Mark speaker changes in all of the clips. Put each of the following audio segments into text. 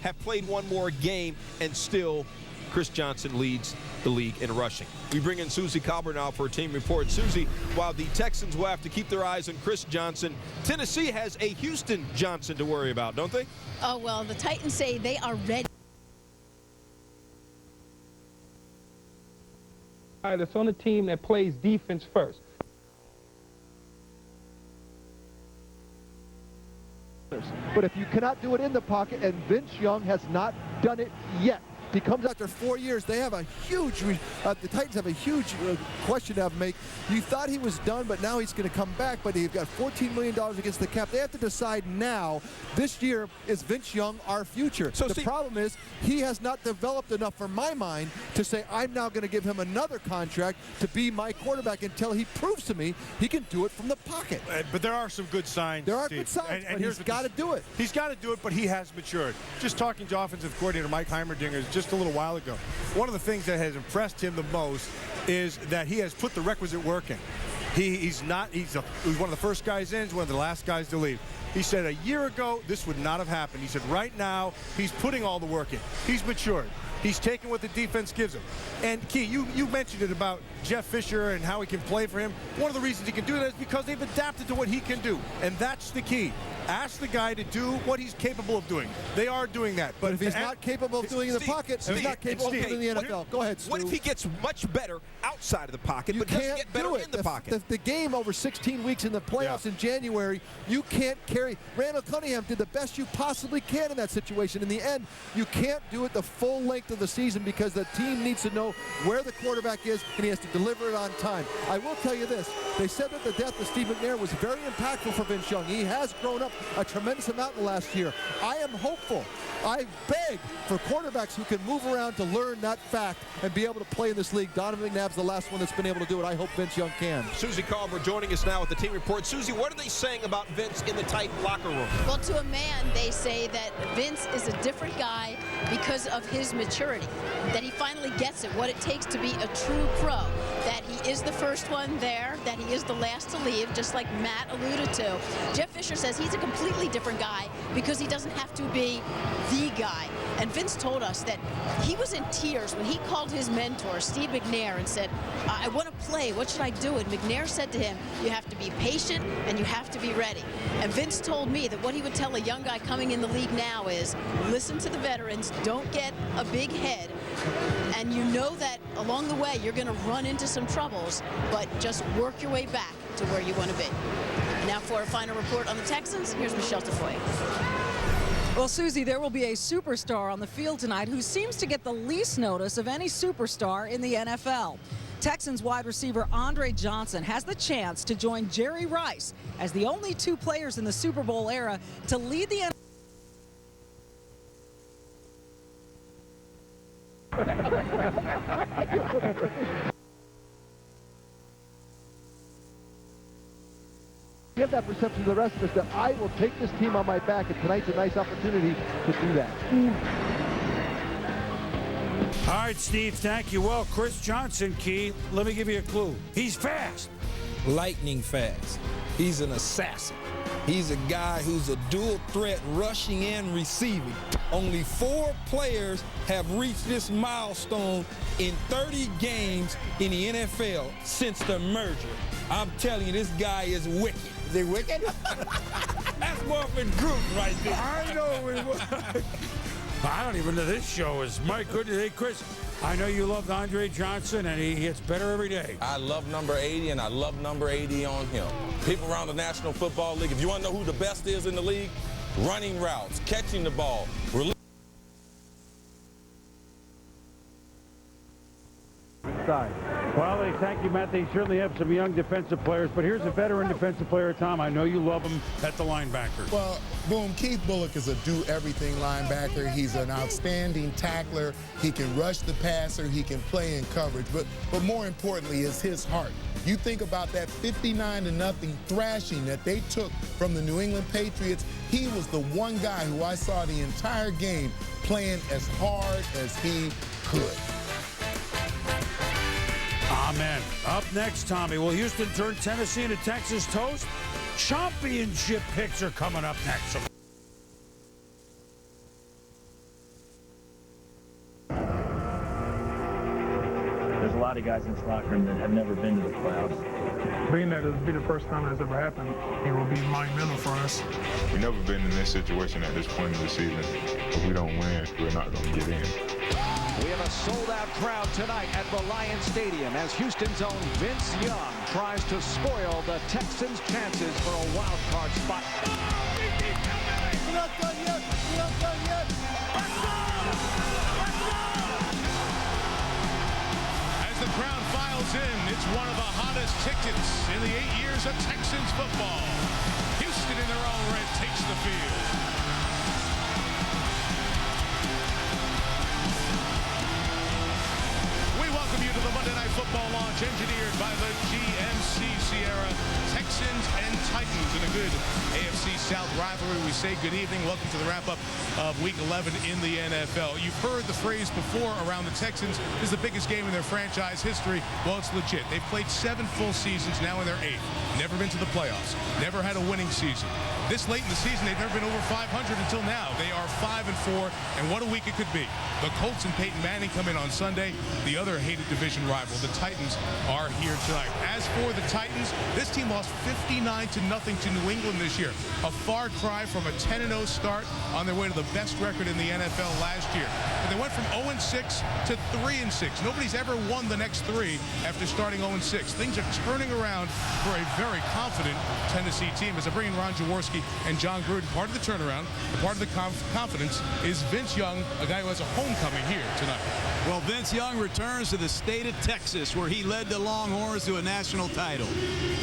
Speaker 1: have played one more game, and still Chris Johnson leads the league in rushing. We bring in Susie K.Britt now for a team report. Susie, while the Texans will have to keep their eyes on Chris Johnson, Tennessee has a Houston Johnson to worry about, don't they?
Speaker 2: Oh, well, the Titans say they are ready.
Speaker 3: That's on a team that plays defense first.
Speaker 4: But if you cannot do it in the pocket, and Vince Young has not done it yet. He comes after 4 years. They have a huge, the Titans have a huge question to have to make. You thought he was done, but now he's going to come back, but they've got $14 million against the cap. They have to decide now, this year, is Vince Young our future? So the problem is, he has not developed enough, for my mind, to say, I'm now going to give him another contract to be my quarterback until he proves to me he can do it from the pocket.
Speaker 5: But there are some good signs,
Speaker 4: There are
Speaker 5: Steve.
Speaker 4: good signs,
Speaker 5: and
Speaker 4: but he's got to do it.
Speaker 5: He's got to do it, but he has matured. Just talking to offensive coordinator Mike Heimerdinger just a little while ago, one of the things that has impressed him the most is that he has put the requisite work in. He's one of the first guys in, he's one of the last guys to leave. He said a year ago this would not have happened. He said right now he's putting all the work in. He's matured. He's taking what the defense gives him. And Key, you mentioned it about Jeff Fisher and how he can play for him. One of the reasons he can do that is because they've adapted to what he can do. And that's the key. Ask the guy to do what he's capable of doing. They are doing that.
Speaker 4: But if he's not capable of doing in the pocket, he's not capable of doing in the NFL. Go ahead, Stu.
Speaker 1: What if he gets much better outside of the pocket, but doesn't get better in the pocket?
Speaker 4: The game over 16 weeks in the playoffs in January, you can't carry. Randall Cunningham did the best you possibly can in that situation. In the end, you can't do it the full length of the season because the team needs to know where the quarterback is, and he has to deliver it on time. I will tell you this. They said that the death of Steve McNair was very impactful for Vince Young. He has grown up a tremendous amount in the last year. I am hopeful. I beg for quarterbacks who can move around to learn that fact and be able to play in this league. Donovan McNabb's the last one that's been able to do it. I hope Vince Young can.
Speaker 1: Susie K.Britt joining us now with the team report. Susie, what are they saying about Vince in the Titan locker room?
Speaker 2: Well, to a man, they say that Vince is a different guy because of his maturity, that he finally gets it, what it takes to be a true pro, that he is the first one there, that he is the last to leave, just like Matt alluded to. Jeff Fisher says he's a completely different guy because he doesn't have to be the guy. And Vince told us that he was in tears when he called his mentor, Steve McNair, and said, I want to play. What should I do? And McNair said to him, you have to be patient and you have to be ready. And Vince told me that what he would tell a young guy coming in the league now is, listen to the veterans, don't get a big head. And you know that along the way you're going to run into some troubles, but just work your way back to where you want to be. Now for a final report on the Texans, here's Michelle Tafoya.
Speaker 6: Well, Susie, there will be a superstar on the field tonight who seems to get the least notice of any superstar in the NFL. Texans wide receiver Andre Johnson has the chance to join Jerry Rice as the only two players in the Super Bowl era to lead the
Speaker 4: Give that perception to the rest of us that I will take this team on my back, and tonight's a nice opportunity to do that.
Speaker 7: All right, Steve, thank you. Well, Chris Johnson, Key, let me give you a clue. He's fast.
Speaker 8: Lightning fast. He's an assassin. He's a guy who's a dual threat rushing and receiving. Only 4 players have reached this milestone in 30 games in the NFL since the merger. I'm telling you, this guy is wicked. Is he wicked? That's Marvin Group right there.
Speaker 7: I know. I don't even know this show is. My goodness. Hey, Chris, I know you loved Andre Johnson, and he gets better every day.
Speaker 8: I love number 80, and I love number 80 on him. People around the National Football League, if you want to know who the best is in the league, running routes, catching the ball,
Speaker 7: Well, they thank you, Matt. They certainly have some young defensive players, but here's a veteran defensive player, Tom. I know you love him at the linebacker.
Speaker 9: Well, boom, Keith Bullock is a do-everything linebacker. He's an outstanding tackler. He can rush the passer. He can play in coverage. But more importantly is his heart. You think about that 59-0 thrashing that they took from the New England Patriots. He was the one guy who I saw the entire game playing as hard as he could.
Speaker 7: Amen. Up next, Tommy, will Houston turn Tennessee into Texas toast? Championship picks are coming up next.
Speaker 10: lot of guys in this locker room that have never been to the playoffs.
Speaker 3: Being that it'll be the first time that's ever happened, it will be monumental for us.
Speaker 11: We've never been in this situation at this point of the season. If we don't win, we're not going to get in.
Speaker 12: We have a sold-out crowd tonight at Reliant Stadium as Houston's own Vince Young tries to spoil the Texans' chances for a wild card spot.
Speaker 13: We're not done yet. We're not done yet. Let's go! Let's go!
Speaker 14: As the crowd files in, it's one of the hottest tickets in the 8 years of Texans football. Houston in their own red takes the field. Welcome you to the Monday Night Football launch, engineered by the GMC Sierra. Texans and Titans in a good AFC South rivalry. We say good evening. Welcome to the wrap-up of Week 11 in the NFL. You've heard the phrase before around the Texans. This is the biggest game in their franchise history. Well, it's legit. They've played 7 full seasons, now in their 8th. Never been to the playoffs. Never had a winning season. This late in the season, they've never been over 500 until now. They are 5-4, and what a week it could be. The Colts and Peyton Manning come in on Sunday. The other hated division rival, the Titans, are here tonight. As for the Titans, this team lost 59-0 to New England this year. A far cry from a 10-0 start on their way to the best record in the NFL last year. And they went from 0-6 to 3-6. Nobody's ever won the next 3 after starting 0-6. Things are turning around for a very confident Tennessee team. As I bring in Ron Jaworski and John Gruden, part of the turnaround, part of the confidence is Vince Young, a guy who has a homecoming here tonight.
Speaker 15: Well, Vince Young returns to the state of Texas, where he led the Longhorns to a national title.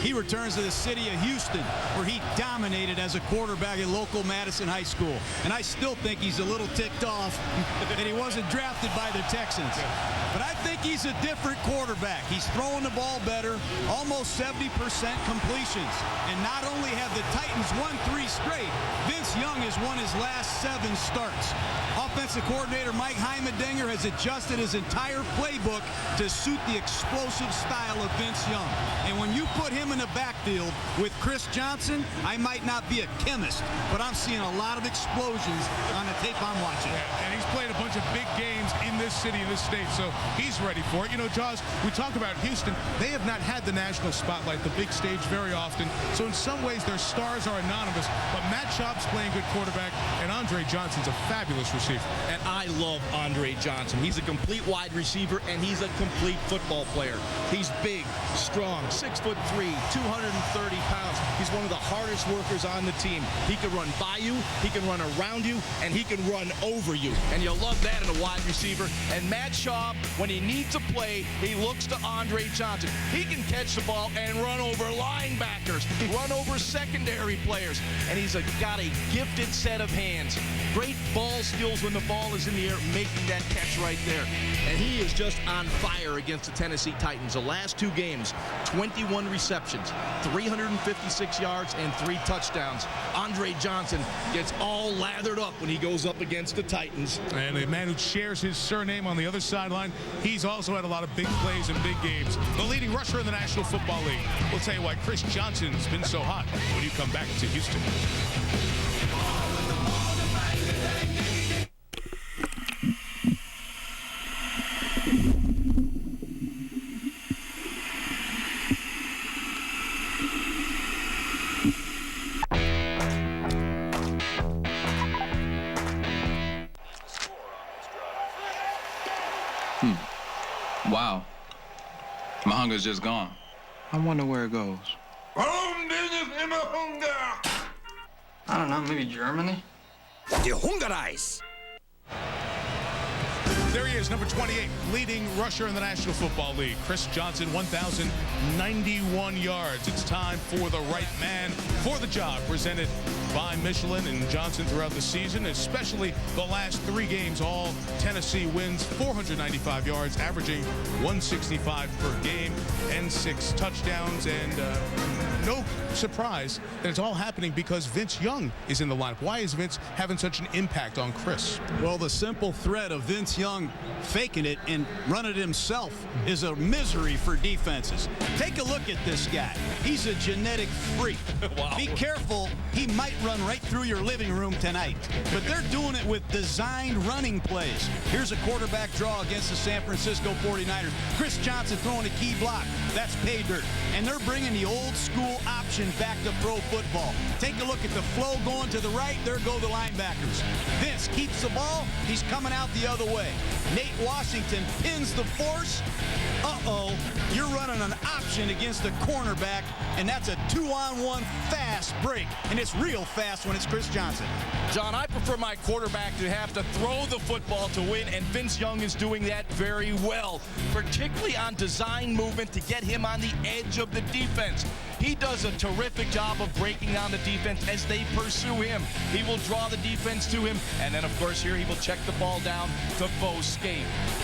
Speaker 15: He returns to the city of Houston, where he dominated as a quarterback at local Madison High School. And I still think he's a little ticked off that he wasn't drafted by the Texans. But I think he's a different quarterback. He's throwing the ball better, almost 70% completions. And not only have the Titans won 3 straight, Vince Young has won his last 7 starts. Offensive coordinator Mike Heimerdinger has adjusted his entire playbook to suit the explosive style of Vince Young. And when you put him in the backfield with C.Johnson, I might not be a chemist, but I'm seeing a lot of explosions on the tape I'm watching.
Speaker 14: Yeah, and he's played a bunch of big games in this city, in this state, so he's ready for it. You know, Jaws, we talk about Houston. They have not had the national spotlight, the big stage, very often. So in some ways, their stars are anonymous, but Matt Schaub's playing good quarterback, and Andre Johnson's a fabulous receiver.
Speaker 16: And I love Andre Johnson. He's a complete wide receiver, and he's a complete football player. He's big, strong, 6'3", 230 pounds. He's one of the hardest workers on the team. He can run by you, he can run around you, and he can run over you. And you'll love that in a wide receiver. And Matt Schaub, when he needs a play, he looks to Andre Johnson. He can catch the ball and run over linebackers, run over secondary players, and he's got a gifted set of hands. Great ball skills when the ball is in the air, making that catch right there. And he is just on fire against the Tennessee Titans. The last 2 games, 21 receptions, 356 yards, and 3 touchdowns. Andre Johnson gets all lathered up when he goes up against the Titans.
Speaker 14: And a man who shares his surname on the other sideline, he's also had a lot of big plays and big games. The leading rusher in the National Football League. We'll tell you why C.Johnson's been so hot when you come back to Houston.
Speaker 17: Wow. My hunger's just gone. I wonder where it goes. I don't know, maybe Germany?
Speaker 14: Die Hungereis. There he is, number 28, leading rusher in the National Football League. C.Johnson, 1,091 yards. It's time for the right man for the job, presented by Michelin. And Johnson throughout the season, especially the last 3 games, all Tennessee wins, 495 yards, averaging 165 per game, and 6 touchdowns. And no surprise that it's all happening because Vince Young is in the lineup. Why is Vince having such an impact on Chris?
Speaker 15: Well, the simple threat of Vince Young V.Young faking it and running it himself is a misery for defenses. Take a look at this guy. He's a genetic freak.
Speaker 16: Wow.
Speaker 15: Be careful. He might run right through your living room tonight. But they're doing it with designed running plays. Here's a quarterback draw against the San Francisco 49ers. Chris Johnson throwing a key block. That's pay dirt. And they're bringing the old school option back to pro football. Take a look at the flow going to the right. There go the linebackers. Vince keeps the ball. He's coming out the other way. Nate Washington pins the force. Uh-oh, you're running an option against a cornerback, and that's a 2-on-1 fast break. And it's real fast when it's Chris Johnson.
Speaker 16: John, I prefer my quarterback to have to throw the football to win, and Vince Young is doing that very well, particularly on design movement to get him on the edge of the defense. He does a terrific job of breaking down the defense as they pursue him. He will draw the defense to him, and then, of course, here he will check the ball down to Bosch.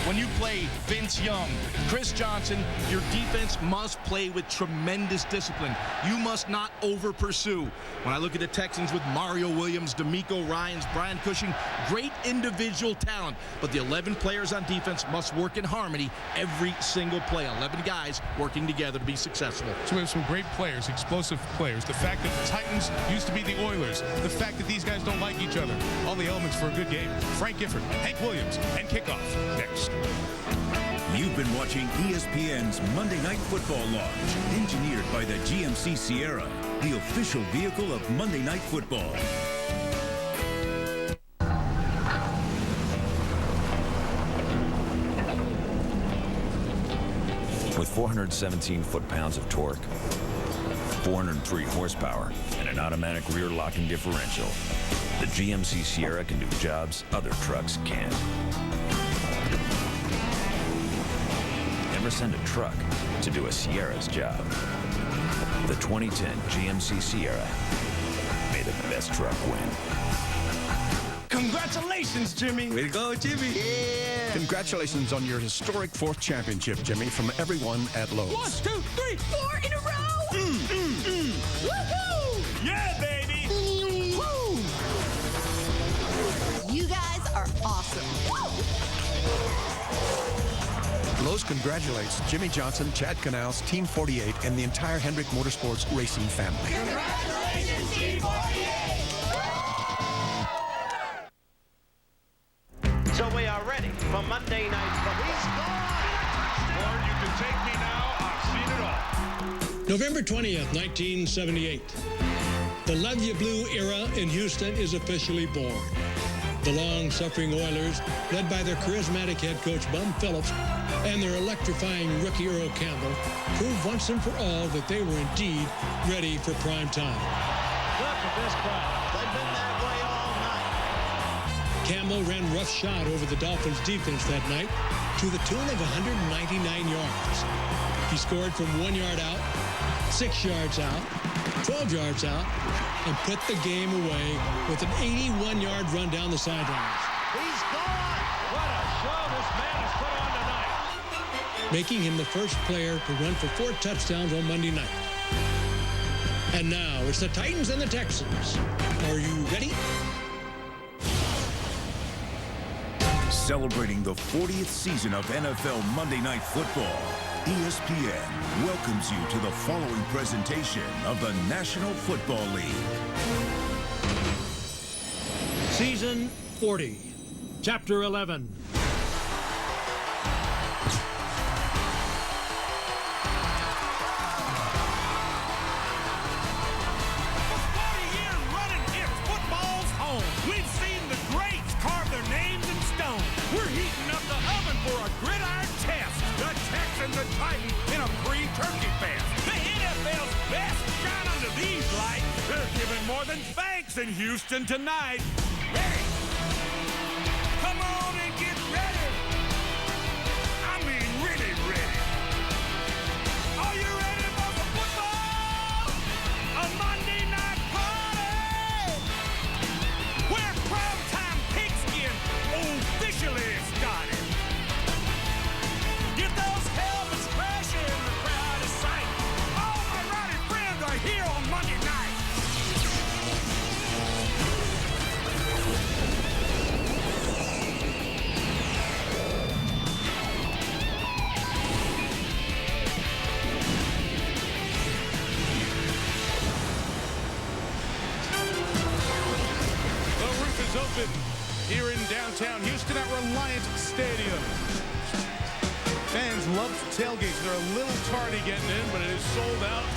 Speaker 16: When you play Vince Young, Chris Johnson, your defense must play with tremendous discipline. You must not over-pursue. When I look at the Texans with Mario Williams, D'Amico Ryans, Brian Cushing, great individual talent, but the 11 players on defense must work in harmony every single play. 11 guys working together to be successful.
Speaker 14: So we have some great players, explosive players. The fact that the Titans used to be the Oilers. The fact that these guys don't like each other. All the elements for a good game. Frank Gifford, Hank Williams, and kickoff next.
Speaker 18: You've been watching ESPN's Monday Night Football Launch, engineered by the GMC Sierra, the official vehicle of Monday Night Football.
Speaker 19: With 417 foot-pounds of torque, 403 horsepower, and an automatic rear locking differential, the GMC Sierra can do jobs other trucks can't. Never send a truck to do a Sierra's job. The 2010 GMC Sierra. May the best truck win.
Speaker 20: Congratulations, Jimmy. Way to go, Jimmy. Yeah. Congratulations on your historic 4th championship, Jimmy, from everyone at Lowe's.
Speaker 13: 1, 2, 3, 4 in a row. Woohoo! Yeah, baby. Woo!
Speaker 2: You guys are awesome.
Speaker 20: Lowe's congratulates Jimmy Johnson, Chad Canals, Team 48, and the entire Hendrick Motorsports racing family.
Speaker 13: Congratulations, Team 48.
Speaker 12: So we are ready for Monday Night Football. He's gone!
Speaker 21: Lord, you can take me now. I've seen it all.
Speaker 22: November 20th, 1978. The Love You Blue era in Houston is officially born. The long-suffering Oilers, led by their charismatic head coach Bum Phillips and their electrifying rookie Earl Campbell, proved once and for all that they were indeed ready for prime time.
Speaker 12: Look at this crowd. They've been that way all night.
Speaker 22: Campbell ran roughshod over the Dolphins' defense that night to the tune of 199 yards. He scored from 1 yard out, 6 yards out, 12 yards out, and put the game away with an 81-yard run down the sidelines.
Speaker 12: He's gone! What a show this man has put on tonight.
Speaker 22: Making him the first player to run for 4 touchdowns on Monday night. And now it's the Titans and the Texans. Are you ready?
Speaker 18: Celebrating the 40th season of NFL Monday Night Football, ESPN welcomes you to the following presentation of the National Football League.
Speaker 22: Season 40, Chapter 11.
Speaker 21: The Titans in a pre-turkey fest. The NFL's best shine under these lights. They're giving more than thanks in Houston tonight. Ready? Come on and get ready. I mean, really ready. Are you ready for the football? A Monday night party where primetime pigskin officially started. Get those helmets crashing, the crowd is sight. All my rowdy friends are here on Monday night.
Speaker 14: tailgates. They're a little tardy getting in, but it is sold out.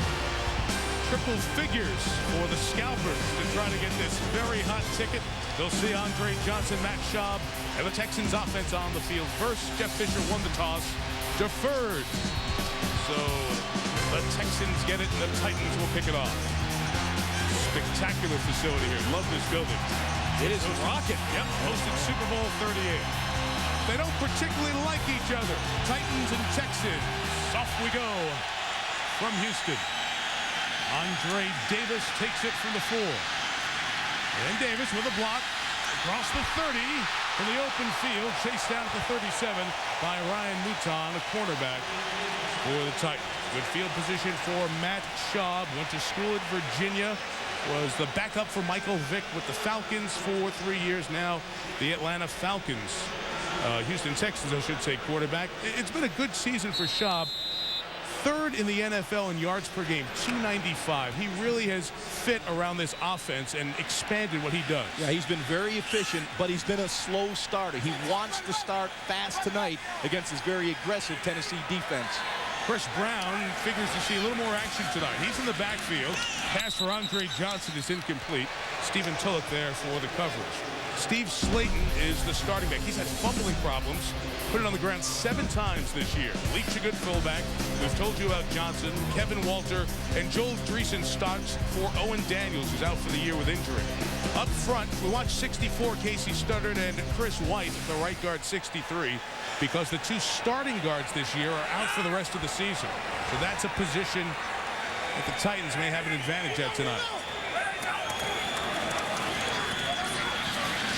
Speaker 14: Triple figures for the scalpers to try to get this very hot ticket. They'll see Andre Johnson, Matt Schaub, and the Texans offense on the field first. Jeff Fisher won the toss, deferred. So the Texans get it, and the Titans will pick it off. Spectacular facility here. Love this building.
Speaker 15: It is rocking.
Speaker 14: Yep, hosted Super Bowl 38. They don't particularly like each other. Titans and Texans. Off we go from Houston. Andre Davis takes it from the 4. And Davis with a block across the 30 in the open field. Chased down at the 37 by Ryan Mouton, a cornerback for the Titans. Good field position for Matt Schaub. Went to school at Virginia. Was the backup for Michael Vick with the Falcons for 3 years now. The Atlanta Falcons. Houston Texans, I should say, quarterback. It's been a good season for Schaub. 3rd in the NFL in yards per game, 295. He really has fit around this offense and expanded what he does.
Speaker 16: Yeah, he's been very efficient, but he's been a slow starter. He wants to start fast tonight against this very aggressive Tennessee defense.
Speaker 14: Chris Brown figures to see a little more action tonight. He's in the backfield. Pass for Andre Johnson is incomplete. Stephen Tulloch there for the coverage. Steve Slayton is the starting back. He's had fumbling problems. Put it on the ground 7 times this year. Leach, a good fullback. We've told you about Johnson, Kevin Walter, and Joel Dreesen starts for Owen Daniels, who's out for the year with injury. Up front, we watched 64 Casey Studdard and Chris White, the right guard 63, because the 2 starting guards this year are out for the rest of the season. So that's a position that the Titans may have an advantage at tonight.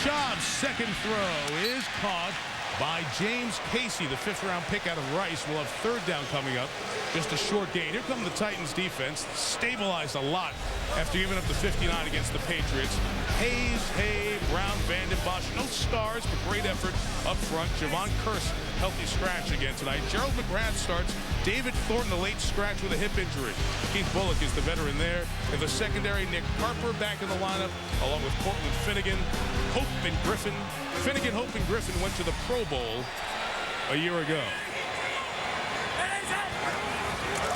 Speaker 14: Schaub's second throw is caught by James Casey, the 5th-round pick out of Rice. Will have 3rd down coming up. Just a short gain. Here comes the Titans defense. Stabilized a lot after giving up the 59 against the Patriots. Hayes, Hay, Brown, Vanden, Bosch. No stars, but great effort up front. Javon Curse, healthy scratch again tonight. Gerald McGrath starts. David Thornton, a late scratch with a hip injury. Keith Bullock is the veteran there. In the secondary, Nick Harper back in the lineup, along with Cortland Finnegan, Hope, and Griffin. Finnegan, Hope, and Griffin went to the Pro Bowl a year ago.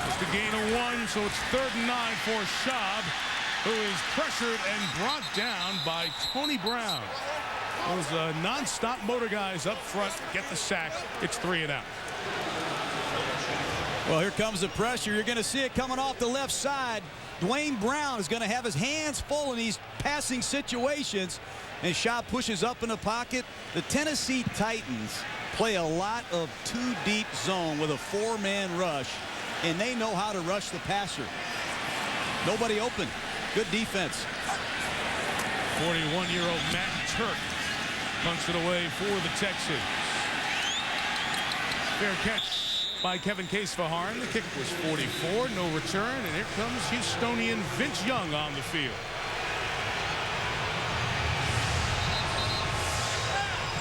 Speaker 14: Just a gain of 1, so it's 3rd and 9 for Schaub, who is pressured and brought down by Tony Brown. Those non-stop motor guys up front get the sack. It's 3 and out.
Speaker 15: Well, here comes the pressure. You're going to see it coming off the left side. Dwayne Brown is going to have his hands full in these passing situations. And Schaub pushes up in the pocket. The Tennessee Titans play a lot of 2-deep zone with a 4-man rush. And they know how to rush the passer. Nobody open. Good defense.
Speaker 14: 41-year-old Matt Turk punts it away for the Texans. Fair catch by Kevin Case-Faharn. The kick was 44, no return, and here comes Houstonian V.Young on the field.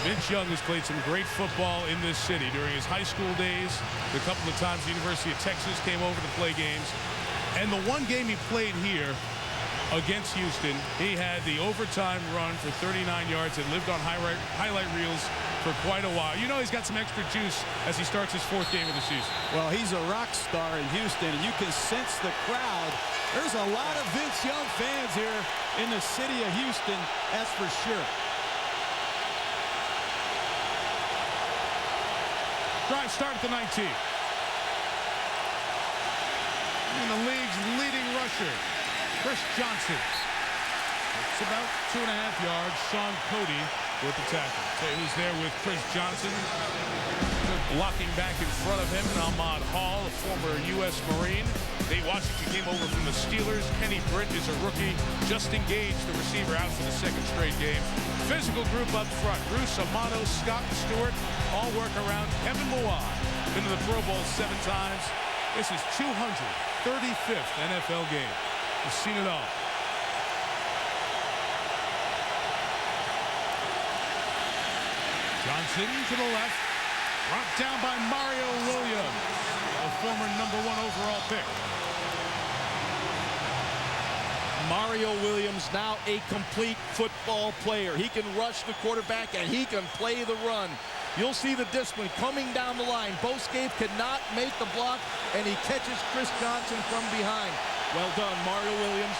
Speaker 14: V.Young has played some great football in this city during his high school days. A couple of times the University of Texas came over to play games. And the one game he played here against Houston, he had the overtime run for 39 yards and lived on highlight reels for quite a while. You know he's got some extra juice as he starts his 4th game of the season.
Speaker 15: Well, he's a rock star in Houston, and you can sense the crowd. There's a lot of Vince Young fans here in the city of Houston, that's for sure.
Speaker 14: Drive start at the 19. And the league's leading rusher, Chris Johnson. It's about 2.5 yards. Sean Cody with the tackle. So he's there with Chris Johnson. Blocking back in front of him, and Ahmad Hall, a former U.S. Marine. Nate Washington came over from the Steelers. K.Britt is a rookie. Just engaged, the receiver, out for the 2nd straight game. Physical group up front. Bruce Amano, Scott Stewart, all work around Kevin Mawai. Been to the Pro Bowl 7 times. This is 235th NFL game. We've seen it all. Johnson to the left. Brought down by Mario Williams, a former #1 overall pick.
Speaker 16: Mario Williams now a complete football player. He can rush the quarterback and he can play the run. You'll see the discipline coming down the line. Boschke cannot make the block, and he catches C.Johnson from behind. Well done, Mario Williams.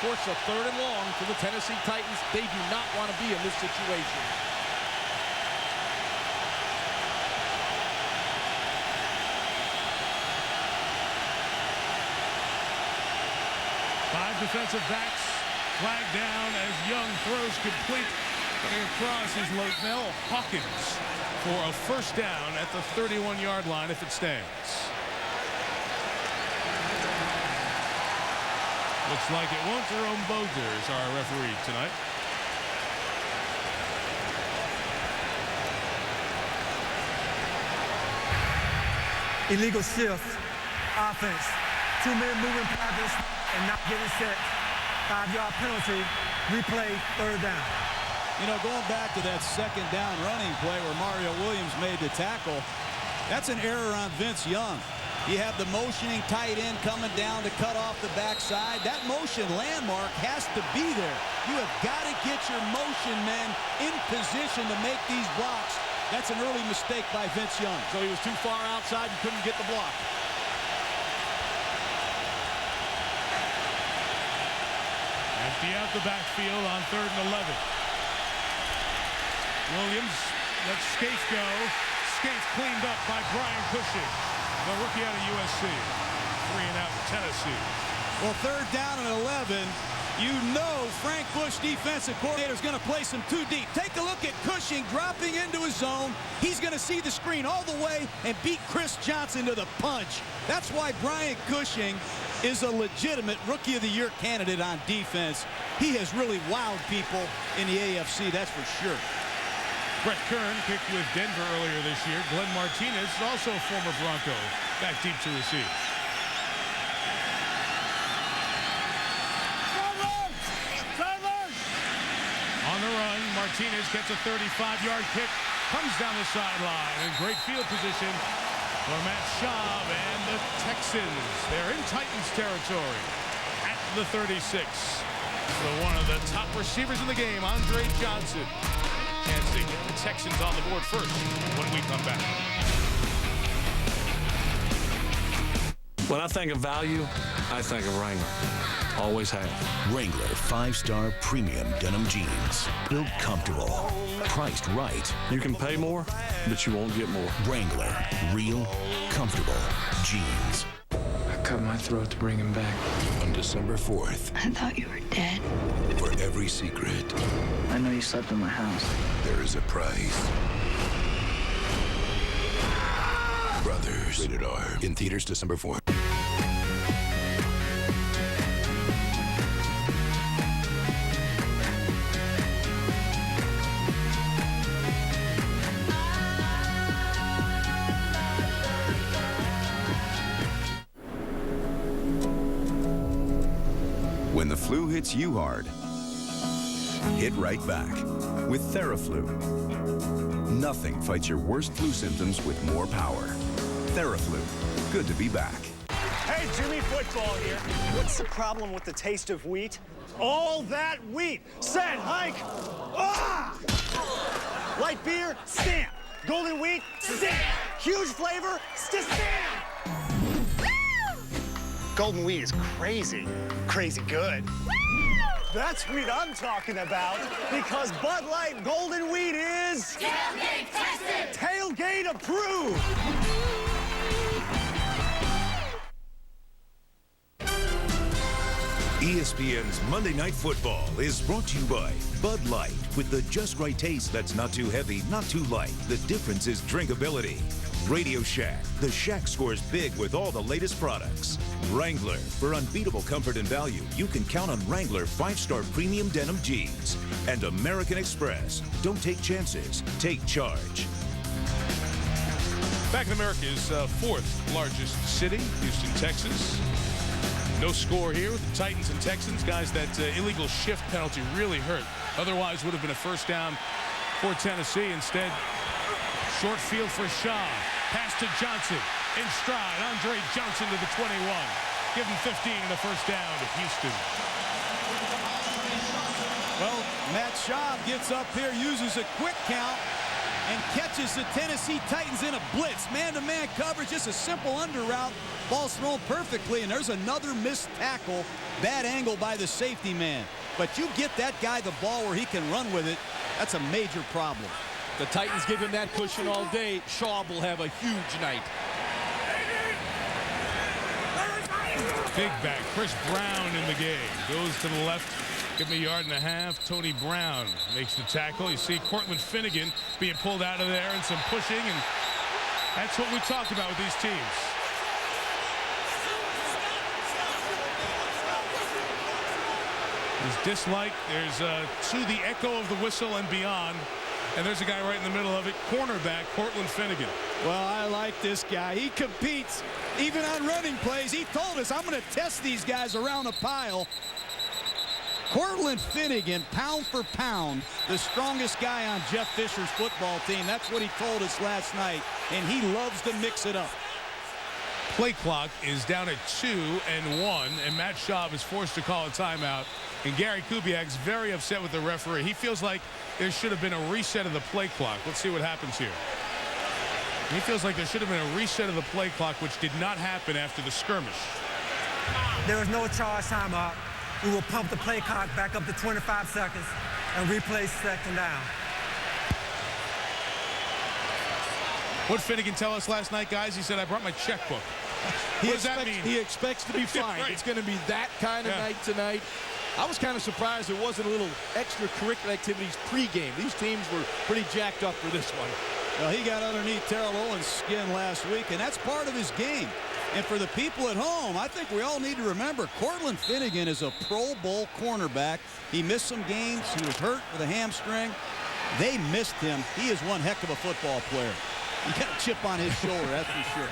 Speaker 16: Force a 3rd and long for the Tennessee Titans. They do not want to be in this situation.
Speaker 14: Five defensive backs flagged down as Young throws complete. Coming across is Lonell Hawkins for a first down at the 31-yard line if it stands. Looks like it won't. Jerome Boger is our referee tonight.
Speaker 1: Illegal shift, offense, 2-minute moving practice and not getting set. 5-yard penalty, replay, 3rd down.
Speaker 15: You know, going back to that 2nd down running play where Mario Williams made the tackle, that's an error on Vince Young. You have the motioning tight end coming down to cut off the backside. That motion landmark has to be there. You have got to get your motion men in position to make these blocks. That's an early mistake by Vince Young.
Speaker 16: So he was too far outside and couldn't get the block.
Speaker 14: Empty out the backfield on 3rd and 11. Williams lets Scaife go. Scaife cleaned up by Brian Cushing, the rookie out of USC. 3 and out in Tennessee.
Speaker 15: Well, 3rd down and 11. You know Frank Bush, defensive coordinator, is going to place him too deep. Take a look at Cushing dropping into his zone. He's going to see the screen all the way and beat C.Johnson to the punch. That's why Brian Cushing is a legitimate Rookie of the Year candidate on defense. He has really wowed people in the AFC, that's for sure.
Speaker 14: Brett Kern kicked with Denver earlier this year. Glenn Martinez, also a former Bronco, back deep to receive. On the run, Martinez gets a 35-yard kick, comes down the sideline, and great field position for Matt Schaub and the Texans. They're in Titans territory at the 36. So one of the top receivers in the game, Andre Johnson. Chance to get the Texans on the board first when we come back.
Speaker 5: When I think of value, I think of Wrangler. Always have.
Speaker 18: Wrangler 5-star premium denim jeans. Built comfortable. Priced right.
Speaker 5: You can pay more, but you won't get more.
Speaker 18: Wrangler. Real, comfortable jeans.
Speaker 23: I cut my throat to bring him back.
Speaker 18: On December 4th.
Speaker 23: I thought you were dead.
Speaker 18: For every secret.
Speaker 23: I know you slept in my house.
Speaker 18: There is a price. Brothers. Rated R. In theaters December 4th.
Speaker 24: When the flu hits you hard, hit right back with Theraflu. Nothing fights your worst flu symptoms with more power. Theraflu. Good to be back.
Speaker 25: Hey, Jimmy Football here. What's the problem with the taste of wheat? All that wheat. Set, hike. Ah! Light beer, stamp. Golden wheat, stamp. Huge flavor, stamp. Golden wheat is crazy. Crazy good. That's wheat I'm talking about, because Bud Light Golden Wheat is... tailgate tested! Tailgate approved!
Speaker 18: ESPN's Monday Night Football is brought to you by Bud Light, with the just right taste that's not too heavy, not too light. The difference is drinkability. Radio Shack. The Shack scores big with all the latest products. Wrangler. For unbeatable comfort and value, you can count on Wrangler 5-star premium denim jeans. And American Express. Don't take chances. Take charge.
Speaker 14: Back in America's fourth largest city, Houston, Texas. No score here with the Titans and Texans. Guys, that illegal shift penalty really hurt. Otherwise would have been a first down for Tennessee. Instead, short field for Shaw. Pass to Johnson. In stride, Andre Johnson to the 21. Give him 15 and a first down to Houston.
Speaker 15: Well, Matt Schaub gets up here, uses a quick count, and catches the Tennessee Titans in a blitz. Man-to-man coverage, just a simple under route. Ball's thrown perfectly, and there's another missed tackle. Bad angle by the safety man. But you get that guy the ball where he can run with it, that's a major problem.
Speaker 16: The Titans give him that cushion all day. Schaub will have a huge night.
Speaker 14: Big back, Chris Brown in the game. Goes to the left, give him a yard and a half. Tony Brown makes the tackle. You see Cortland Finnegan being pulled out of there and some pushing, and that's what we talked about with these teams. There's dislike. There's to the echo of the whistle and beyond. And there's a guy right in the middle of it, cornerback Cortland Finnegan.
Speaker 15: Well, I like this guy. He competes even on running plays. He told us, I'm going to test these guys around a pile. Cortland Finnegan, pound for pound, the strongest guy on Jeff Fisher's football team. That's what he told us last night, and he loves to mix it up.
Speaker 14: Play clock is down at 2-1, and Matt Schaub is forced to call a timeout. And Gary Kubiak's very upset with the referee. He feels like there should have been a reset of the play clock. Let's see what happens here. He feels like there should have been a reset of the play clock, which did not happen after the skirmish.
Speaker 1: There is no charge timeout. We will pump the play clock back up to 25 seconds and replay second down.
Speaker 14: What did Finnegan tell us last night, guys? He said, I brought my checkbook. What does that mean?
Speaker 16: He expects to be fined.
Speaker 14: Right.
Speaker 16: It's going to be that kind of night tonight. I was kind of surprised there wasn't a little extracurricular activities pregame. These teams were pretty jacked up for this one.
Speaker 15: Well, he got underneath Terrell Owens' skin last week, and that's part of his game. And for the people at home, I think we all need to remember Cortland Finnegan is a Pro Bowl cornerback. He missed some games. He was hurt with a hamstring. They missed him. He is one heck of a football player. He got a chip on his shoulder, that's for sure.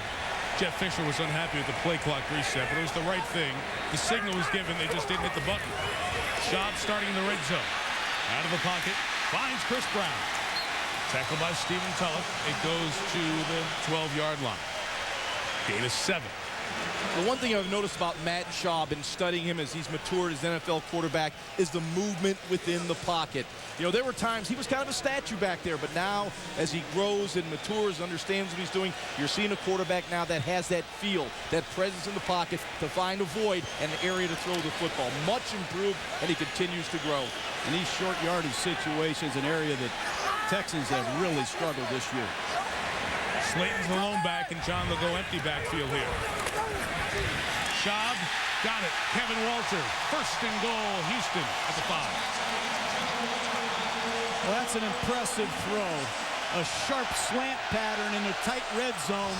Speaker 14: Jeff Fisher was unhappy with the play clock reset, but it was the right thing. The signal was given. They just didn't hit the button. Schaub starting in the red zone. Out of the pocket. Finds Chris Brown. Tackled by Stephen Tulloch. It goes to the 12-yard line. Gain of 7.
Speaker 16: The one thing I've noticed about Matt Schaub and studying him as he's matured as an NFL quarterback is the movement within the pocket. You know, there were times he was kind of a statue back there, but now as he grows and matures, understands what he's doing, you're seeing a quarterback now that has that feel, that presence in the pocket to find a void and an area to throw the football. Much improved, and he continues to grow.
Speaker 15: In these short yardage situations, an area that Texans have really struggled this year.
Speaker 14: Slayton's the lone back, and John will go empty backfield here. Schaub got it. Kevin Walter, first and goal, Houston at the 5.
Speaker 15: Well, that's an impressive throw. A sharp slant pattern in a tight red zone.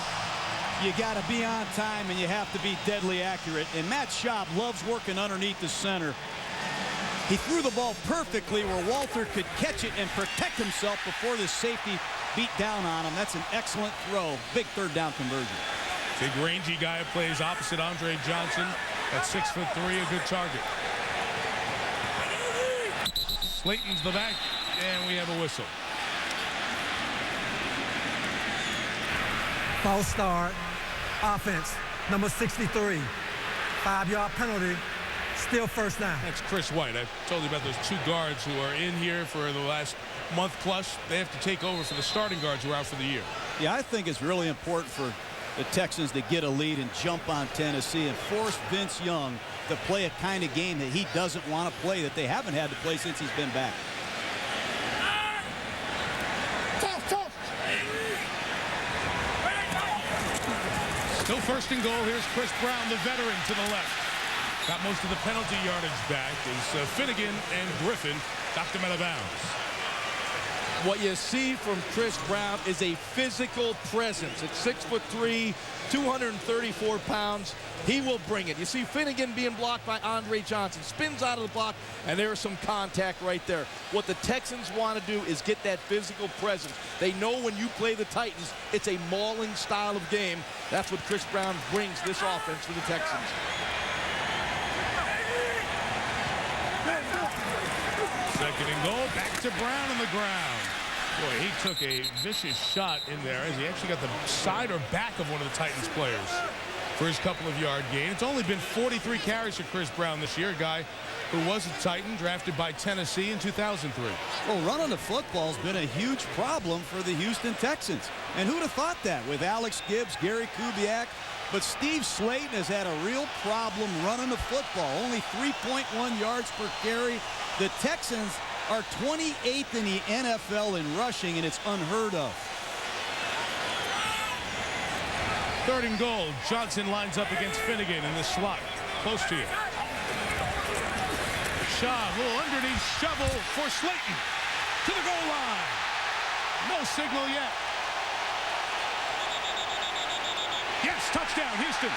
Speaker 15: You got to be on time, and you have to be deadly accurate. And Matt Schaub loves working underneath the center. He threw the ball perfectly where Walter could catch it and protect himself before the safety beat down on him. That's an excellent throw. Big third down conversion.
Speaker 14: Big rangy guy who plays opposite Andre Johnson at 6'3", a good target. Slayton's the back, and we have a whistle.
Speaker 1: False start. Offense, number 63. 5-yard penalty. Still first down.
Speaker 14: That's Chris White. I told you about those 2 guards who are in here for the last month plus. They have to take over for the starting guards who are out for the year.
Speaker 15: Yeah, I think it's really important for the Texans to get a lead and jump on Tennessee and force V.Young to play a kind of game that he doesn't want to play, that they haven't had to play since he's been back.
Speaker 14: Still first and goal. Here's Chris Brown, the veteran, to the left. Got most of the penalty yardage back as Finnegan and Griffin knocked him out of bounds.
Speaker 16: What you see from Chris Brown is a physical presence. At 6'3", 234 pounds, he will bring it. You see Finnegan being blocked by Andre Johnson. Spins out of the block, and there's some contact right there. What the Texans want to do is get that physical presence. They know when you play the Titans, it's a mauling style of game. That's what Chris Brown brings this offense for the Texans.
Speaker 14: Second and goal, back to Brown on the ground. Boy, he took a vicious shot in there as he actually got the side or back of one of the Titans players. for his couple of yard gain. It's only been 43 carries for Chris Brown this year, a guy who was a Titan, drafted by Tennessee in 2003.
Speaker 15: Well, running the football's been a huge problem for the Houston Texans. And who'd have thought that with Alex Gibbs, Gary Kubiak? But Steve Slayton has had a real problem running the football. Only 3.1 yards per carry. The Texans are 28th in the NFL in rushing, and it's unheard of.
Speaker 14: 3rd and goal. Johnson lines up against Finnegan in the slot. Close to you. Schaub, a little underneath shovel for Slayton. To the goal line. No signal yet. Yes, touchdown, Houston.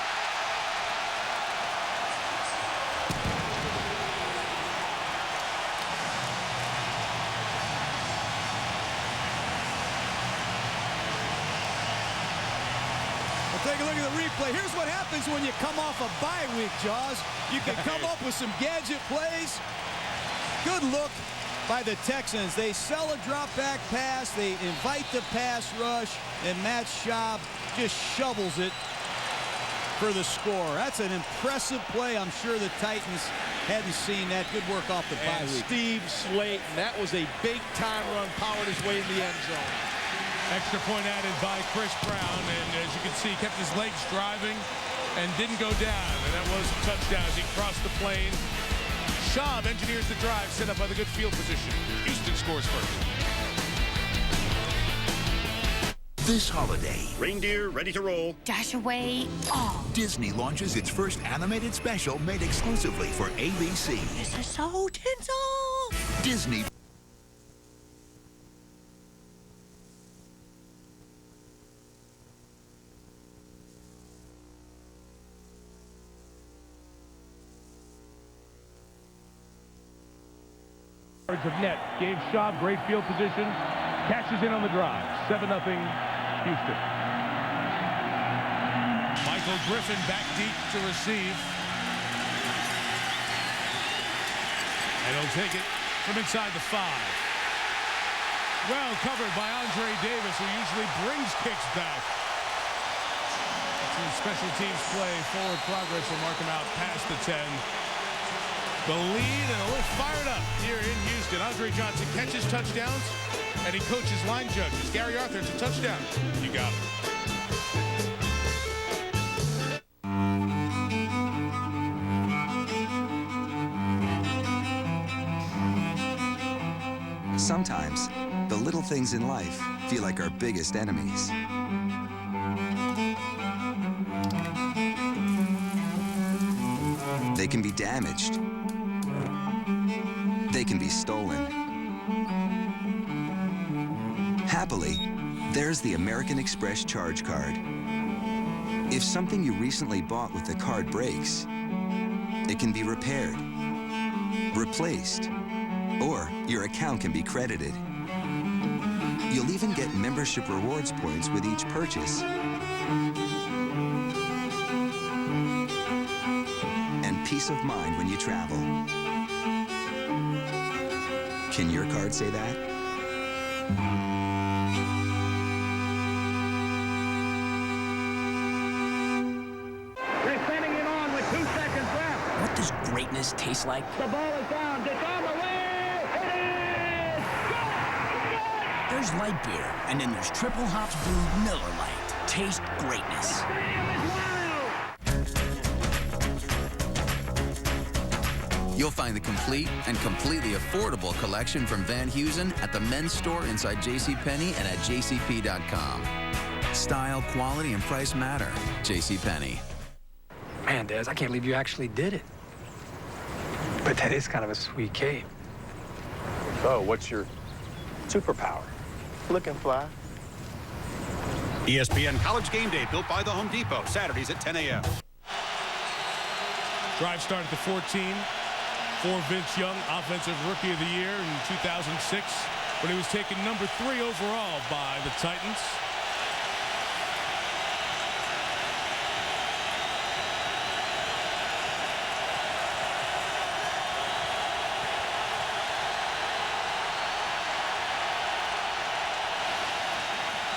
Speaker 15: Take a look at the replay. Here's what happens when you come off a bye week, Jaws. You can come up with some gadget plays. Good look by the Texans. They sell a drop-back pass. They invite the pass rush. And Matt Schaub just shovels it for the score. That's an impressive play. I'm sure the Titans hadn't seen that. Good work off the bye week.
Speaker 16: Steve Slayton, that was a big-time run, powered his way in the end zone.
Speaker 14: Extra point added by Chris Brown, and as you can see, kept his legs driving and didn't go down, and that was a touchdown as he crossed the plane. Schaub engineers the drive set up by the good field position. Houston scores first.
Speaker 4: This holiday,
Speaker 6: reindeer ready to roll.
Speaker 4: Dash away all. Disney launches its first animated special made exclusively for ABC.
Speaker 13: This is so tinsel.
Speaker 4: Disney.
Speaker 7: Of net, gave Schaub great field position, catches in on the drive. 7-0 Houston.
Speaker 14: Michael Griffin back deep to receive. And he'll take it from inside the 5. Well covered by Andre Davis, who usually brings kicks back. That's special teams play. Forward progress will mark him out past the 10. The lead and a little fired up here in Houston. Andre Johnson catches touchdowns, and he coaches line judges. Gary Arthur, it's a touchdown. You got
Speaker 8: it. Sometimes, the little things in life feel like our biggest enemies. They can be damaged. They can be stolen. Happily, there's the American Express Charge Card. If something you recently bought with the card breaks, it can be repaired, replaced, or your account can be credited. You'll even get membership rewards points with each purchase. And peace of mind when you travel. Can your card say that?
Speaker 13: They're sending it on with 2 seconds left.
Speaker 9: What does greatness taste like?
Speaker 13: The ball is down. It's on the way. It is. Go!
Speaker 9: There's light beer, and then there's Triple Hops Brewed Miller Lite. Taste greatness.
Speaker 26: You'll find the complete and completely affordable collection from Van Heusen at the men's store inside JCPenney and at jcp.com. Style, quality, and price matter. JCPenney.
Speaker 27: Man, Des, I can't believe you actually did it. But that is kind of a sweet cape.
Speaker 28: So, what's your superpower?
Speaker 29: Looking fly.
Speaker 30: ESPN College Game Day, built by the Home Depot, Saturdays at 10 a.m.
Speaker 14: Drive start at the 14 for V.Young, Offensive Rookie of the Year in 2006, when he was taken number 3 overall by the Titans.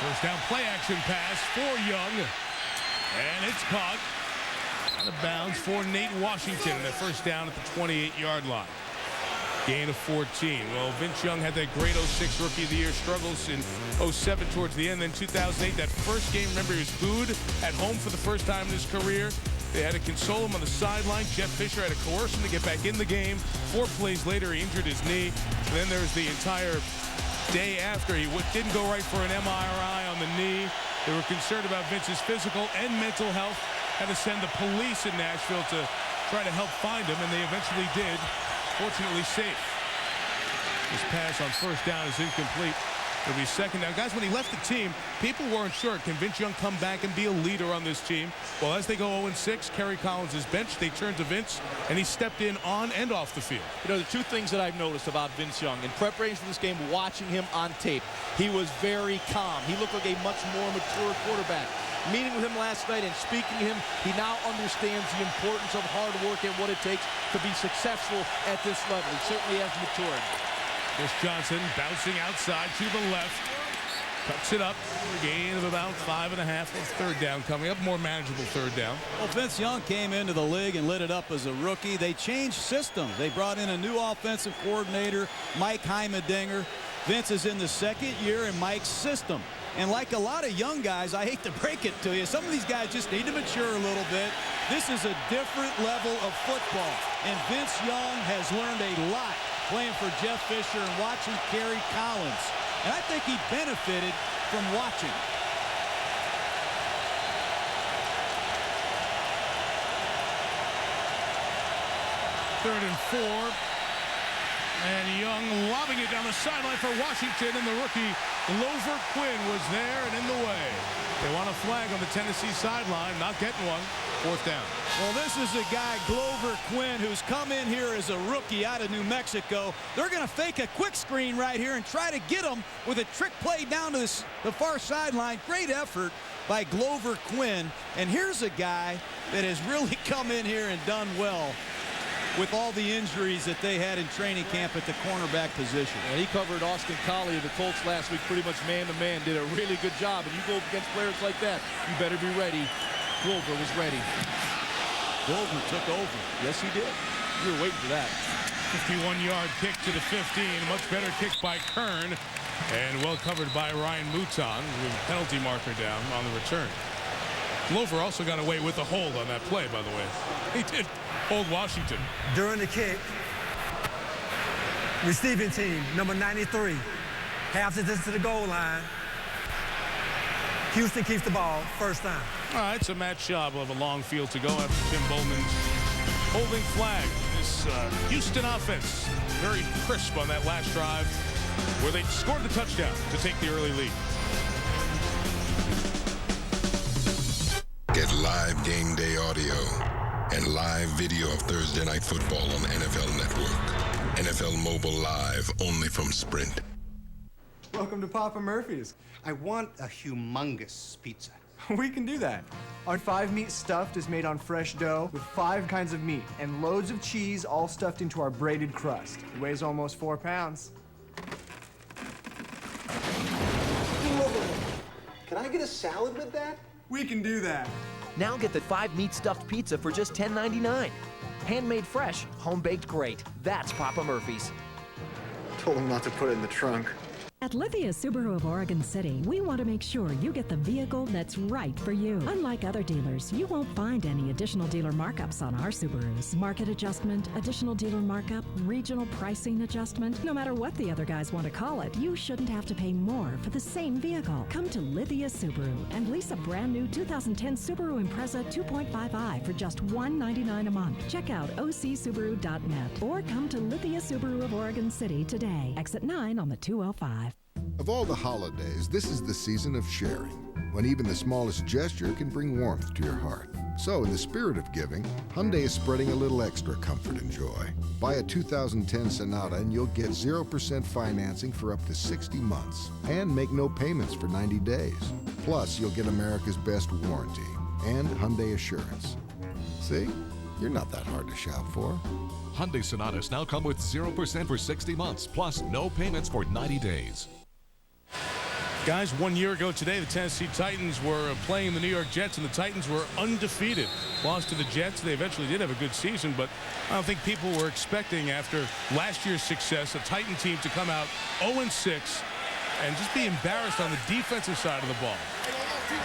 Speaker 14: First down play action pass for Young. And it's caught Out of bounds for Nate Washington, and a first down at the 28-yard line. Gain of 14. Well, Vince Young had that great 06 Rookie of the Year, struggles in 07 towards the end. Then 2008, that first game, remember, he was booed at home for the first time in his career. They had to console him on the sideline. Jeff Fisher had to coerce him to get back in the game. 4 plays later, he injured his knee. And then there's the entire day after. He didn't go right for an MRI on the knee. They were concerned about Vince's physical and mental health. Had to send the police in Nashville to try to help find him, and they eventually did. Fortunately safe. This pass on first down is incomplete. It'll be second down. Guys, when he left the team, people weren't sure. Can Vince Young come back and be a leader on this team? Well, as they go 0-6, Kerry Collins is benched. They turn to Vince, and he stepped in on and off the field.
Speaker 16: You know, the two things that I've noticed about Vince Young in preparation for this game, watching him on tape, he was very calm. He looked like a much more mature quarterback. Meeting with him last night and speaking to him, he now understands the importance of hard work and what it takes to be successful at this level. He certainly has matured.
Speaker 14: C.Johnson bouncing outside to the left. Cuts it up. A gain of about 5.5. Third down coming up. More manageable third down.
Speaker 15: Well, Vince Young came into the league and lit it up as a rookie. They changed systems. They brought in a new offensive coordinator, Mike Heimerdinger. Vince is in the second year in Mike's system. And like a lot of young guys, I hate to break it to you, some of these guys just need to mature a little bit. This is a different level of football. And Vince Young has learned a lot playing for Jeff Fisher and watching Kerry Collins. And I think he benefited from watching.
Speaker 14: Third and 4. And Young lobbing it down the sideline for Washington, and the rookie Glover Quinn was there and in the way. They want a flag on the Tennessee sideline, not getting one. Fourth down.
Speaker 15: Well, this is a guy, Glover Quinn, who's come in here as a rookie out of New Mexico. They're going to fake a quick screen right here and try to get him with a trick play down to the far sideline. Great effort by Glover Quinn. And here's a guy that has really come in here and done well with all the injuries that they had in training camp at the cornerback position.
Speaker 16: And he covered Austin Collie of the Colts last week pretty much man-to-man. Did a really good job. And you go against players like that, you better be ready. Glover was ready.
Speaker 15: Glover took over.
Speaker 16: Yes, he did. You were waiting for that.
Speaker 14: 51-yard kick to the 15. Much better kick by Kern. And well covered by Ryan Mouton with a penalty marker down on the return. Glover also got away with a hold on that play, by the way. He did hold Washington.
Speaker 1: During the kick, receiving team, number 93, half distance to the goal line. Houston keeps the ball, first down.
Speaker 14: All right, so Matt Schaub will have a long field to go after Tim Bowman's holding flag. This Houston offense, very crisp on that last drive where they scored the touchdown to take the early lead.
Speaker 2: Get live game day audio and live video of Thursday Night Football on NFL Network. NFL Mobile Live, only from Sprint.
Speaker 3: Welcome to Papa Murphy's.
Speaker 6: I want a humongous pizza.
Speaker 3: We can do that. Our 5-meat stuffed is made on fresh dough with 5 kinds of meat and loads of cheese all stuffed into our braided crust. It weighs almost 4 pounds.
Speaker 6: Can I get a salad with that?
Speaker 3: We can do that.
Speaker 10: Now get the 5-meat stuffed pizza for just $10.99. Handmade fresh, home-baked great. That's Papa Murphy's.
Speaker 3: Told him not to put it in the trunk.
Speaker 11: At Lithia Subaru of Oregon City, we want to make sure you get the vehicle that's right for you. Unlike other dealers, you won't find any additional dealer markups on our Subarus. Market adjustment, additional dealer markup, regional pricing adjustment. No matter what the other guys want to call it, you shouldn't have to pay more for the same vehicle. Come to Lithia Subaru and lease a brand new 2010 Subaru Impreza 2.5i for just $199 a month. Check out ocsubaru.net or come to Lithia Subaru of Oregon City today. Exit 9 on the 205.
Speaker 12: Of all the holidays, this is the season of sharing, when even the smallest gesture can bring warmth to your heart. So, in the spirit of giving, Hyundai is spreading a little extra comfort and joy. Buy a 2010 Sonata and you'll get 0% financing for up to 60 months and make no payments for 90 days. Plus, you'll get America's best warranty and Hyundai Assurance. See? You're not that hard to shop for.
Speaker 17: Hyundai Sonatas now come with 0% for 60 months, plus no payments for 90 days.
Speaker 14: Guys, 1 year ago today, the Tennessee Titans were playing the New York Jets, and the Titans were undefeated. Lost to the Jets. They eventually did have a good season, but I don't think people were expecting, after last year's success, a Titan team to come out 0-6 and just be embarrassed on the defensive side of the ball.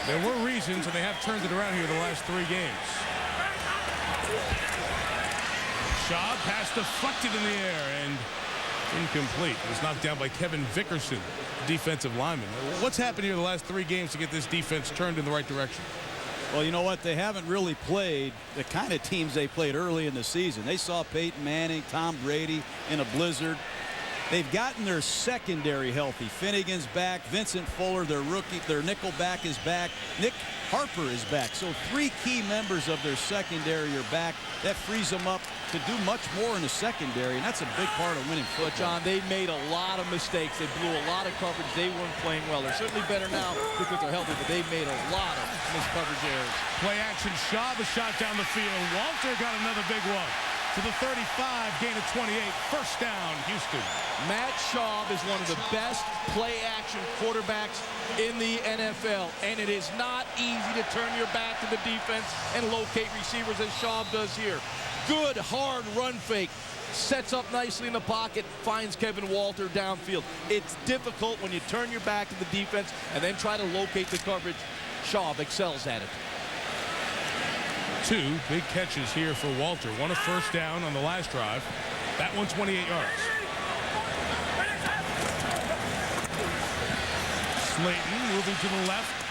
Speaker 14: There were reasons, and they have turned it around here the last 3 games. Shaw pass deflected in the air and incomplete. It was knocked down by Kevin Vickerson, defensive lineman. What's happened here the last 3 games to get this defense turned in the right direction?
Speaker 15: Well, you know what? They haven't really played the kind of teams they played early in the season. They saw Peyton Manning, Tom Brady in a blizzard. They've gotten their secondary healthy. Finnegan's back. Vincent Fuller, their rookie, their nickel back is back. Nick Harper is back. So 3 key members of their secondary are back. That frees them up to do much more in the secondary, and that's a big part of winning football.
Speaker 16: But, John, they made a lot of mistakes. They blew a lot of coverage. They weren't playing well. They're certainly better now because they're healthy, but they've made a lot of missed coverage errors.
Speaker 14: Play action. Shaw, the shot down the field. Walter got another big one. To the 35, gain of 28, first down, Houston.
Speaker 16: Matt Schaub is one of the best play-action quarterbacks in the NFL, and it is not easy to turn your back to the defense and locate receivers as Schaub does here. Good, hard run fake. Sets up nicely in the pocket, finds Kevin Walter downfield. It's difficult when you turn your back to the defense and then try to locate the coverage. Schaub excels at it.
Speaker 14: 2 big catches here for Walter. One a first down on the last drive. That one 28 yards. Slayton moving to the left.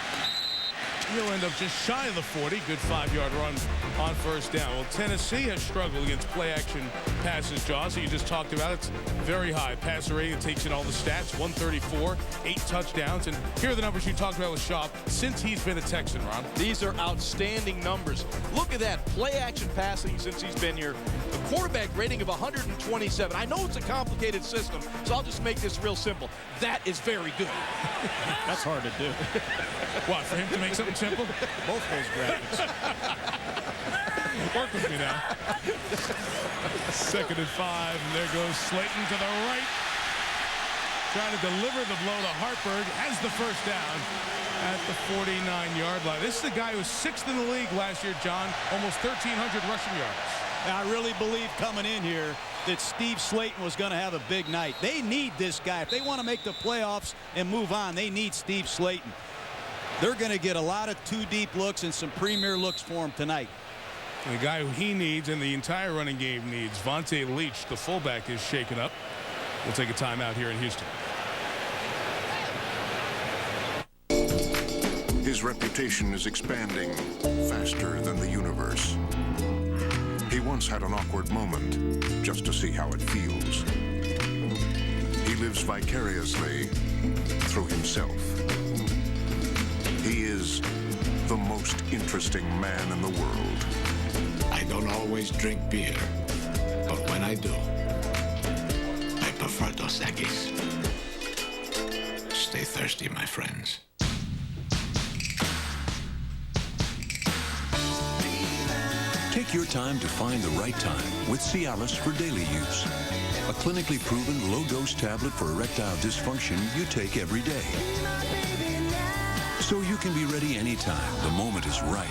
Speaker 14: He'll end up just shy of the 40. Good 5-yard run on first down. Well, Tennessee has struggled against play-action passes, Jaws. So you just talked about it's very high. Passer rating, it takes in all the stats. 134, 8 touchdowns. And here are the numbers you talked about with Schaub since he's been a Texan, Ron.
Speaker 16: These are outstanding numbers. Look at that. Play-action passing since he's been here. A quarterback rating of 127. I know it's a complicated system, so I'll just make this real simple. That is very good.
Speaker 15: That's hard to do.
Speaker 14: What, for him to make something simple?
Speaker 15: Both those graphics.
Speaker 14: Work with me now. 2nd and 5, and there goes Slayton to the right. Trying to deliver the blow to Hartberg. Has the first down at the 49-yard line. This is the guy who was 6th in the league last year, John. Almost 1,300 rushing yards.
Speaker 15: And I really believe coming in here that Steve Slayton was going to have a big night. They need this guy. If they want to make the playoffs and move on, they need Steve Slayton. They're going to get a lot of 2-deep looks and some premier looks for him tonight.
Speaker 14: And the guy who he needs and the entire running game needs, Vontae Leach, the fullback, is shaken up. We'll take a timeout here in Houston.
Speaker 2: His reputation is expanding faster than the universe. He once had an awkward moment just to see how it feels. He lives vicariously through himself. He is the most interesting man in the world.
Speaker 5: I don't always drink beer, but when I do, I prefer Dos Equis. Stay thirsty, my friends.
Speaker 18: Take your time to find the right time with Cialis for daily use. A clinically proven low-dose tablet for erectile dysfunction you take every day. So you can be ready anytime the moment is right.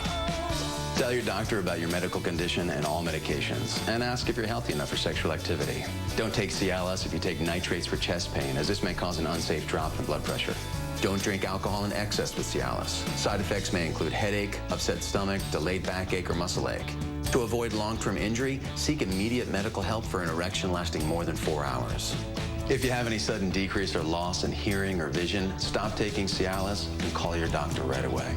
Speaker 26: Tell your doctor about your medical condition and all medications, and ask if you're healthy enough for sexual activity. Don't take Cialis if you take nitrates for chest pain, as this may cause an unsafe drop in blood pressure. Don't drink alcohol in excess with Cialis. Side effects may include headache, upset stomach, delayed backache, or muscle ache. To avoid long-term injury, seek immediate medical help for an erection lasting more than 4 hours. If you have any sudden decrease or loss in hearing or vision, stop taking Cialis and call your doctor right away.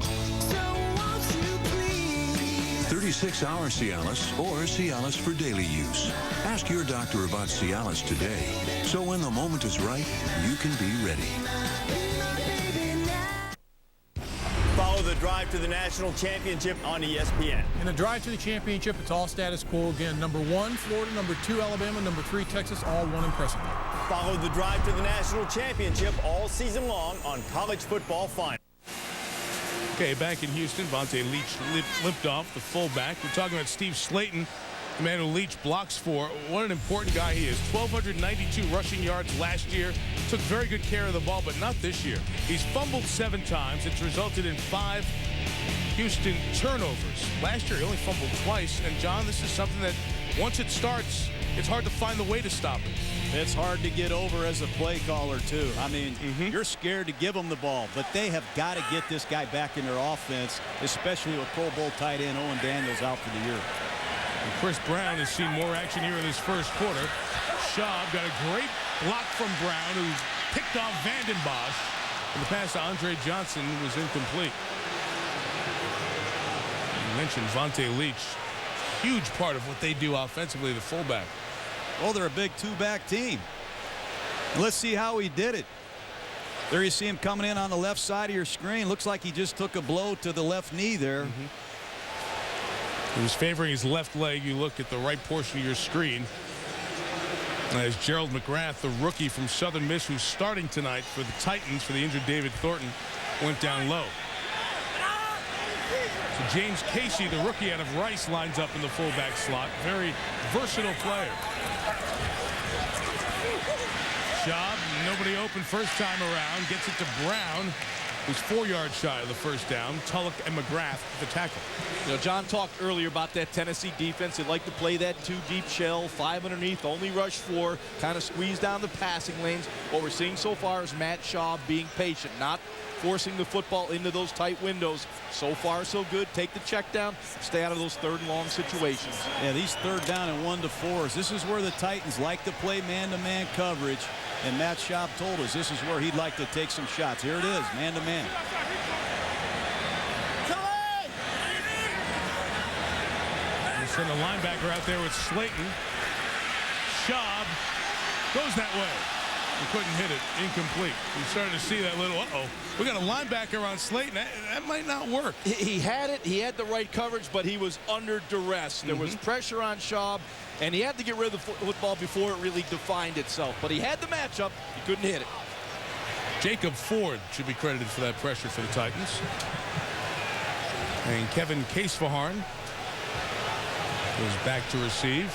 Speaker 18: 36-hour Cialis or Cialis for daily use. Ask your doctor about Cialis today, so when the moment is right, you can be ready.
Speaker 19: Follow the drive to the national championship on ESPN.
Speaker 20: In the drive to the championship, it's all status quo again. Number 1, Florida. Number 2, Alabama. Number 3, Texas. All won impressively.
Speaker 19: Follow the drive to the national championship all season long on College Football Final.
Speaker 14: Okay, back in Houston, Vontae Leach limped off, the fullback. We're talking about Steve Slayton, the man who Leach blocks for. What an important guy he is. 1,292 rushing yards last year. Took very good care of the ball, but not this year. He's fumbled 7 times. It's resulted in 5 Houston turnovers. Last year, he only fumbled twice. And, John, this is something that once it starts, it's hard to find the way to stop it.
Speaker 15: It's hard to get over as a play caller, too. I mean, you're scared to give him the ball, but they have got to get this guy back in their offense, especially with Pro Bowl tight end Owen Daniels out for the year.
Speaker 14: And Chris Brown has seen more action here in this first quarter. Schaub got a great block from Brown, who picked off Vanden Bosch. And the pass to Andre Johnson was incomplete. You mentioned Vontae Leach. Huge part of what they do offensively, the fullback.
Speaker 15: Oh, they're a big 2-back team. Let's see how he did it. There you see him coming in on the left side of your screen. Looks like he just took a blow to the left knee there.
Speaker 14: He was favoring his left leg. You look at the right portion of your screen. As Gerald McGrath, the rookie from Southern Miss, who's starting tonight for the Titans for the injured David Thornton, went down low. So James Casey, the rookie out of Rice, lines up in the fullback slot. Very versatile player. Schaub, nobody open first time around, gets it to Brown, who's 4 yards shy of the first down. Tulloch and McGrath the tackle.
Speaker 16: You know, John talked earlier about that Tennessee defense. They like to play that 2 deep shell, 5 underneath, only rush 4, kind of squeeze down the passing lanes. What we're seeing so far is Matt Schaub being patient, not forcing the football into those tight windows. So far, so good. Take the check down, stay out of those 3rd and long situations.
Speaker 15: Yeah, these 3rd down and 1-4s. This is where the Titans like to play man-to-man coverage. And Matt Schaub told us this is where he'd like to take some shots. Here it is, man-to-man.
Speaker 14: They send a linebacker out there with Slayton. Schaub goes that way. He couldn't hit it. Incomplete. We started to see that little, we got a linebacker on Slayton. That might not work.
Speaker 16: He had it. He had the right coverage, but he was under duress. There was pressure on Schaub, and he had to get rid of the football before it really defined itself. But he had the matchup. He couldn't hit it.
Speaker 14: Jacob Ford should be credited for that pressure for the Titans. And Kevin Casefaharn goes back to receive.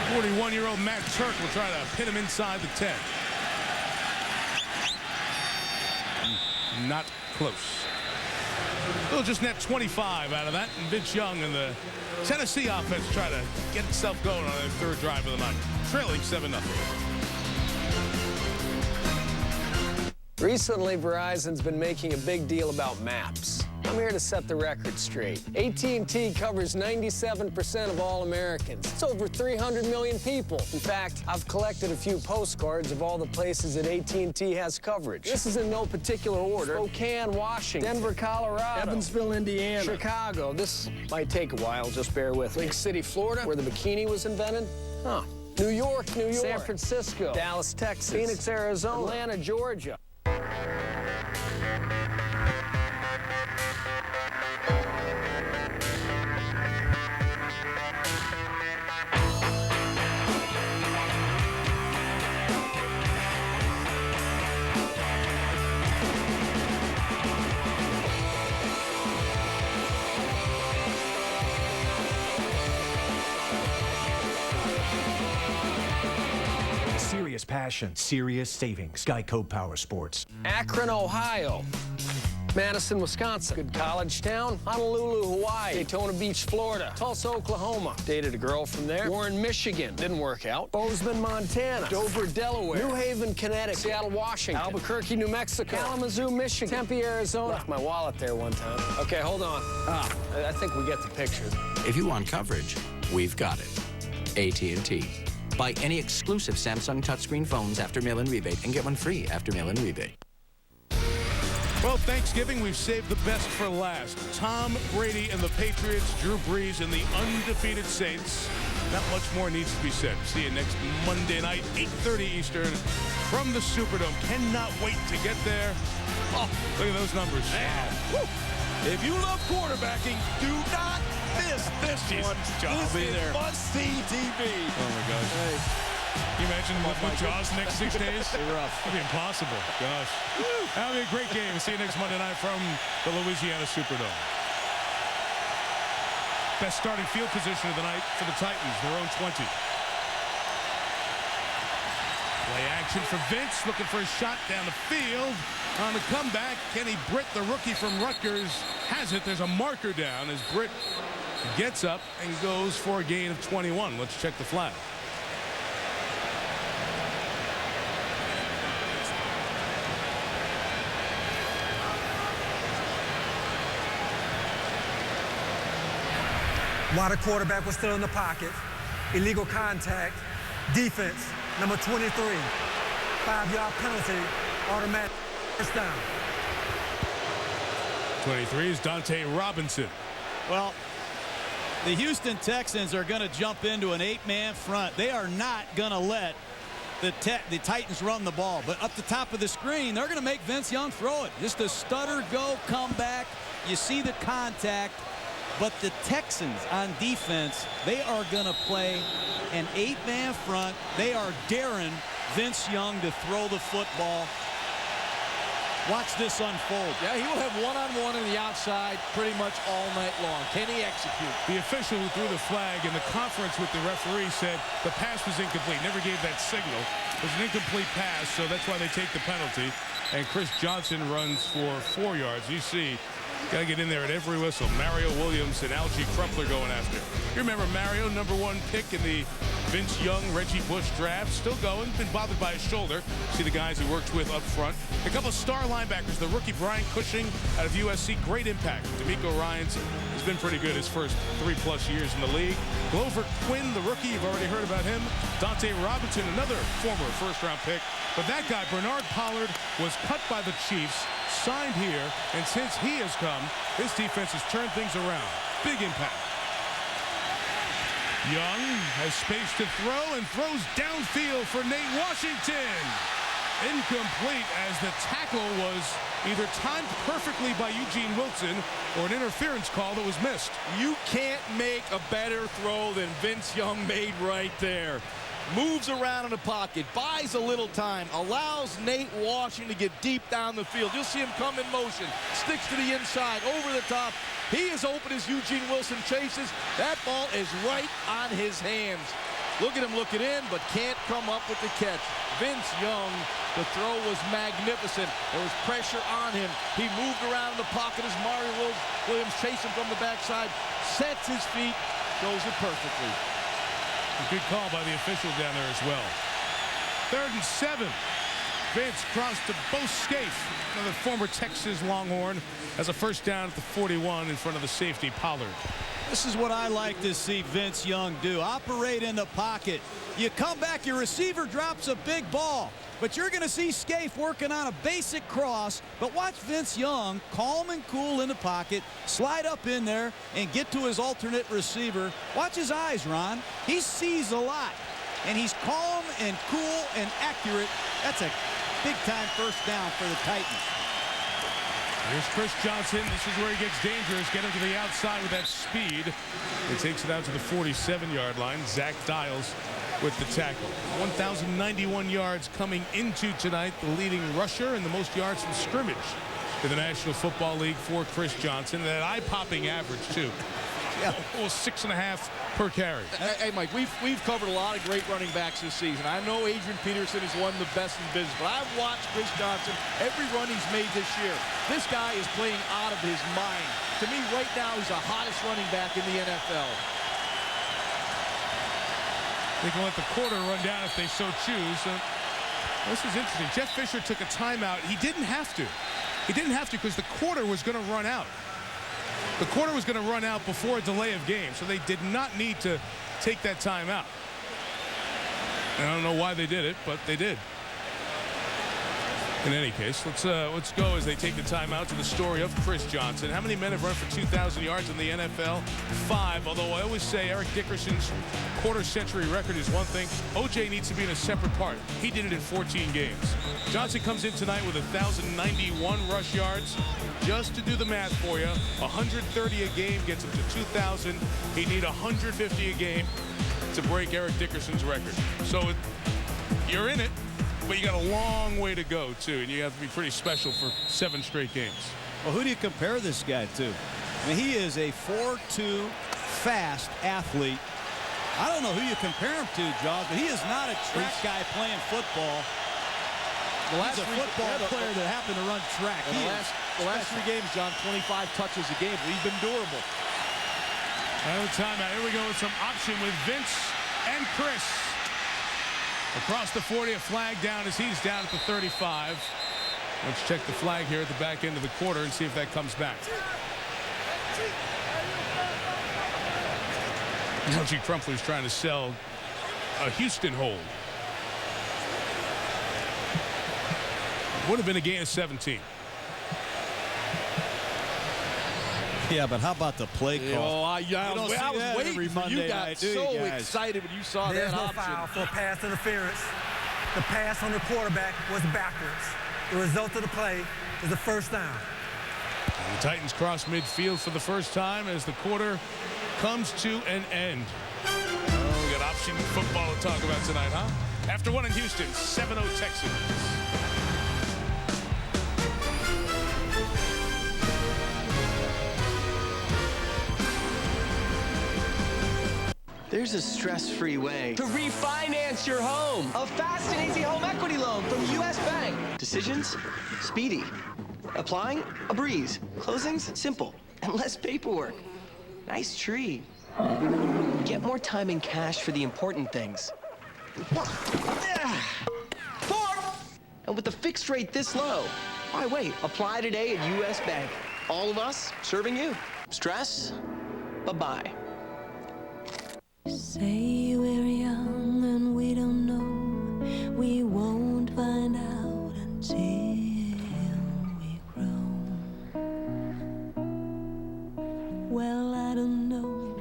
Speaker 14: 41-year-old Matt Turk will try to pin him inside the 10. Not close. They'll just net 25 out of that, and V.Young and the Tennessee offense try to get itself going on their 3rd drive of the night, trailing 7-0.
Speaker 4: Recently, Verizon's been making a big deal about maps. I'm here to set the record straight. AT&T covers 97% of all Americans. It's over 300 million people. In fact, I've collected a few postcards of all the places that AT&T has coverage. This is in no particular order. Spokane, Washington. Denver, Colorado. Evansville, Indiana. Chicago. This might take a while, just bear with me. Lake City, Florida, where the bikini was invented. Huh. New York. San Francisco. Dallas, Texas. Phoenix, Arizona. Atlanta, Georgia.
Speaker 7: Serious passion, serious savings. Geico Power Sports.
Speaker 4: Akron, Ohio. Madison, Wisconsin. Good college town. Honolulu, Hawaii. Daytona Beach, Florida. Tulsa, Oklahoma. Dated a girl from there. Warren, Michigan. Didn't work out. Bozeman, Montana. Dover, Delaware. New Haven, Connecticut. Seattle, Washington. Albuquerque, New Mexico. Kalamazoo, Michigan. Tempe, Arizona. Left my wallet there one time. Okay, hold on. I think we get the picture.
Speaker 8: If you want coverage, we've got it. AT&T. Buy any exclusive Samsung touchscreen phones after mail-in rebate and get one free after mail-in rebate.
Speaker 14: Well, Thanksgiving, we've saved the best for last. Tom Brady and the Patriots, Drew Brees and the undefeated Saints. Not much more needs to be said. See you next Monday night, 8:30 Eastern, from the Superdome. Cannot wait to get there. Oh, look at those numbers.
Speaker 16: Wow. If you love quarterbacking, do not miss this one. This is must-see TV.
Speaker 14: Oh, my gosh.
Speaker 16: Hey.
Speaker 14: Can you imagine with Jaws the next 6 days?
Speaker 16: It'd be rough.
Speaker 14: It'd be impossible. Gosh. That'll be a great game. See you next Monday night from the Louisiana Superdome. Best starting field position of the night for the Titans, their own 20. Play action for Vince, looking for a shot down the field. On the comeback, K.Britt, the rookie from Rutgers, has it. There's a marker down as Britt gets up and goes for a gain of 21. Let's check the flag.
Speaker 1: While the quarterback was still in the pocket, illegal contact, defense, number 23, 5-yard penalty, automatic first down.
Speaker 14: 23 is Dante Robinson.
Speaker 15: Well, the Houston Texans are going to jump into an 8-man front. They are not going to let the Titans run the ball. But up the top of the screen, they're going to make Vince Young throw it. Just a stutter, go, come back. You see the contact. But the Texans on defense, they are going to play an 8-man front. They are daring Vince Young to throw the football. Watch this unfold.
Speaker 16: Yeah, he will have one-on-one on the outside pretty much all night long. Can he execute?
Speaker 14: The official who threw the flag in the conference with the referee said the pass was incomplete. Never gave that signal. It was an incomplete pass, so that's why they take the penalty. And C.Johnson runs for 4 yards. You see, got to get in there at every whistle. Mario Williams and Algie Crumpler going after. You remember Mario, #1 pick in the Vince Young, Reggie Bush draft. Still going. Been bothered by his shoulder. See the guys he worked with up front. A couple of star linebackers. The rookie Brian Cushing out of USC. Great impact. D'Amico Ryans has been pretty good his first 3+ years in the league. Glover Quinn, the rookie. You've already heard about him. Dante Robinson, another former first-round pick. But that guy, Bernard Pollard, was cut by the Chiefs. Signed here, and since he has come, his defense has turned things around. Big impact. Young has space to throw and throws downfield for Nate Washington. Incomplete as the tackle was either timed perfectly by Eugene Wilson or an interference call that was missed.
Speaker 16: You can't make a better throw than Vince Young made right there. Moves around in the pocket, buys a little time, allows Nate Washington to get deep down the field. You'll see him come in motion, sticks to the inside, over the top. He is open as Eugene Wilson chases. That ball is right on his hands. Look at him looking in, but can't come up with the catch. Vince Young, the throw was magnificent. There was pressure on him. He moved around in the pocket as Mario Williams chased him from the backside, sets his feet, throws it perfectly.
Speaker 14: A good call by the official down there as well. 3rd and 7. Vince crossed to Bo Scaife, another former Texas Longhorn, has a first down at the 41 in front of the safety Pollard.
Speaker 15: This is what I like to see Vince Young do. Operate in the pocket. You come back, your receiver drops a big ball. But you're going to see Scaife working on a basic cross. But watch Vince Young, calm and cool in the pocket, slide up in there and get to his alternate receiver. Watch his eyes, Ron. He sees a lot. And he's calm and cool and accurate. That's a big-time first down for the Titans.
Speaker 14: Here's C.Johnson. This is where he gets dangerous. Get him to the outside with that speed. He takes it out to the 47-yard line. Zach Dials with the tackle. 1,091 yards coming into tonight. The leading rusher and the most yards from scrimmage in the National Football League for C.Johnson. That eye-popping average, too. Yeah, almost 6.5 per carry.
Speaker 16: Hey, Mike, we've covered a lot of great running backs this season. I know Adrian Peterson is one of the best in business, but I've watched C.Johnson every run he's made this year. This guy is playing out of his mind. To me, right now, he's the hottest running back in the NFL.
Speaker 14: They can let the quarter run down if they so choose. This is interesting. Jeff Fisher took a timeout. He didn't have to. He didn't have to because the quarter was going to run out. The quarter was going to run out before a delay of game, so they did not need to take that timeout. I don't know why they did it, but they did. In any case, let's go as they take the timeout to the story of C.Johnson. How many men have run for 2,000 yards in the NFL? 5, although I always say Eric Dickerson's quarter-century record is one thing. O.J. needs to be in a separate part. He did it in 14 games. Johnson comes in tonight with 1,091 rush yards. Just to do the math for you, 130 a game gets him to 2,000. He'd need 150 a game to break Eric Dickerson's record. So You're in it, but you got a long way to go, too, and you have to be pretty special for 7 straight games.
Speaker 15: Well, who do you compare this guy to? I mean, he is a 4'2" fast athlete. I don't know who you compare him to, Jaws, but he is not a track guy playing football. He's a football player that happened to run track.
Speaker 16: The last 3 games, John, 25 touches a game. He's been durable.
Speaker 14: Another timeout. Here we go with some option with Vince and Chris. Across the 40, a flag down as he's down at the 35. Let's check the flag here at the back end of the quarter and see if that comes back. L.G. Crumpler's trying to sell a Houston hold. Would have been a gain of 17.
Speaker 15: Yeah, but how about the play call?
Speaker 16: I was waiting for you guys. So excited when you saw that option.
Speaker 1: There's no foul for pass interference. The pass on the quarterback was backwards. The result of the play is a first down.
Speaker 14: And the Titans cross midfield for the first time as the quarter comes to an end. Oh, we got option football to talk about tonight, huh? After one in Houston, 7-0 Texans.
Speaker 9: There's a stress-free way to refinance your home. A fast and easy home equity loan from U.S. Bank. Decisions? Speedy. Applying? A breeze. Closings? Simple. And less paperwork. Nice tree. Get more time and cash for the important things. And with a fixed rate this low, why wait? Apply today at U.S. Bank. All of us serving you. Stress? Bye-bye.
Speaker 13: Say we're young and we don't know. We won't find out until we grow. Well, I don't know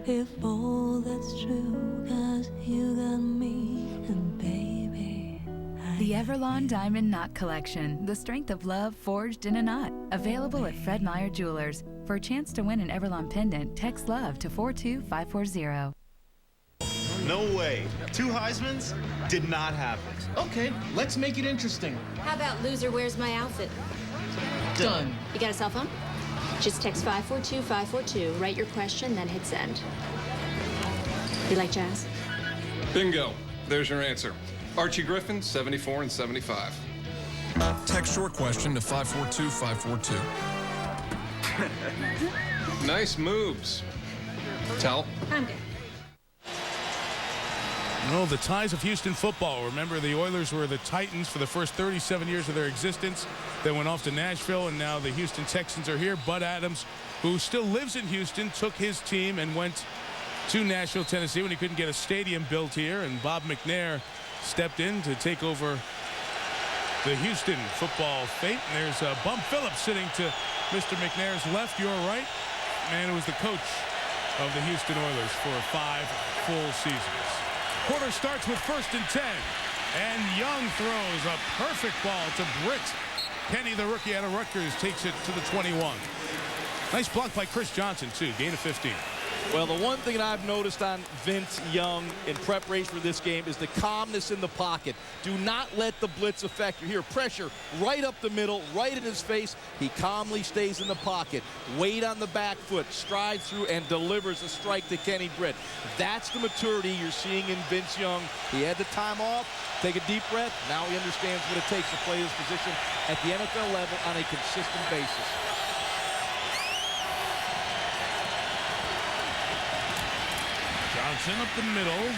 Speaker 13: if all that's true, 'cause you got me, and baby,
Speaker 21: the Everlong Diamond Knot Collection. The strength of love forged in a knot. Available at Fred Meyer Jewelers. For a chance to win an Everlong pendant, text LOVE to 42540.
Speaker 22: No way. 2 Heismans? Did not happen.
Speaker 9: Okay, let's make it interesting.
Speaker 23: How about loser wears my outfit?
Speaker 9: Done.
Speaker 23: You got a cell phone? Just text 542-542. Write your question, then hit send. You like jazz?
Speaker 24: Bingo. There's your answer. Archie Griffin, 74 and 75. Text your question to 542-542. Nice moves. Tell.
Speaker 23: I'm good.
Speaker 14: No, the ties of Houston football. Remember, the Oilers were the Titans for the first 37 years of their existence. They went off to Nashville, and now the Houston Texans are here. Bud Adams, who still lives in Houston, took his team and went to Nashville, Tennessee when he couldn't get a stadium built here, and Bob McNair stepped in to take over the Houston football fate. And there's Bum Phillips sitting to Mr. McNair's left, your right, and it was the coach of the Houston Oilers for 5 full seasons. Quarter starts with 1st and 10, and Young throws a perfect ball to Britt. Penny, the rookie out of Rutgers, takes it to the 21. Nice block by C.Johnson, too. Gain of 15.
Speaker 16: Well, the one thing that I've noticed on Vince Young in preparation for this game is the calmness in the pocket. Do not let the blitz affect you. Here, pressure right up the middle, right in his face. He calmly stays in the pocket. Weight on the back foot, strides through, and delivers a strike to K.Britt. That's the maturity you're seeing in Vince Young. He had the time off, take a deep breath. Now he understands what it takes to play his position at the NFL level on a consistent basis.
Speaker 14: Johnson up the middle,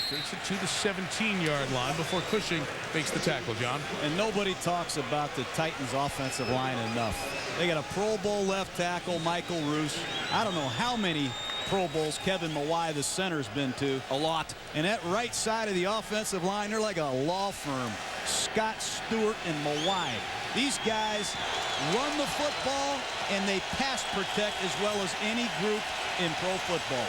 Speaker 14: takes it to the 17-yard line before Cushing makes the tackle, John.
Speaker 15: And nobody talks about the Titans offensive line enough. They got a Pro Bowl left tackle, Michael Roos. I don't know how many Pro Bowls Kevin Mawai, the center's been to. A lot. And that right side of the offensive line, they're like a law firm. Scott Stewart and Mawai. These guys run the football and they pass protect as well as any group in pro football.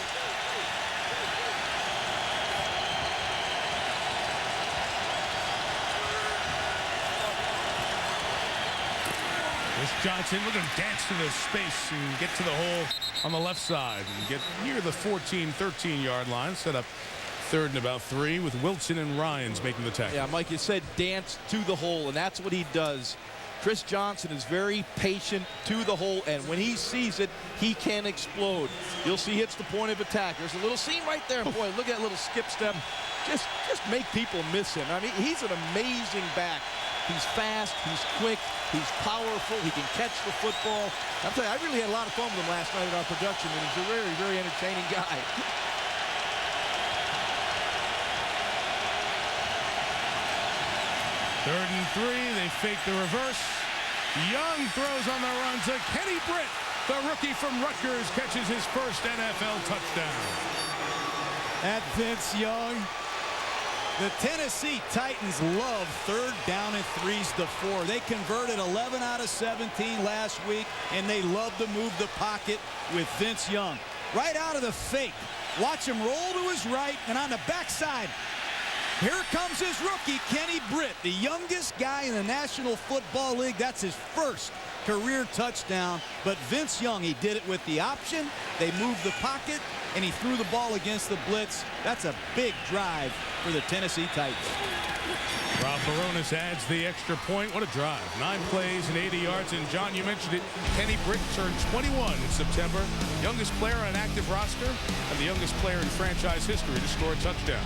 Speaker 14: Johnson looking to dance to the space and get to the hole on the left side and get near the 14, 13-yard line. Set up 3rd and about 3 with Wilson and Ryans making the tackle.
Speaker 16: Yeah, Mike, you said dance to the hole, and that's what he does. K.Johnson is very patient to the hole, and when he sees it, he can explode. You'll see hits the point of attack. There's a little seam right there. Boy, look at that little skip step. Just make people miss him. I mean, he's an amazing back. He's fast, he's quick, he's powerful, he can catch the football. I'll tell you, I really had a lot of fun with him last night at our production, and he's a very, very entertaining guy.
Speaker 14: Third and 3, they fake the reverse. Young throws on the run to K.Britt. The rookie from Rutgers catches his first NFL touchdown.
Speaker 15: At V.Young. The Tennessee Titans love 3rd down and 3s to 4. They converted 11 out of 17 last week, and they love to move the pocket with V.Young. Right out of the fake. Watch him roll to his right, and on the backside, here comes his rookie, K.Britt, the youngest guy in the National Football League. That's his first career touchdown. But V.Young, he did it with the option. They moved the pocket, and he threw the ball against the blitz. That's a big drive for the Tennessee Titans.
Speaker 14: Rob Baronis adds the extra point. What a drive. 9 plays and 80 yards. And, John, you mentioned it. K.Britt turned 21 in September. Youngest player on an active roster and the youngest player in franchise history to score a touchdown.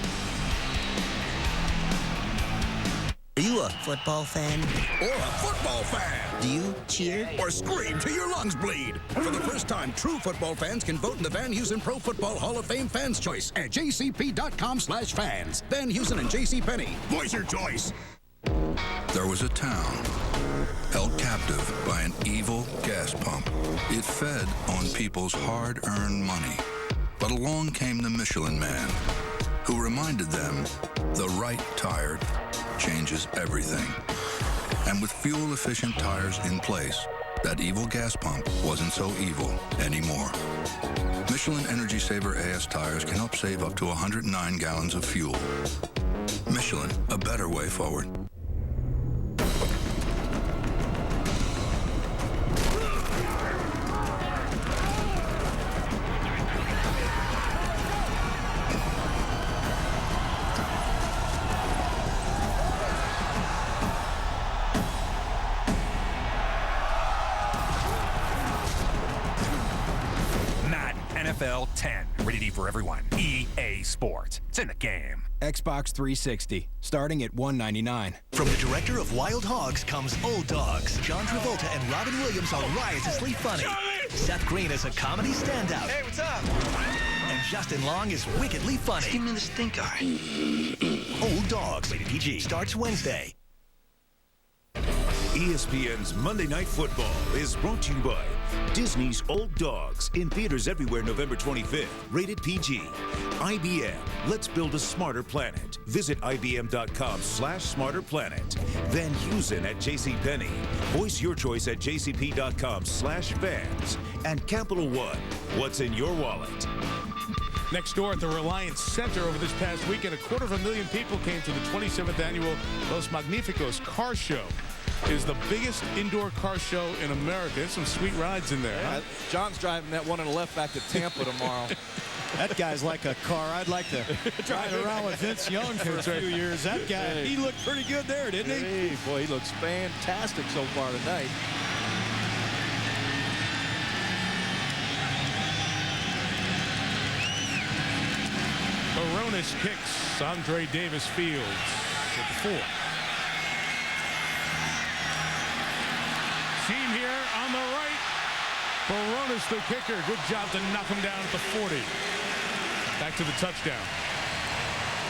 Speaker 3: Are you a football fan?
Speaker 6: Or a football fan?
Speaker 3: Do you cheer?
Speaker 6: Or scream till your lungs bleed? For the first time, true football fans can vote in the Van Heusen Pro Football Hall of Fame Fans Choice at jcp.com/fans. Van Heusen and J.C. Penney. Voice your choice.
Speaker 18: There was a town held captive by an evil gas pump. It fed on people's hard-earned money. But along came the Michelin Man, who reminded them the right tire changes everything. And with fuel-efficient tires in place, that evil gas pump wasn't so evil anymore. Michelin Energy Saver AS tires can help save up to 109 gallons of fuel. Michelin, a better way forward.
Speaker 7: NFL 10. Rated for everyone. EA Sports. It's in the game.
Speaker 10: Xbox 360. Starting at $199.
Speaker 11: From the director of Wild Hogs comes Old Dogs. John Travolta and Robin Williams are riotously funny. Seth Green is a comedy standout.
Speaker 9: Hey, what's up?
Speaker 11: And Justin Long is wickedly funny.
Speaker 9: Give me the stink eye.
Speaker 11: Old Dogs. Rated PG. Starts Wednesday.
Speaker 12: ESPN's Monday Night Football is brought to you by Disney's Old Dogs, in theaters everywhere November 25th. Rated PG. IBM. Let's build a smarter planet. Visit IBM.com/smarterplanet. Van Heusen at JCPenney. Voice your choice at JCP.com/fans. And Capital One. What's in your wallet?
Speaker 14: Next door at the Reliance Center over this past weekend, 250,000 people came to the 27th annual Los Magnificos Car Show. It is the biggest indoor car show in America. There's some sweet rides in there.
Speaker 16: Yeah,
Speaker 14: huh?
Speaker 16: John's driving that one on the left back to Tampa tomorrow.
Speaker 15: That guy's like a car. I'd like to drive around with V.Young for a few years. That guy, he looked pretty good there, didn't he?
Speaker 16: Hey, boy, he looks fantastic so far tonight.
Speaker 14: Baronis kicks. Andre Davis Fields at the 4. Team here on the right. Baronis the kicker. Good job to knock him down at the 40. Back to the touchdown.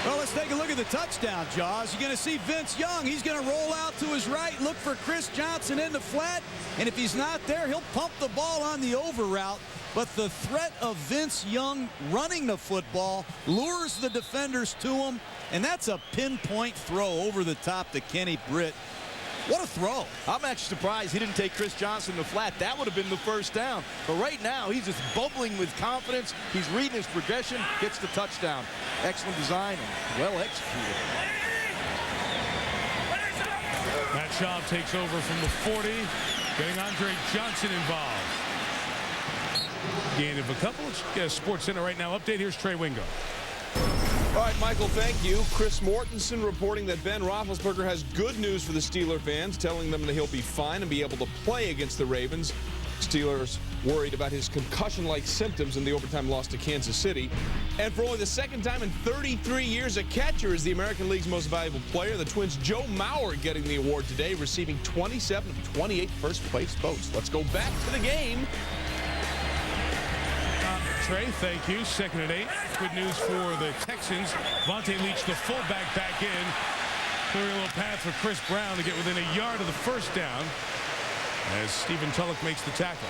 Speaker 15: Well, let's take a look at the touchdown, Jaws. You're going to see V.Young. He's going to roll out to his right, look for K.Johnson in the flat. And if he's not there, he'll pump the ball on the over route. But the threat of V.Young running the football lures the defenders to him. And that's a pinpoint throw over the top to K.Britt. What a throw.
Speaker 16: I'm actually surprised he didn't take K.Johnson in the flat. That would have been the first down. But right now, he's just bubbling with confidence. He's reading his progression, gets the touchdown. Excellent design and well executed.
Speaker 14: Matt Schaub takes over from the 40, getting Andre Johnson involved. Gain of a couple. Sports Center right now. Update. Here's Trey Wingo.
Speaker 2: All right, Michael, thank you. Chris Mortensen reporting that Ben Roethlisberger has good news for the Steeler fans, telling them that he'll be fine and be able to play against the Ravens. Steelers worried about his concussion-like symptoms in the overtime loss to Kansas City. And for only the second time in 33 years, a catcher is the American League's most valuable player. The Twins' Joe Mauer getting the award today, receiving 27 of 28 first-place votes. Let's go back to the game.
Speaker 14: Trey, thank you. 2nd and 8. Good news for the Texans. Vontae Leach, the fullback, back in. Clearing a little path for Chris Brown to get within a yard of the first down as Stephen Tulloch makes the tackle.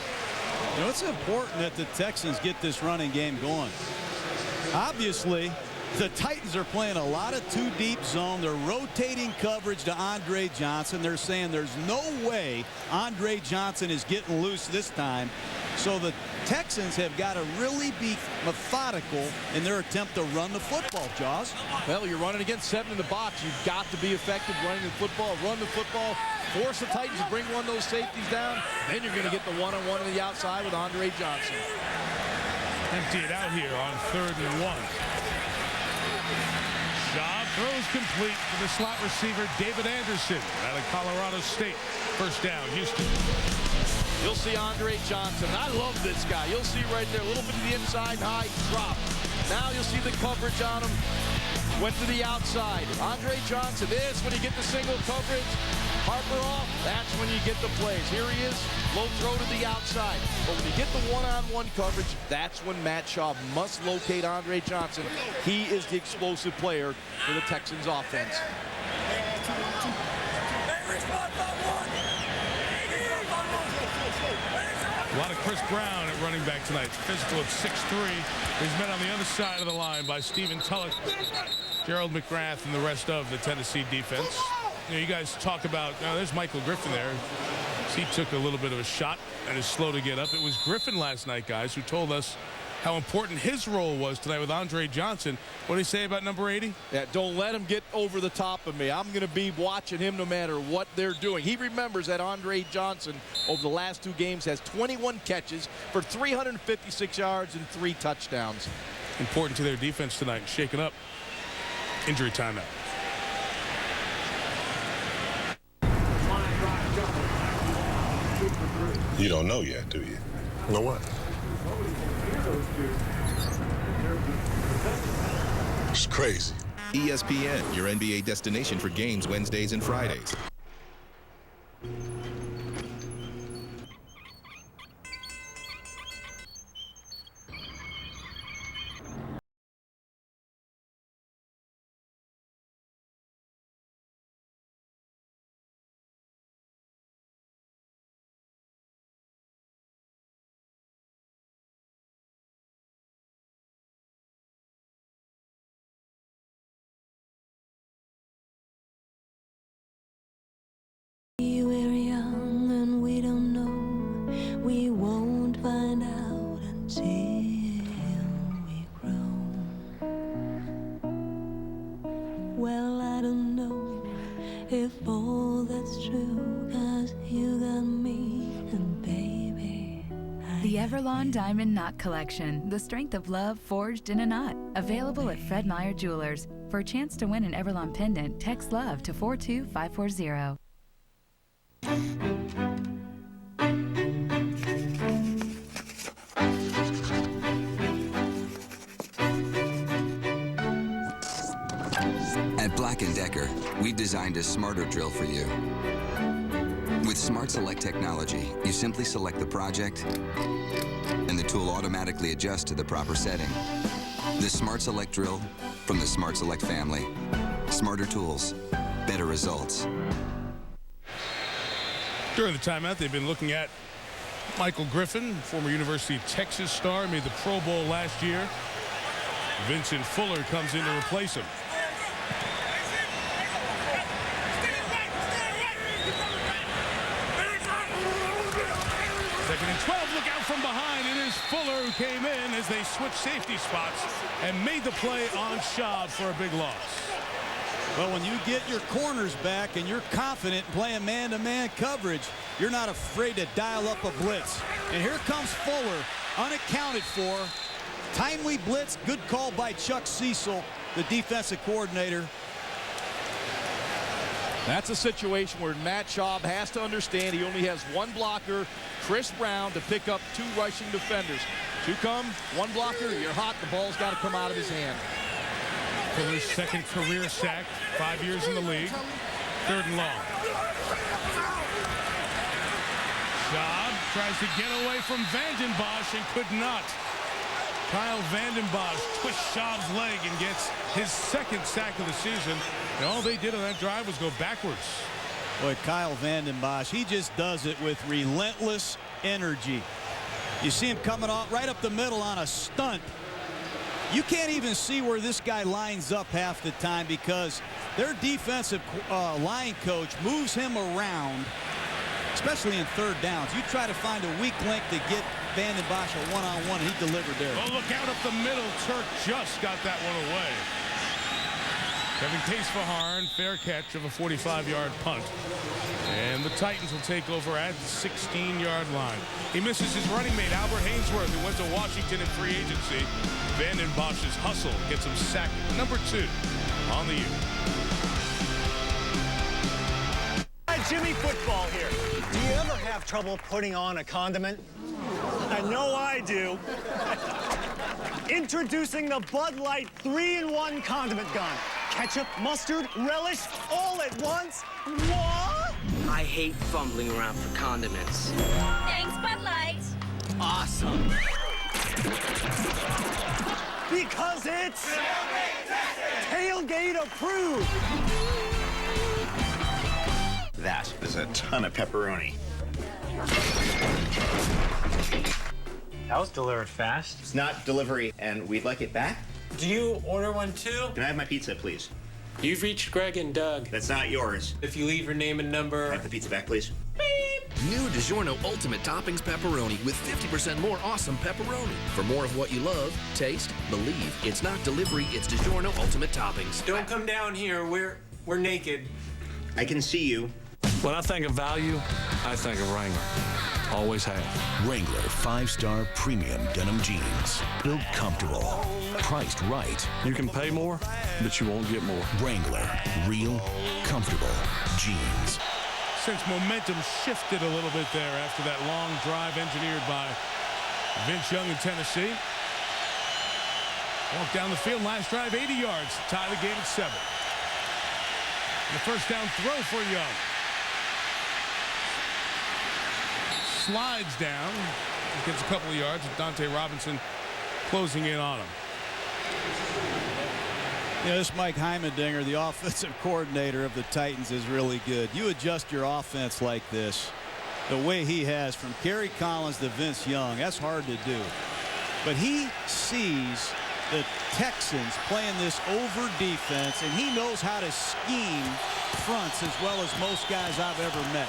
Speaker 15: You know, it's important that the Texans get this running game going. Obviously, the Titans are playing a lot of two-deep zone. They're rotating coverage to Andre Johnson. They're saying there's no way Andre Johnson is getting loose this time. So the Texans have got to really be methodical in their attempt to run the football, Jaws.
Speaker 16: Well, you're running against 7 in the box. You've got to be effective running the football, run the football, force the Titans to bring one of those safeties down. Then you're going to get the one-on-one on the outside with Andre Johnson.
Speaker 14: Empty it out here on 3rd and 1. Shaw throws complete to the slot receiver, David Anderson, out of Colorado State. First down, Houston.
Speaker 16: You'll see Andre Johnson. I love this guy. You'll see right there, a little bit to the inside, high drop. Now you'll see the coverage on him. Went to the outside. Andre Johnson, this when you get the single coverage. Harper off, that's when you get the plays. Here he is, low throw to the outside. But when you get the one-on-one coverage, that's when Matt Schaub must locate Andre Johnson. He is the explosive player for the Texans offense.
Speaker 14: A lot of Chris Brown at running back tonight. Physical at 6'3". He's met on the other side of the line by Stephen Tulloch, Gerald McGrath, and the rest of the Tennessee defense. You know, you guys talk about, there's Michael Griffin there. He took a little bit of a shot and is slow to get up. It was Griffin last night, guys, who told us how important his role was tonight with Andre Johnson. What did he say about number 80?
Speaker 16: Yeah, don't let him get over the top of me. I'm going to be watching him no matter what they're doing. He remembers that Andre Johnson over the last 2 games has 21 catches for 356 yards and 3 touchdowns.
Speaker 14: Important to their defense tonight. Shaken up. Injury timeout.
Speaker 5: You don't know yet, do you? Know what? It's crazy.
Speaker 17: ESPN, your NBA destination for games Wednesdays and Fridays.
Speaker 13: We're young and we don't know. We won't find out until we grow. Well, I don't know if all that's true, 'cause you got me and baby.
Speaker 21: The Everlong Diamond Knot Collection. The strength of love forged in a knot. Available at Fred Meyer Jewelers. For a chance to win an Everlong pendant, text LOVE to 42540.
Speaker 20: At Black & Decker, we designed a smarter drill for you. With Smart Select technology, you simply select the project, and the tool automatically adjusts to the proper setting. The Smart Select drill from the Smart Select family. Smarter tools, better results.
Speaker 14: During the timeout, they've been looking at Michael Griffin, former University of Texas star, made the Pro Bowl last year. Vincent Fuller comes in to replace him. Second and 12, look out from behind. It is Fuller who came in as they switched safety spots and made the play on Schaub for a big loss.
Speaker 15: Well, when you get your corners back and you're confident playing man-to-man coverage, you're not afraid to dial up a blitz. And here comes Fuller, unaccounted for, Timely blitz, good call by Chuck Cecil, the defensive coordinator.
Speaker 16: That's a situation where Matt Schaub has to understand he only has one blocker, Chris Brown, to pick up 2 rushing defenders. 2 come, 1 blocker, you're hot, the ball's got to come out of his hand.
Speaker 14: Fuller's second career sack, 5 years in the league. 3rd and long. Schaub tries to get away from Vanden Bosch and could not. K.Vanden twists Schaub's leg and gets his 2nd sack of the season. And all they did on that drive was go backwards.
Speaker 15: Boy, K.Vanden, he just does it with relentless energy. You see him coming off right up the middle on a stunt. You can't even see where this guy lines up half the time because their defensive line coach moves him around, especially in 3rd downs. You try to find a weak link to get Vanden Bosch a one-on-one, he delivered there.
Speaker 14: Oh, look out up the middle. Turk just got that one away. Kevin Case-Faharn, fair catch of a 45-yard punt. And the Titans will take over at the 16-yard line. He misses his running mate, Albert Hainsworth, who went to Washington in free agency. Vanden Bosch's hustle gets him sacked number 2 on the year.
Speaker 1: Jimmy Football here. Do you ever have trouble putting on a condiment? I know I do. Introducing the Bud Light 3-in-1 condiment gun. Ketchup, mustard, relish, all at once. What?
Speaker 4: I hate fumbling around for condiments.
Speaker 8: Thanks, Bud Light.
Speaker 4: Awesome.
Speaker 1: Because it's tailgate approved.
Speaker 19: That is a ton of pepperoni.
Speaker 1: That was delivered fast.
Speaker 19: It's not delivery, and we'd like it back.
Speaker 4: Do you order one too?
Speaker 19: Can I have my pizza, please?
Speaker 4: You've reached Greg and Doug.
Speaker 19: That's not yours.
Speaker 4: If you leave your name and number...
Speaker 19: Can I have the pizza back, please?
Speaker 25: New DiGiorno Ultimate Toppings Pepperoni with 50% more awesome pepperoni. For more of what you love, taste, believe. It's not delivery, it's DiGiorno Ultimate Toppings.
Speaker 4: Don't come down here. We're naked.
Speaker 19: I can see you.
Speaker 26: When I think of value, I think of Wrangler. Always have.
Speaker 27: Wrangler 5-star premium denim jeans. Built comfortable. Priced right.
Speaker 26: You can pay more, but you won't get more.
Speaker 27: Wrangler. Real, comfortable jeans.
Speaker 14: Since momentum shifted a little bit there after that long drive engineered by V.Young in Tennessee. Walked down the field last drive, 80 yards to tie the game at 7. And the first down throw for Young. Slides down, gets a couple of yards with Dante Robinson closing in on him.
Speaker 15: Yeah, this Mike Heimerdinger, the offensive coordinator of the Titans, is really good. You adjust your offense like this, the way he has from Kerry Collins to Vince Young, that's hard to do. But he sees the Texans playing this over defense, and he knows how to scheme fronts as well as most guys I've ever met.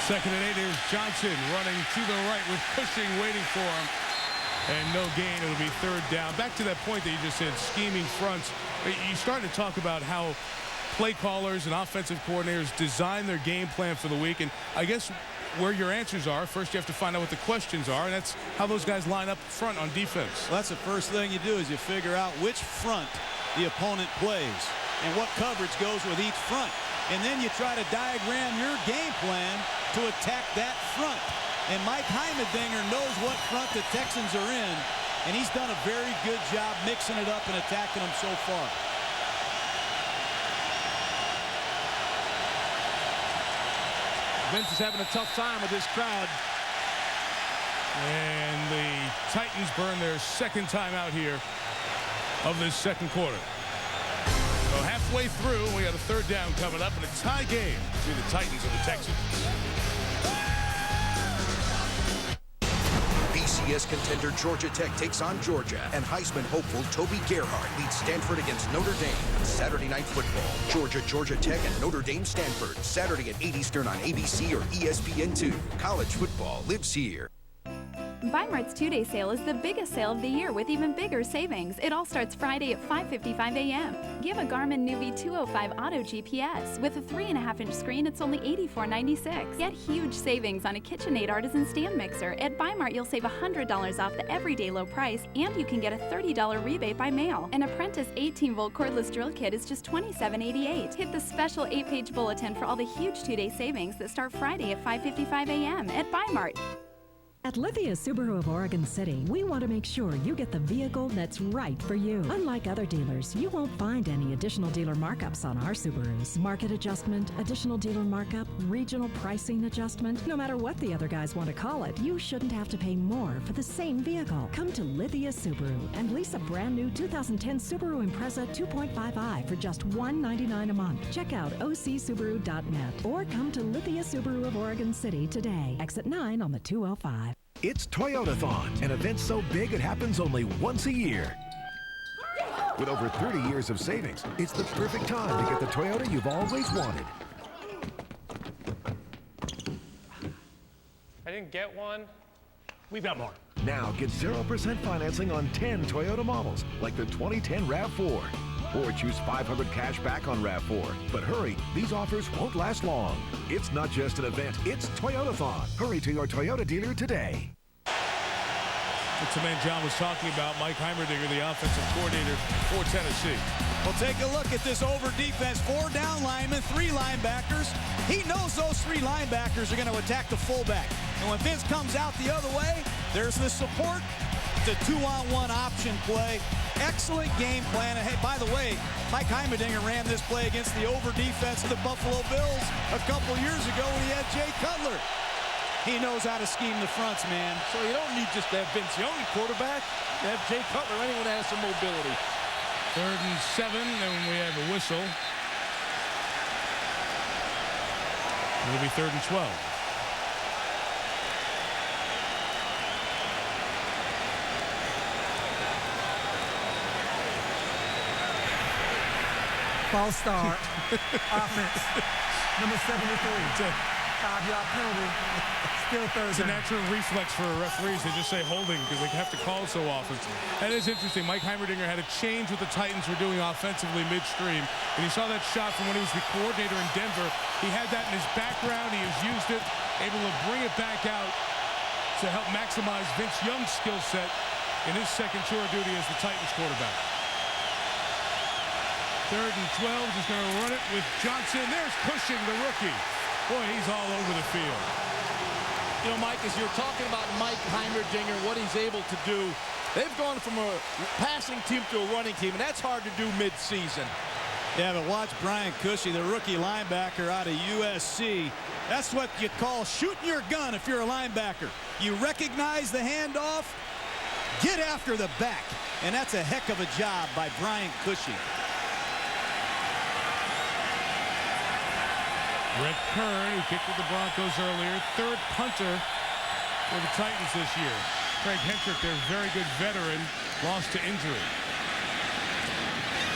Speaker 14: Second and 8, here's Johnson running to the right with Cushing waiting for him. And no gain. It'll be 3rd down. Back to that point that you just said, scheming fronts. You're starting to talk about how play callers and offensive coordinators design their game plan for the week. And I guess where your answers are, first you have to find out what the questions are, and that's how those guys line up front on defense.
Speaker 15: Well, that's the first thing you do is you figure out which front the opponent plays and what coverage goes with each front. And then you try to diagram your game plan to attack that front. And Mike Heimerdinger knows what front the Texans are in, and he's done a very good job mixing it up and attacking them so far.
Speaker 14: Vince is having a tough time with this crowd. And the Titans burn their 2nd time out here of this 2nd quarter. So halfway through, we got a 3rd down coming up and a tie game between the Titans and the Texans.
Speaker 28: BCS contender Georgia Tech takes on Georgia, and Heisman hopeful Toby Gerhart leads Stanford against Notre Dame. Saturday Night Football. Georgia Tech and Notre Dame Stanford. Saturday at 8 Eastern on ABC or ESPN2. College football lives here.
Speaker 3: Vimart's two-day sale is the biggest sale of the year with even bigger savings. It all starts Friday at 5:55 a.m. Give a Garmin Nuvi 205 Auto GPS. With a 3.5-inch screen, it's only $84.96. Get huge savings on a KitchenAid Artisan stand mixer. At Vimart, you'll save $100 off the everyday low price, and you can get a $30 rebate by mail. An Apprentice 18-volt cordless drill kit is just $27.88. Hit the special 8-page bulletin for all the huge two-day savings that start Friday at 5:55 a.m. at Vimart.
Speaker 6: At Lithia Subaru of Oregon City, we want to make sure you get the vehicle that's right for you. Unlike other dealers, you won't find any additional dealer markups on our Subarus. Market adjustment, additional dealer markup, regional pricing adjustment. No matter what the other guys want to call it, you shouldn't have to pay more for the same vehicle. Come to Lithia Subaru and lease a brand new 2010 Subaru Impreza 2.5i for just $199 a month. Check out ocsubaru.net or come to Lithia Subaru of Oregon City today. Exit 9 on the 205.
Speaker 27: It's Toyotathon, an event so big it happens only once a year. With over 30 years of savings, it's the perfect time to get the Toyota you've always wanted.
Speaker 4: I didn't get one.
Speaker 27: We've got more. Now get 0% financing on 10 Toyota models, like the 2010 RAV4. Or choose $500 cash back on RAV4. But hurry, these offers won't last long. It's not just an event, it's Toyotathon. Hurry to your Toyota dealer today.
Speaker 14: That's the man John was talking about, Mike Heimerdinger, the offensive coordinator for Tennessee.
Speaker 15: Well, take a look at this over defense. 4 down linemen, 3 linebackers. He knows those 3 linebackers are going to attack the fullback. And when Vince comes out the other way, there's the support. It's a 2-on-1 option play. Excellent game plan. And hey, by the way, Mike Heimerdinger ran this play against the over defense of the Buffalo Bills a couple years ago when he had Jay Cutler. He knows how to scheme the fronts, man.
Speaker 16: So you don't need just to have Vince Young quarterback. You have Jay Cutler, anyone that has some mobility.
Speaker 14: 3rd and 7, and we have a whistle. It'll be 3rd and 12.
Speaker 7: False start. Offense. Number 73. 5-yard penalty. Still third
Speaker 14: It's a natural reflex for referees. They just say holding because they have to call it so often. That is interesting. Mike Heimerdinger had a change what the Titans were doing offensively midstream. And he saw that shot from when he was the coordinator in Denver. He had that in his background. He has used it, able to bring it back out to help maximize Vince Young's skill set in his second tour of duty as the Titans quarterback. 3rd and 12, just going to run it with Johnson. There's Cushing, the rookie. Boy, he's all over the field.
Speaker 16: You know, Mike, as you're talking about Mike Heimerdinger, what he's able to do, they've gone from a passing team to a running team, and that's hard to do mid-season.
Speaker 15: Yeah, but watch Brian Cushing, the rookie linebacker out of USC. That's what you call shooting your gun if you're a linebacker. You recognize the handoff, get after the back. And that's a heck of a job by Brian Cushing.
Speaker 14: Brett Kern, who kicked with the Broncos earlier, 3rd punter for the Titans this year. Craig Hentrick, their very good veteran, lost to injury.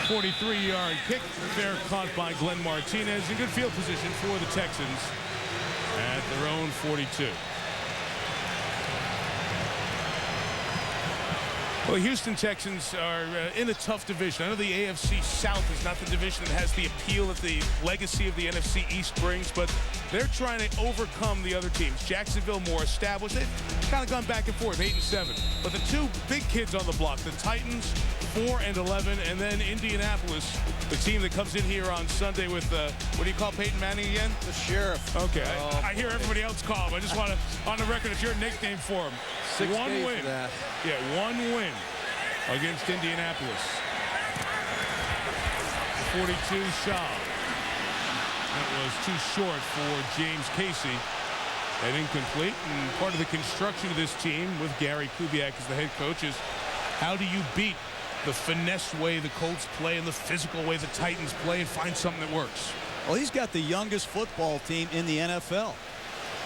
Speaker 14: 43-yard kick, fair caught by Glenn Martinez in good field position for the Texans at their own 42. Well, the Houston Texans are in a tough division. I know the AFC South is not the division that has the appeal that the legacy of the NFC East brings, but they're trying to overcome the other teams. Jacksonville more established. They've kind of gone back and forth, 8-7. But the 2 big kids on the block, the Titans, 4-11, and then Indianapolis, the team that comes in here on Sunday with, what do you call Peyton Manning again?
Speaker 16: The Sheriff.
Speaker 14: Okay, I hear everybody else call him. I just want to, on the record, it's your nickname for him.
Speaker 16: 6
Speaker 14: 1
Speaker 16: days
Speaker 14: win.
Speaker 16: for that.
Speaker 14: Yeah, 1 win against Indianapolis. 42 Shaw. That was too short for James Casey. And incomplete. And part of the construction of this team with Gary Kubiak as the head coach is how do you beat the finesse way the Colts play and the physical way the Titans play and find something that works?
Speaker 15: Well, he's got the youngest football team in the NFL.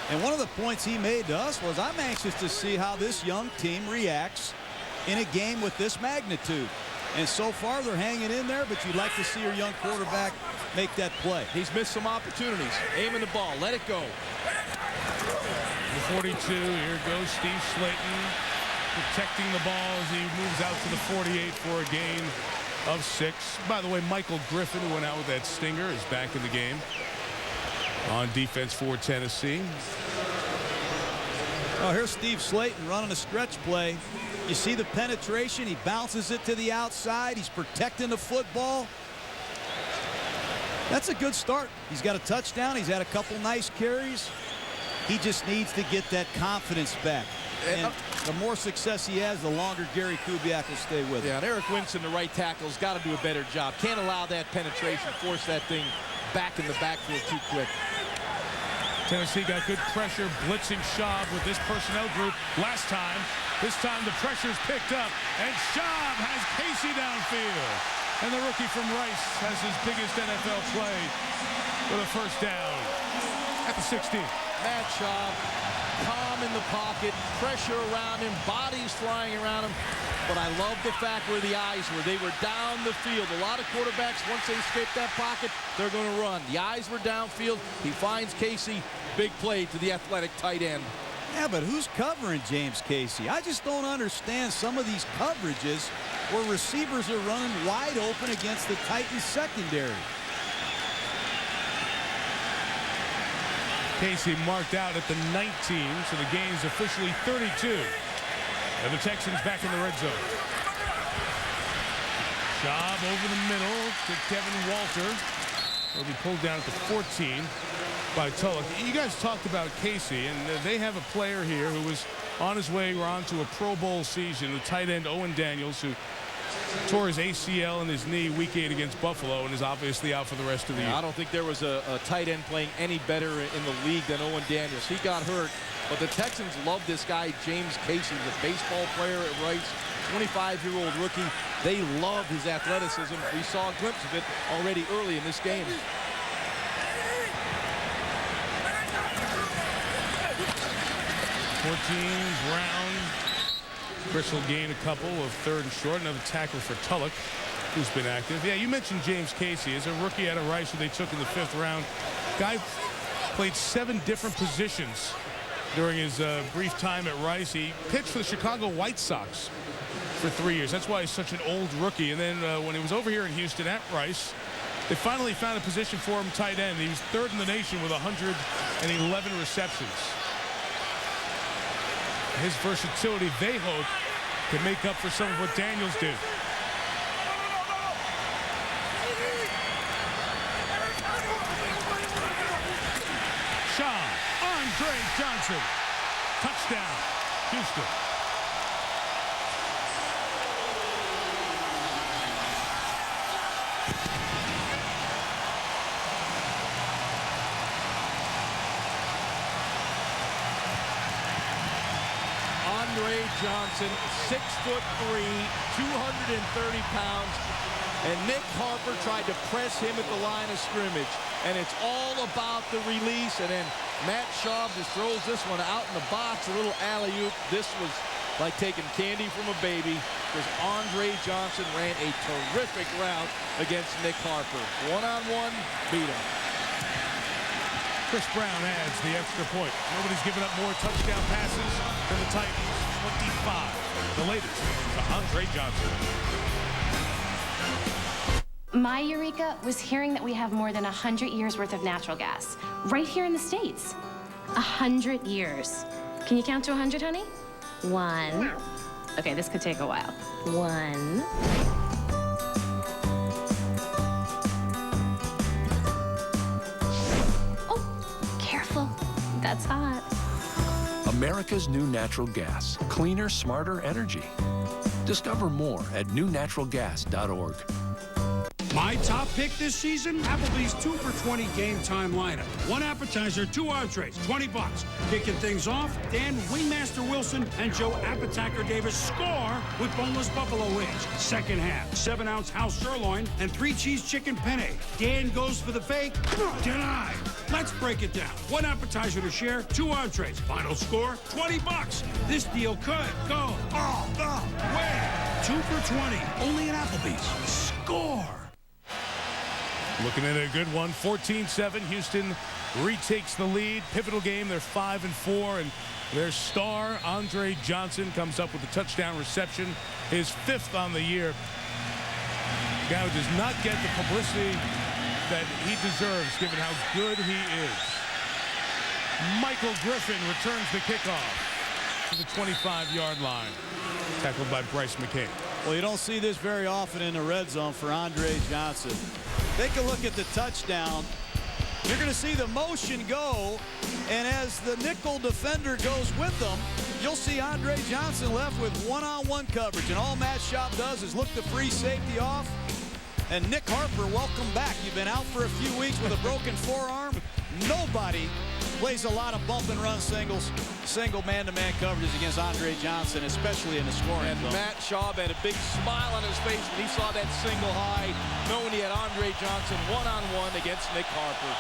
Speaker 15: And one of the points he made to us was, I'm anxious to see how this young team reacts in a game with this magnitude. And so far, they're hanging in there, but you'd like to see your young quarterback make that play.
Speaker 16: He's missed some opportunities. Aiming the ball. Let it go.
Speaker 14: The 42. Here goes Steve Slayton, protecting the ball as he moves out to the 48 for a gain of 6. By the way, Michael Griffin, who went out with that stinger, is back in the game on defense for Tennessee.
Speaker 15: Oh, here's Steve Slayton running a stretch play. You see the penetration. He bounces it to the outside. He's protecting the football. That's a good start. He's got a touchdown. He's had a couple nice carries. He just needs to get that confidence back. And the more success he has, the longer Gary Kubiak will stay with him.
Speaker 16: Yeah, and Eric Winston, the right tackle, has got to do a better job. Can't allow that penetration, force that thing back in the backfield too quick.
Speaker 14: Tennessee got good pressure, blitzing Schaub with this personnel group last time. This time the pressure's picked up, and Schaub has Casey downfield. And the rookie from Rice has his biggest NFL play with a first down at the 16.
Speaker 16: Matt Schaub, calm in the pocket, pressure around him, bodies flying around him. But I love the fact where the eyes were. They were down the field. A lot of quarterbacks, once they escape that pocket, they're going to run. The eyes were downfield. He finds Casey. Big play to the athletic tight end.
Speaker 15: Yeah, but who's covering James Casey? I just don't understand some of these coverages where receivers are running wide open against the Titans secondary.
Speaker 14: Casey marked out at the 19, so the game's officially 32. And the Texans back in the red zone. Schaub over the middle to Kevin Walter. He'll be pulled down at the 14 by Tulloch. You guys talked about Casey, and they have a player here who was on his way on to a Pro Bowl season, the tight end Owen Daniels, who tore his ACL in his knee week 8 against Buffalo and is obviously out for the rest of the year.
Speaker 16: I don't think there was a tight end playing any better in the league than Owen Daniels. He got hurt, but the Texans love this guy, James Casey, the baseball player at Rice, 25-year-old rookie. They love his athleticism. We saw a glimpse of it already early in this game.
Speaker 14: Brown. Chris will gain a couple of 3rd and short. Another tackle for Tulloch, who's been active. Yeah, you mentioned James Casey. As a rookie out of Rice, who they took in the 5th round. Guy played 7 different positions during his brief time at Rice. He pitched for the Chicago White Sox for 3 years. That's why he's such an old rookie. And then when he was over here in Houston at Rice, they finally found a position for him, tight end. He was 3rd in the nation with 111 receptions. His versatility, they hope, can make up for some of what Daniels did. Andre Johnson. Touchdown, Houston.
Speaker 16: Andre Johnson, 6'3", 230 pounds, and Nick Harper tried to press him at the line of scrimmage. And it's all about the release, and then Matt Schaub just throws this one out in the box, a little alley-oop. This was like taking candy from a baby, because Andre Johnson ran a terrific route against Nick Harper. One-on-one, beat him.
Speaker 14: Chris Brown adds the extra point. Nobody's given up more touchdown passes than the Titans. 25. The latest to Andre Johnson.
Speaker 8: My eureka was hearing that we have more than 100 years worth of natural gas right here in the States. 100 years. Can you count to 100, honey? 1. Okay, this could take a while. 1. That's hot.
Speaker 9: America's new natural gas. Cleaner, smarter energy. Discover more at newnaturalgas.org.
Speaker 10: My top pick this season, Applebee's 2 for $20 game time lineup. 1 appetizer, 2 entrees, $20. Kicking things off, Dan Wingmaster Wilson and Joe Appetizer Davis score with boneless buffalo wings. Second half, 7-ounce house sirloin and 3 cheese chicken penne. Dan goes for the fake. Denied. Let's break it down. 1 appetizer to share, 2 entrees. Final score, $20. This deal could go all the way. 2 for $20, only at Applebee's. Score.
Speaker 14: Looking at a good one, 14-7. Houston retakes the lead. Pivotal game. They're 5-4, and Their star, Andre Johnson, comes up with a touchdown reception, his 5th on the year. Guy who does not get the publicity that he deserves, given how good he is. Michael Griffin returns the kickoff to the 25-yard line, tackled by Bryce McCain.
Speaker 15: Well, you don't see this very often in the red zone for Andre Johnson. Take a look at the touchdown. You're going to see the motion go, and as the nickel defender goes with them, you'll see Andre Johnson left with one-on-one coverage, and all Matt Schaub does is look the free safety off. And Nick Harper, welcome back. You've been out for a few weeks with a broken forearm. Nobody plays a lot of bump and run singles, single man-to-man coverages against Andre Johnson, especially in the scoring zone.
Speaker 16: Matt Schaub had a big smile on his face when he saw that single high, knowing he had Andre Johnson one-on-one against Nick Harper.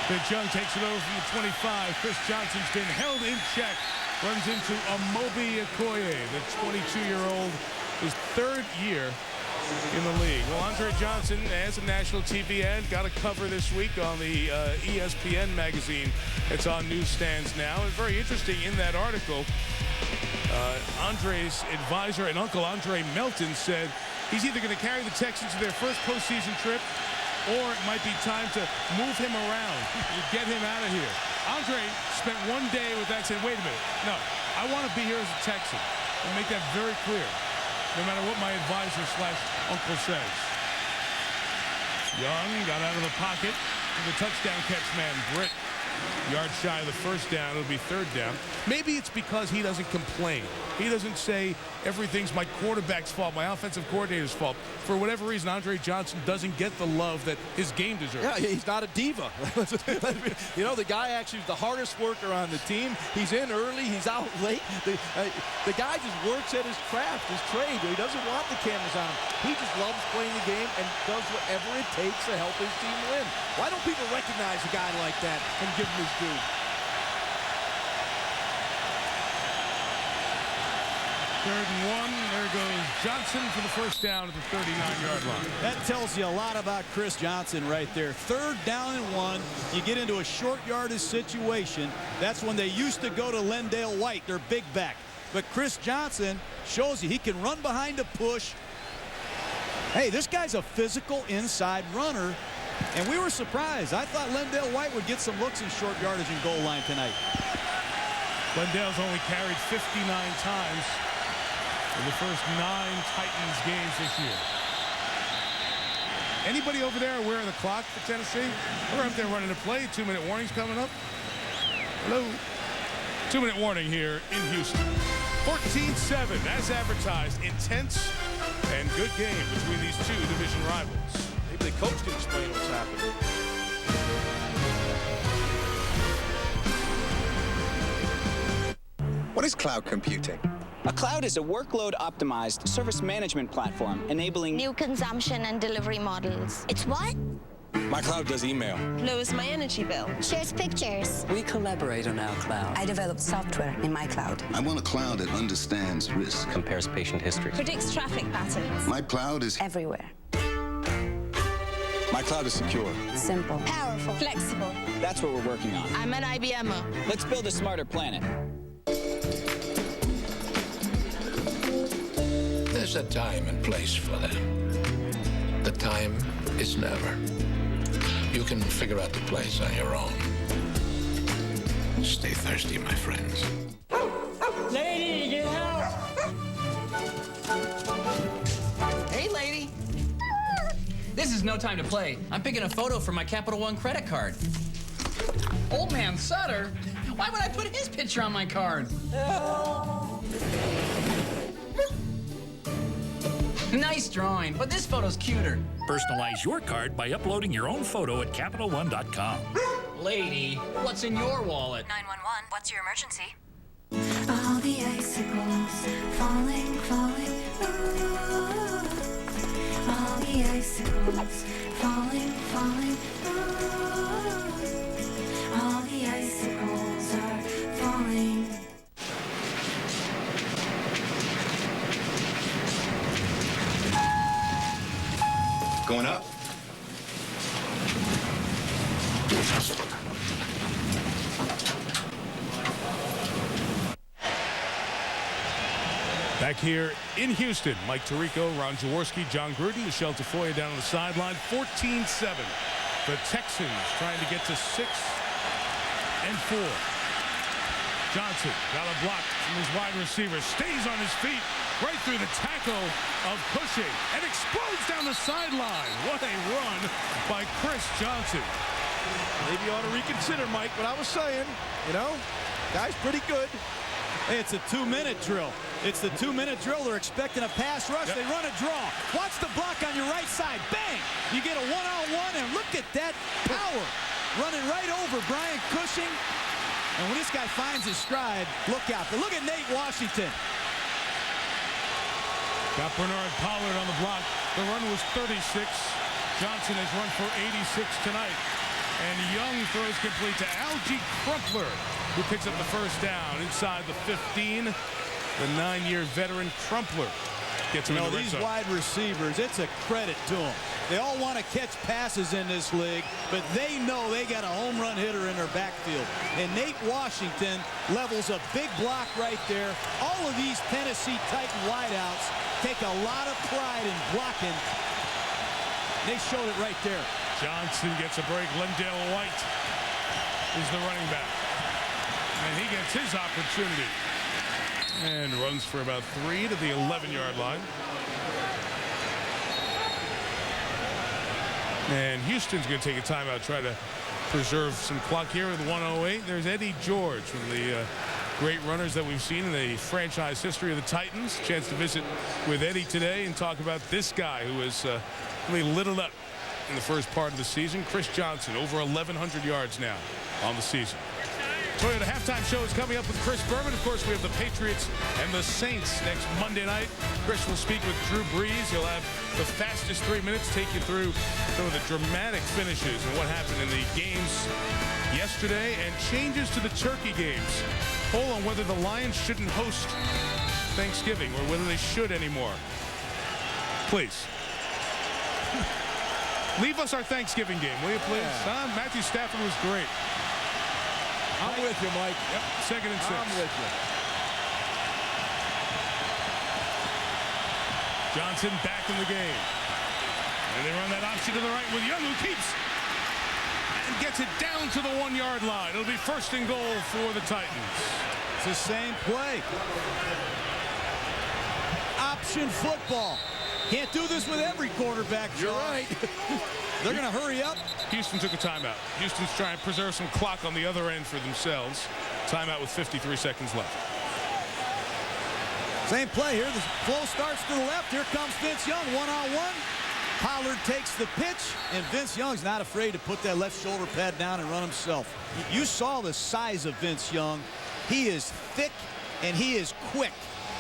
Speaker 14: V.Young takes it over from the 25. Chris Johnson's been held in check. Runs into Amobi Okoye, the 22-year-old, his 3rd year in the league. Well, Andre Johnson, as a national TV ad, got a cover this week on the ESPN magazine. It's on newsstands now. And very interesting in that article, Andre's advisor and Uncle Andre Melton said he's either going to carry the Texans to their first postseason trip, or it might be time to move him around and get him out of here. Andre spent one day with that, saying, wait a minute, no, I want to be here as a Texan, and make that very clear, no matter what my advisor / uncle says. Young got out of the pocket to the touchdown catch man, Britt. Yard shy of the first down. It'll be 3rd down. Maybe it's because he doesn't complain. He doesn't say everything's my quarterback's fault, my offensive coordinator's fault. For whatever reason, Andre Johnson doesn't get the love that his game deserves.
Speaker 16: Yeah, he's not a diva. You know, the guy actually is the hardest worker on the team. He's in early. He's out late. The guy just works at his craft, his trade. He doesn't want the cameras on him. He just loves playing the game and does whatever it takes to help his team win. Why don't people recognize a guy like that and give him his due?
Speaker 14: Third and 1. There goes Johnson for the first down at the 39-yard line.
Speaker 15: That tells you a lot about Chris Johnson right there. 3rd down and 1. You get into a short yardage situation. That's when they used to go to L.White, their big back. But Chris Johnson shows you he can run behind a push. Hey, this guy's a physical inside runner. And we were surprised. I thought L.White would get some looks in short yardage and goal line tonight.
Speaker 14: Lendale's only carried 59 times in the first 9 Titans games this year. Anybody over there aware of the clock for Tennessee? We're up there running a play. 2-minute warning's coming up. Hello. 2-minute warning here in Houston. 14-7, as advertised. Intense and good game between these two division rivals.
Speaker 16: Maybe the coach can explain what's happening.
Speaker 2: What is cloud computing? A cloud is a workload-optimized service management platform enabling
Speaker 5: new consumption and delivery models. It's what?
Speaker 2: My cloud does email.
Speaker 5: Lowers my energy bill. Shares pictures.
Speaker 11: We collaborate on our cloud.
Speaker 12: I develop software in my cloud.
Speaker 18: I want a cloud that understands risk.
Speaker 22: Compares patient history.
Speaker 5: Predicts traffic patterns.
Speaker 18: My cloud is
Speaker 12: everywhere.
Speaker 18: My cloud is secure.
Speaker 12: Simple.
Speaker 5: Powerful. Flexible.
Speaker 2: That's what we're working on.
Speaker 5: I'm an IBMer.
Speaker 2: Let's build a smarter planet.
Speaker 9: There's a time and place for them. The time is never. You can figure out the place on your own. Stay thirsty, my friends.
Speaker 23: Lady, get out!
Speaker 24: Hey, lady. This is no time to play. I'm picking a photo for my Capital One credit card. Old man Sutter? Why would I put his picture on my card? Nice drawing, but this photo's cuter.
Speaker 29: Personalize your card by uploading your own photo at CapitalOne.com.
Speaker 24: Lady, what's in your wallet?
Speaker 30: 911, what's your emergency?
Speaker 13: All the icicles falling, falling, ooh. All the icicles falling, falling, ooh. All the icicles are falling.
Speaker 17: Going up.
Speaker 14: Back here in Houston, Mike Tirico, Ron Jaworski, John Gruden, Michelle Tafoya down on the sideline. 14-7. The Texans trying to get to 6-4. Johnson got a block from his wide receiver. Stays on his feet right through the tackle of Cushing and explodes down the sideline. What a run by Chris Johnson.
Speaker 16: Maybe you ought to reconsider, Mike, what I was saying. You know, guy's pretty good.
Speaker 15: Hey, it's a 2-minute drill. It's the 2-minute drill. They're expecting a pass rush. They run a draw. Watch the block on your right side. Bang! You get a one-on-one, and look at that power. Running right over Brian Cushing. And when this guy finds his stride, look out. But look at Nate Washington.
Speaker 14: Got Bernard Pollard on the block. The run was 36. Johnson has run for 86 tonight. And Young throws complete to Algie Crumpler, who picks up the first down inside the 15. The 9-year veteran Crumpler gets him in the red
Speaker 15: these
Speaker 14: zone.
Speaker 15: wide receivers, it's a credit to them. They all want to catch passes in this league, but they know they got a home run hitter in their backfield. And Nate Washington levels a big block right there. All of these Tennessee Titan wideouts take a lot of pride in blocking. They showed it right there.
Speaker 14: Johnson gets a break. L.White is the running back. And he gets his opportunity. And runs for about 3 to the 11-yard line. And Houston's going to take a timeout, try to preserve some clock here with 1:08. There's Eddie George, one of the great runners that we've seen in the franchise history of the Titans. Chance to visit with Eddie today and talk about this guy who has really lit it up in the first part of the season. Chris Johnson, over 1,100 yards now on the season. Toyota halftime show is coming up with Chris Berman. Of course, we have the Patriots and the Saints next Monday night. Chris will speak with Drew Brees. He'll have the fastest 3 minutes, take you through some of the dramatic finishes and what happened in the games yesterday and changes to the turkey games. Poll on whether the Lions shouldn't host Thanksgiving or whether they should anymore. Please. Leave us our Thanksgiving game, will you please?
Speaker 16: Yeah.
Speaker 14: Matthew Stafford was great.
Speaker 16: I'm with you, Mike.
Speaker 14: Yep, 2nd and 6.
Speaker 16: I'm with you.
Speaker 14: Johnson back in the game. And they run that option to the right with Young, who keeps and gets it down to the 1-yard line. It'll be 1st and goal for the Titans.
Speaker 15: It's the same play. Option football. Can't do this with every quarterback.
Speaker 16: You're right.
Speaker 15: They're going to hurry up.
Speaker 14: Houston took a timeout. Houston's trying to preserve some clock on the other end for themselves. Timeout with 53 seconds left.
Speaker 15: Same play here. The flow starts to the left. Here comes Vince Young, one-on-one. Pollard takes the pitch, and Vince Young's not afraid to put that left shoulder pad down and run himself. You saw the size of Vince Young. He is thick, and he is quick.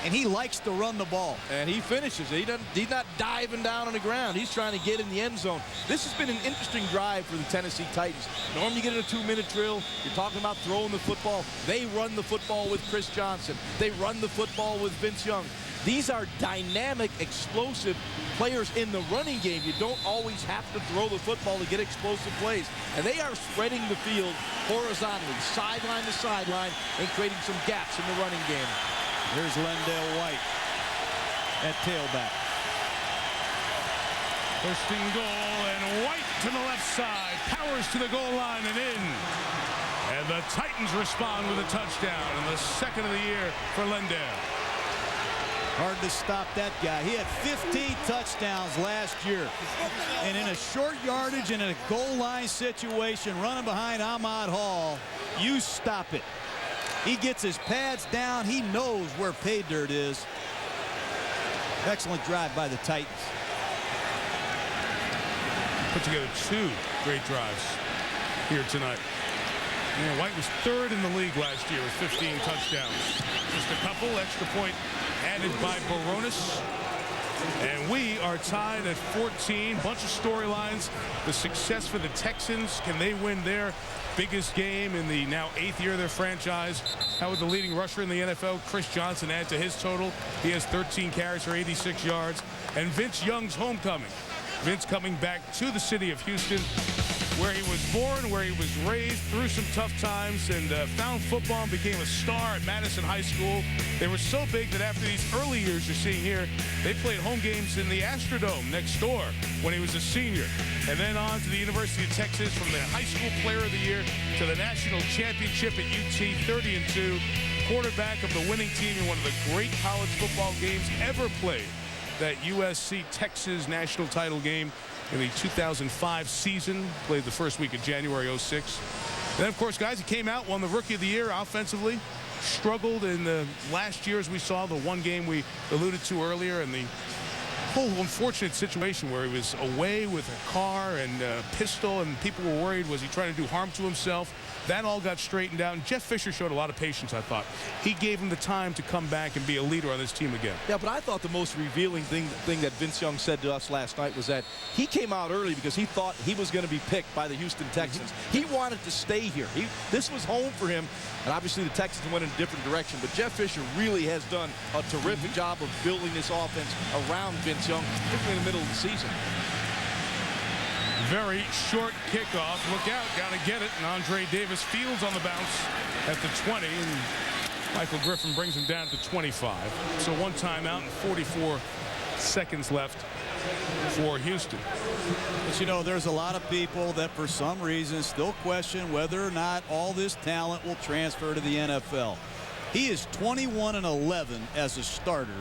Speaker 15: And he likes to run the ball.
Speaker 16: And he finishes. He's not diving down on the ground. He's trying to get in the end zone. This has been an interesting drive for the Tennessee Titans. Normally you get in a 2-minute drill. You're talking about throwing the football. They run the football with Chris Johnson. They run the football with Vince Young. These are dynamic, explosive players in the running game. You don't always have to throw the football to get explosive plays. And they are spreading the field horizontally, sideline to sideline, and creating some gaps in the running game.
Speaker 15: Here's L.White at tailback.
Speaker 14: 1st and goal, and White to the left side. Powers to the goal line and in. And the Titans respond with a touchdown, and the 2nd of the year for Lendale.
Speaker 15: Hard to stop that guy. He had 15 touchdowns last year. And in a short yardage and in a goal line situation, running behind Ahmad Hall, you stop it. He gets his pads down. He knows where pay dirt is. Excellent drive by the Titans.
Speaker 14: Put together 2 great drives here tonight. Yeah, White was 3rd in the league last year with 15 touchdowns. Just a couple extra point added by Baronis. And we are tied at 14. Bunch of storylines. The success for the Texans. Can they win their biggest game in the now 8th year of their franchise? How would the leading rusher in the NFL, Chris Johnson, add to his total? He has 13 carries for 86 yards. And Vince Young's homecoming. Vince coming back to the city of Houston. where he was born, where he was raised, through some tough times, and found football and became a star at Madison High School. They were so big that after these early years you're seeing here, they played home games in the Astrodome next door when he was a senior. And then on to the University of Texas, from the High School Player of the Year to the National Championship at UT, 30-2. Quarterback of the winning team in one of the great college football games ever played. That USC-Texas national title game in the 2005 season, played the first week of January 06. Then, of course, guys, he came out, won the Rookie of the Year offensively, struggled in the last year, as we saw, the one game we alluded to earlier, and the whole unfortunate situation where he was away with a car and a pistol, and people were worried, was he trying to do harm to himself? That all got straightened out, and Jeff Fisher showed a lot of patience, I thought. He gave him the time to come back and be a leader on this team again.
Speaker 16: Yeah, but I thought the most revealing thing that Vince.Young said to us last night was that he came out early because he thought he was going to be picked by the Houston Texans. He wanted to stay here. This was home for him, and obviously the Texans went in a different direction, but Jeff Fisher really has done a terrific job of building this offense around Vince.Young, particularly in the middle of the season.
Speaker 14: Very short kickoff. Look out, got to get it. And Andre Davis fields on the bounce at the 20. And Michael Griffin brings him down to 25. So one timeout and 44 seconds left for Houston.
Speaker 15: But, you know, there's a lot of people that for some reason still question whether or not all this talent will transfer to the NFL. He is 21-11 as a starter.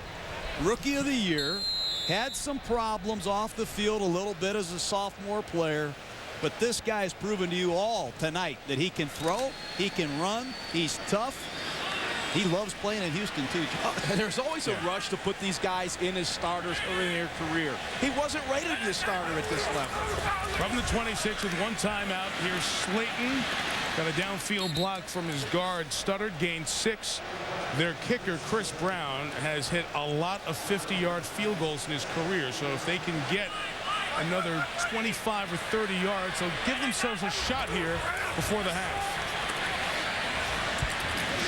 Speaker 15: Rookie of the Year. Had some problems off the field a little bit as a sophomore player, but this guy's proven to you all tonight that he can throw, he can run, he's tough. He loves playing in Houston too.
Speaker 16: And there's always a rush to put these guys in as starters early in their career. He wasn't ready to be a starter at this level.
Speaker 14: From the 26 with one timeout, here's Slayton. Got a downfield block from his guard. Stuttered, gained 6. Their kicker, Chris Brown, has hit a lot of 50-yard field goals in his career. So if they can get another 25 or 30 yards, they'll give themselves a shot here before the half.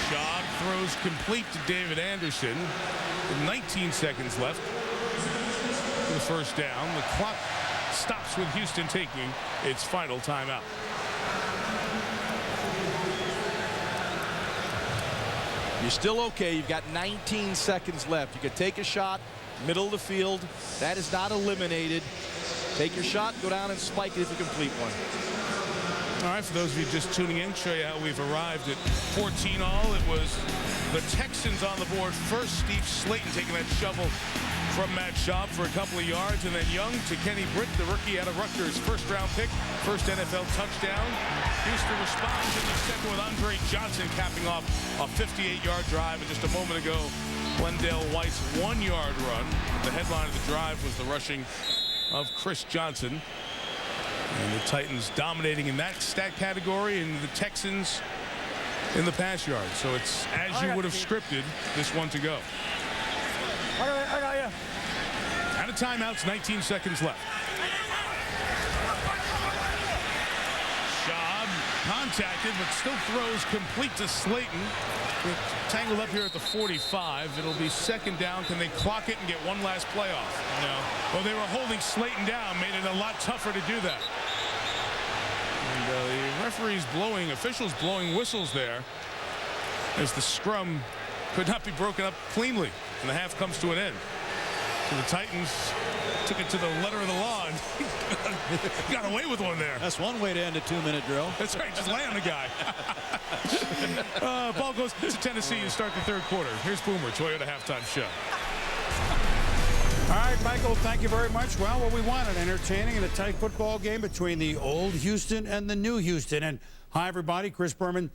Speaker 14: Schaub throws complete to David Anderson with 19 seconds left for the first down. The clock stops with Houston taking its final timeout.
Speaker 16: You're still okay. You've got 19 seconds left. You could take a shot, middle of the field. That is not eliminated. Take your shot, go down and spike it if you complete one.
Speaker 14: All right, for those of you just tuning in, show you how we've arrived at 14 all. It was the Texans on the board first. Steve Slayton taking that shovel from Matt Schaub for a couple of yards, and then Young to K.Britt, the rookie out of Rutgers, first-round pick, first NFL touchdown. Houston responds in the second with Andre Johnson capping off a 58-yard drive. And just a moment ago, L.White's 1-yard run. The headline of the drive was the rushing of Chris Johnson. And the Titans dominating in that stat category, and the Texans in the pass yard. So it's as you would have scripted this one to go.
Speaker 23: I got you.
Speaker 14: Out of timeouts, 19 seconds left. Schaub contacted, but still throws complete to Slayton. Tangled up here at the 45. It'll be second down. Can they clock it and get one last play off? No. Well, they were holding Slayton down, made it a lot tougher to do that. And the referees blowing, officials blowing whistles there as the scrum could not be broken up cleanly, and the half comes to an end. So the Titans took it to the letter of the law and got away with one there.
Speaker 15: That's one way to end a 2-minute drill.
Speaker 14: That's right, just lay on the guy. Ball goes to Tennessee to start the third quarter. Here's Boomer, Toyota halftime show.
Speaker 10: All right, Michael, thank you very much. Well, what we wanted, entertaining and a tight football game between the old Houston and the new Houston. And hi, everybody, Chris Berman.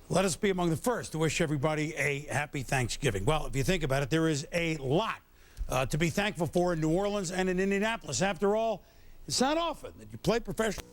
Speaker 10: Let us be among the first to wish everybody a happy Thanksgiving. Well, if you think about it, there is a lot to be thankful for in New Orleans and in Indianapolis. After all, it's not often that you play professional.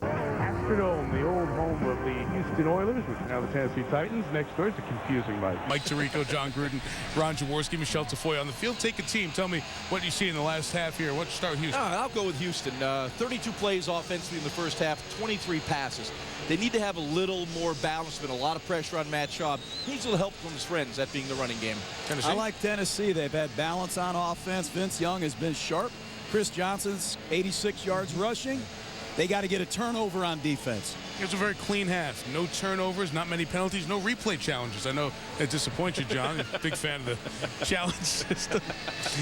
Speaker 23: Astrodome, the old home
Speaker 1: home of the Houston Oilers, which are now the Tennessee Titans. Next door is a confusing Mike.
Speaker 14: Mike Tirico, John Gruden, Ron Jaworski, Michelle Tafoya on the field. Take a team. Tell me what you see in the last half here. What's start with Houston?
Speaker 16: I'll go with Houston. 32 plays offensively in the first half, 23 passes. They need to have a little more balance. Been a lot of pressure on Matt Schaub. He needs a little help from his friends, that being the running game.
Speaker 14: Tennessee?
Speaker 15: I like Tennessee. They've had balance on offense. Vince Young has been sharp. Chris Johnson's 86 yards rushing. They got to get a turnover on defense.
Speaker 14: It was a very clean half. No turnovers, not many penalties, no replay challenges. I know that disappoints you, John. Big fan of the challenge system.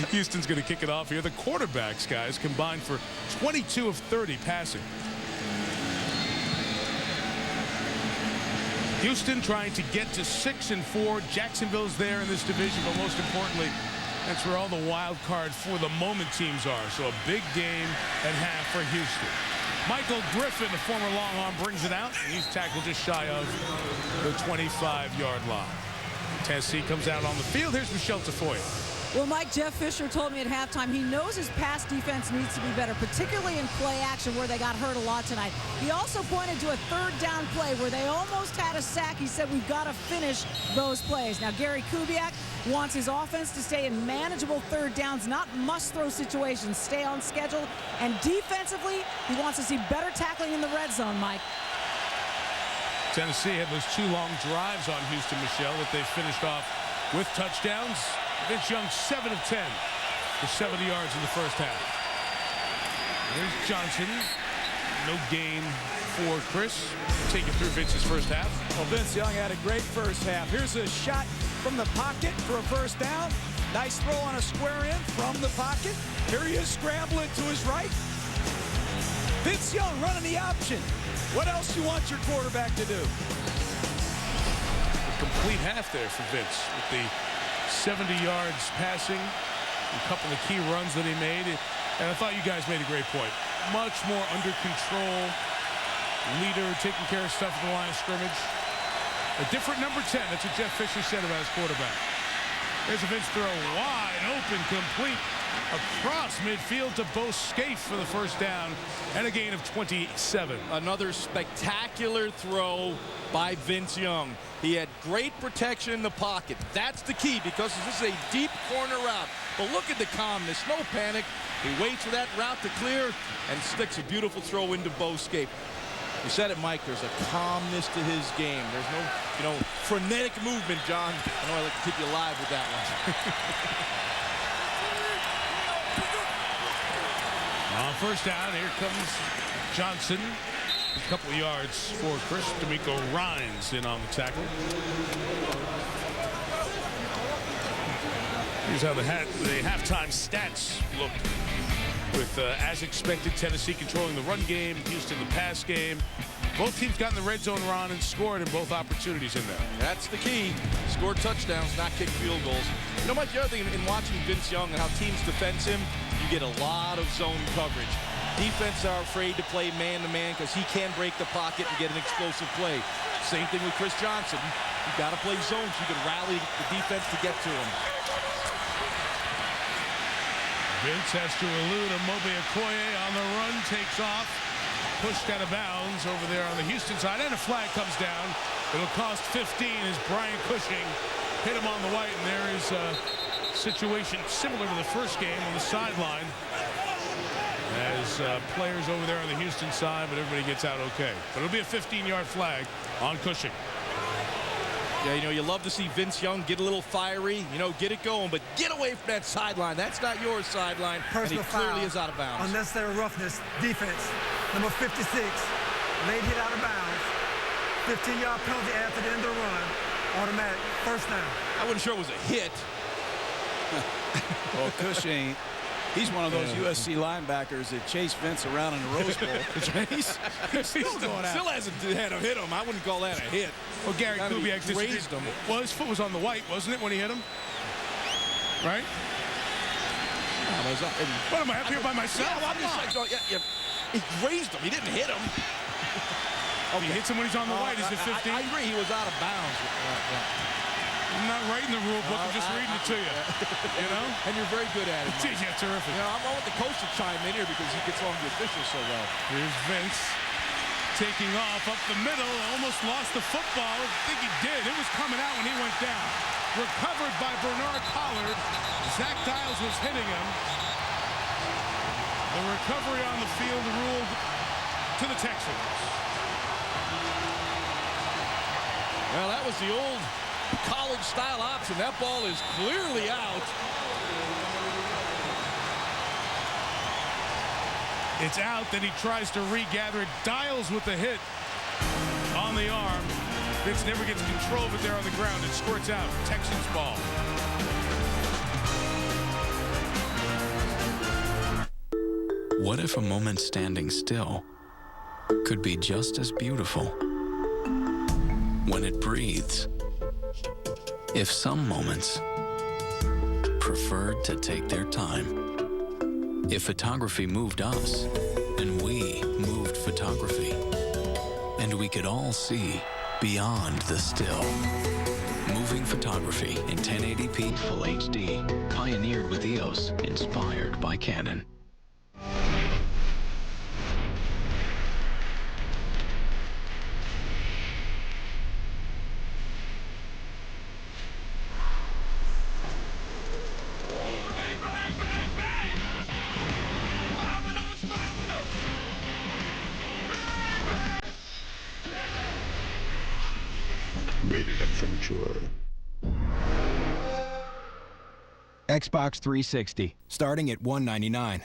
Speaker 14: Houston's going to kick it off here. The quarterbacks, guys, combined for 22 of 30 passing. Houston trying to get to 6-4. Jacksonville's there in this division, but most importantly, that's where all the wild card for the moment teams are. So a big game at half for Houston. Michael Griffin, the former Longhorn, brings it out. And he's tackled just shy of the 25-yard line. Tennessee comes out on the field. Here's Michelle Tafoya.
Speaker 3: Well, Mike, Jeff Fisher told me at halftime he knows his pass defense needs to be better, particularly in play action where they got hurt a lot tonight. He also pointed to a third down play where they almost had a sack. He said we've got to finish those plays. Now, Gary Kubiak wants his offense to stay in manageable third downs, not must-throw situations, stay on schedule. And defensively, he wants to see better tackling in the red zone, Mike.
Speaker 14: Tennessee had those 2 long drives on Houston, Michelle, that they finished off with touchdowns. V.Young 7 of 10 for 70 yards in the first half. There's Johnson. No gain for Chris. Take it through Vince's first half.
Speaker 15: Well, Vince Young had a great first half. Here's a shot from the pocket for a first down. Nice throw on a square in from the pocket. Here he is scrambling to his right. Vince Young running the option. What else do you want your quarterback to do?
Speaker 14: A complete half there for Vince with the 70 yards passing, a couple of key runs that he made. And I thought you guys made a great point. Much more under control, leader, taking care of stuff at the line of scrimmage. A different number 10. That's what Jeff Fisher said about his quarterback. There's a Vince throw, wide open, complete across midfield to Bo Scaife for the first down and a gain of 27.
Speaker 16: Another spectacular throw by Vince Young. He had great protection in the pocket. That's the key because this is a deep corner route. But look at the calmness, no panic. He waits for that route to clear and sticks a beautiful throw into Bo Scaife. You said it, Mike, there's a calmness to his game. There's no, frenetic movement, John. I know I like to keep you alive with that one.
Speaker 14: On first down, here comes Johnson. A couple of yards for Chris. D'Amico Rhines in on the tackle. Here's how the halftime stats look. With, as expected, Tennessee controlling the run game, Houston the pass game. Both teams got in the red zone, Ron, and scored in both opportunities in there.
Speaker 16: That's the key. Score touchdowns, not kick field goals. You know, Mike, the other thing in watching Vince Young and how teams defense him, you get a lot of zone coverage. Defense are afraid to play man-to-man because he can break the pocket and get an explosive play. Same thing with Chris Johnson. You've got to play zones. You can rally the defense to get to him.
Speaker 14: Vince has to elude a Mobe Okoye on the run, takes off, pushed out of bounds over there on the Houston side, and a flag comes down. It'll cost 15 as Brian Cushing hit him on the white, and there is a situation similar to the first game on the sideline as players over there on the Houston side, but everybody gets out okay. But it'll be a 15-yard flag on Cushing.
Speaker 16: Yeah, you know, you love to see Vince Young get a little fiery, you know, get it going, but get away from that sideline. That's not your sideline.
Speaker 7: Personal
Speaker 16: and he clearly
Speaker 7: foul.
Speaker 16: is out of bounds.
Speaker 7: Unnecessary roughness. Defense. Number 56. Late hit out of bounds. 15-yard penalty after the end of the run. Automatic. First down.
Speaker 16: I wasn't sure it was a hit.
Speaker 15: Well, Cushing, he's one of those USC linebackers that chase Vince around in the Rose Bowl. he's still going out.
Speaker 16: Still hasn't had a hit him. I wouldn't call that a hit.
Speaker 14: Well, Gary Kubiak
Speaker 16: raised him.
Speaker 14: Well, his foot was on the white, wasn't it, when he hit him? Right? What am I up here by myself?
Speaker 16: Yeah, well, I'm just like, he grazed him. He didn't hit him.
Speaker 14: He hits him when he's on the white. Is it 15?
Speaker 16: I agree. He was out of bounds.
Speaker 14: I'm not writing the rule book. I'm just reading it to you. You know?
Speaker 16: And you're very good at it.
Speaker 14: Yeah, terrific.
Speaker 16: You know, I want the coach to chime in here because he gets along the officials so well.
Speaker 14: Here's Vince. taking off up the middle, almost lost the football. I think he did. It was coming out when he went down. Recovered by Bernard Pollard. Zach Dials was hitting him. The recovery on the field ruled to the Texans.
Speaker 16: Well, that was the old college-style option. That ball is clearly out.
Speaker 14: It's out, then he tries to regather it. Dials with the hit on the arm. Vince never gets control of it there on the ground. It squirts out. Texans ball.
Speaker 4: What if a moment standing still could be just as beautiful when it breathes? If some moments preferred to take their time. If photography moved us and we moved photography, and we could all see beyond the still. Moving photography in 1080p Full HD, pioneered with EOS, inspired by Canon.
Speaker 6: Xbox 360, starting at $199.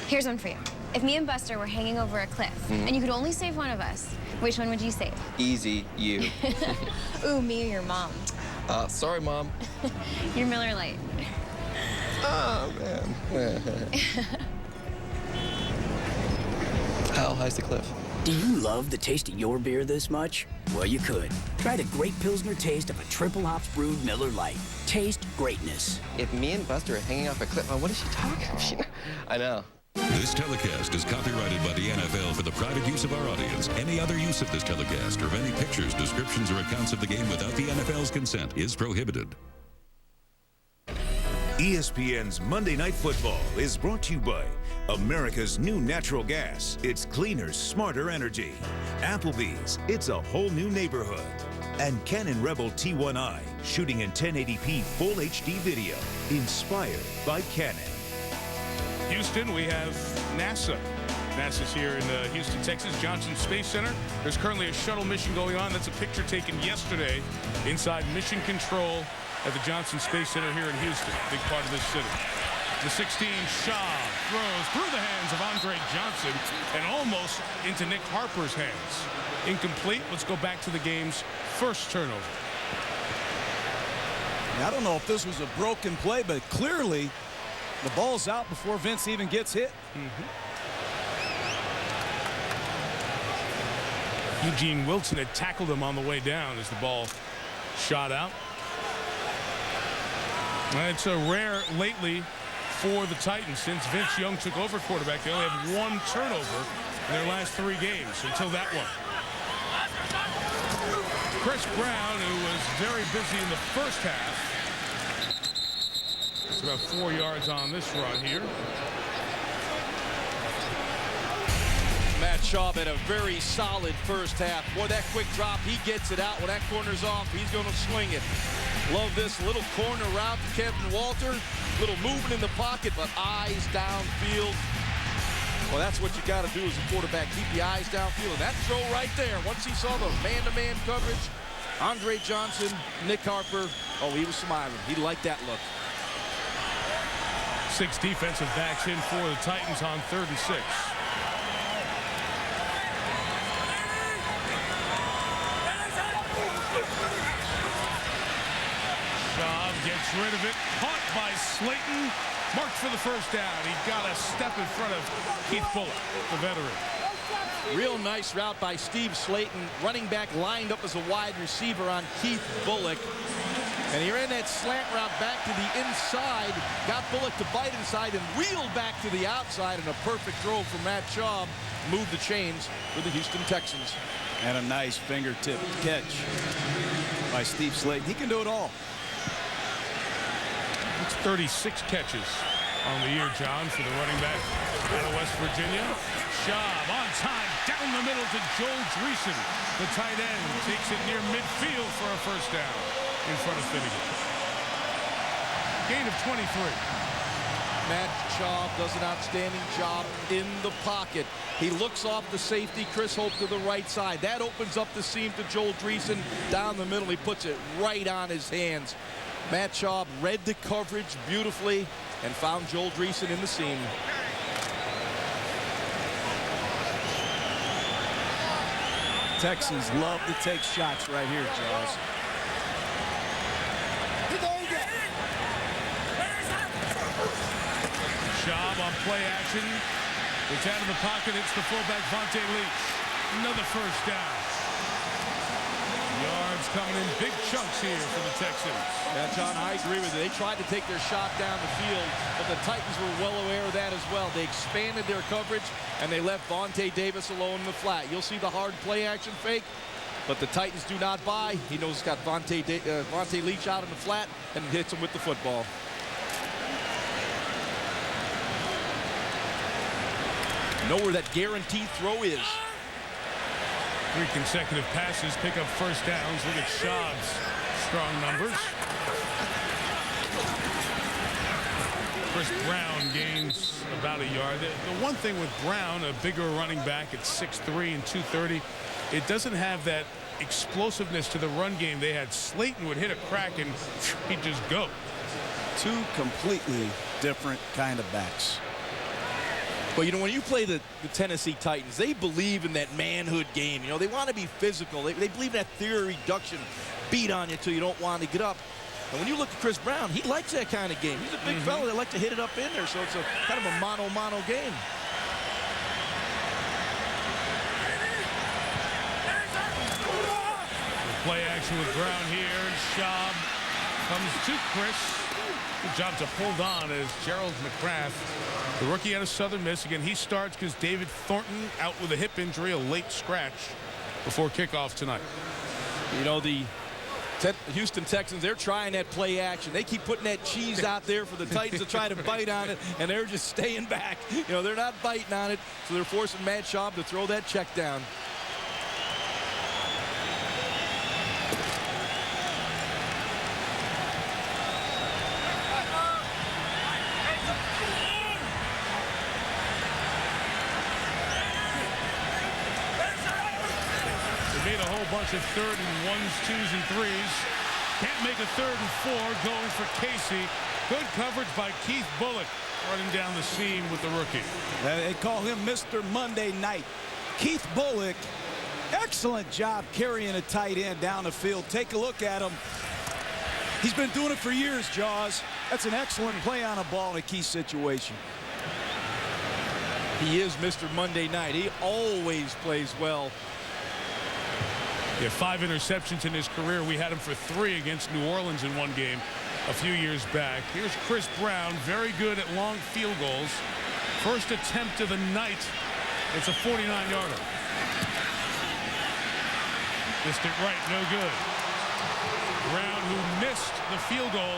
Speaker 19: Here's one for you. If me and Buster were hanging over a cliff, and you could only save one of us, which one would you save?
Speaker 20: Easy, you.
Speaker 19: Ooh, me or your mom?
Speaker 20: Sorry, Mom.
Speaker 19: Your Miller Lite.
Speaker 20: Oh, man. How high's the cliff?
Speaker 21: Do you love the taste of your beer this much? Well, you could. Try the great Pilsner taste of a triple hops brewed Miller Lite. Taste greatness.
Speaker 20: If me and Buster are hanging off a cliff, what is she talking about? I know.
Speaker 22: This telecast is copyrighted by the NFL for the private use of our audience. Any other use of this telecast or of any pictures, descriptions, or accounts of the game without the NFL's consent is prohibited.
Speaker 25: ESPN's Monday Night Football is brought to you by America's new natural gas. It's cleaner, smarter energy. Applebee's, it's a whole new neighborhood. And Canon Rebel T1i, shooting in 1080p Full HD video, inspired by Canon.
Speaker 14: Houston, we have NASA. NASA's here in Houston, Texas, Johnson Space Center. There's currently a shuttle mission going on. That's a picture taken yesterday inside Mission Control at the Johnson Space Center here in Houston, big part of this city. The 16, Shaw throws through the hands of Andre Johnson and almost into Nick Harper's hands. Incomplete. Let's go back to the game's first turnover.
Speaker 15: I don't know if this was a broken play, but clearly the ball's out before Vince even gets hit.
Speaker 14: Eugene Wilson had tackled him on the way down as the ball shot out. It's a rare lately for the Titans since V.Young took over quarterback. They only have one turnover in their last 3 games until that one. Chris Brown, who was very busy in the first half. It's about 4 yards on this run here.
Speaker 16: Matt Schaub had a very solid first half. Boy, that quick drop, he gets it out. When that corner's off, he's going to swing it. Love this little corner route to Kevin Walter. Little movement in the pocket, but eyes downfield. Well, that's what you got to do as a quarterback. Keep the eyes downfield. And that throw right there, once he saw the man-to-man coverage, Andre Johnson, Nick Harper, oh, he was smiling. He liked that look.
Speaker 14: 6 defensive backs in for the Titans on 3rd and 6. Schaub gets rid of it. Caught by Slayton. Marked for the first down. He got a step in front of Keith Bullock, the veteran.
Speaker 16: Real nice route by Steve Slayton. Running back lined up as a wide receiver on Keith Bullock. And he ran that slant route back to the inside. Got Bullock to bite inside and wheeled back to the outside. And a perfect throw from Matt Schaub. Moved the chains for the Houston Texans.
Speaker 15: And a nice fingertip catch by Steve Slayton. He can do it all.
Speaker 14: It's 36 catches on the year, John, for the running back out of West Virginia. Schaub on time, down the middle to Joel Dreesen. The tight end takes it near midfield for a first down in front of Finnegan. Gain of 23.
Speaker 16: Matt Schaub does an outstanding job in the pocket. He looks off the safety, Chris Hope to the right side. That opens up the seam to Joel Dreesen down the middle. He puts it right on his hands. Matt Schaub read the coverage beautifully and found Joel Dreesen in the seam.
Speaker 2: Texans love to take shots right here, Jaws.
Speaker 14: Schaub on play action. It's out of the pocket. It's the fullback, Vontae Leach. Another first down. Yards coming in big chunks here for the Texans.
Speaker 16: Yeah, John, I agree with you. They tried to take their shot down the field, but the Titans were well aware of that as well. They expanded their coverage, and they left Vontae Davis alone in the flat. You'll see the hard play action fake, but the Titans do not buy. He knows he's got Vontae Leach out in the flat and hits him with the football. Know where that guaranteed throw is.
Speaker 14: 3 consecutive passes pick up first downs. Look at Schaub's strong numbers. Chris Brown gains about a yard. The one thing with Brown, a bigger running back at 6'3" and 230, it doesn't have that explosiveness to the run game they had. Slayton would hit a crack and he'd just go.
Speaker 2: Two completely different kind of backs.
Speaker 16: But, you know, when you play the Tennessee Titans, they believe in that manhood game. You know, they want to be physical. They believe in that theory reduction, beat on you until you don't want to get up. And when you look at Chris Brown, he likes that kind of game. He's a big fella that likes to hit it up in there, so it's a kind of a mano-mano game.
Speaker 14: Play action with Brown here. Schaub comes to Chris. Good job to hold on as Gerald McCraft, the rookie out of Southern Miss. Again, he starts because David Thornton out with a hip injury, a late scratch before kickoff tonight.
Speaker 16: You know, the Houston Texans, they're trying that play action. They keep putting that cheese out there for the Titans to try to bite on it, and they're just staying back. You know, they're not biting on it, so they're forcing Matt Schaub to throw that check down.
Speaker 14: Bunch of 3rd and 1s, 2s, and 3s. Can't make a 3rd and 4 going for Casey. Good coverage by Keith Bullock running down the seam with the rookie.
Speaker 2: They call him Mr. Monday Night. Keith Bullock, excellent job carrying a tight end down the field. Take a look at him. He's been doing it for years, Jaws. That's an excellent play on a ball in a key situation.
Speaker 16: He is Mr. Monday Night. He always plays well.
Speaker 14: Yeah, 5 interceptions in his career. We had him for 3 against New Orleans in one game a few years back. Here's Chris Brown, very good at long field goals. First attempt of the night. It's a 49-yarder. Missed it right, no good. Brown, who missed the field goal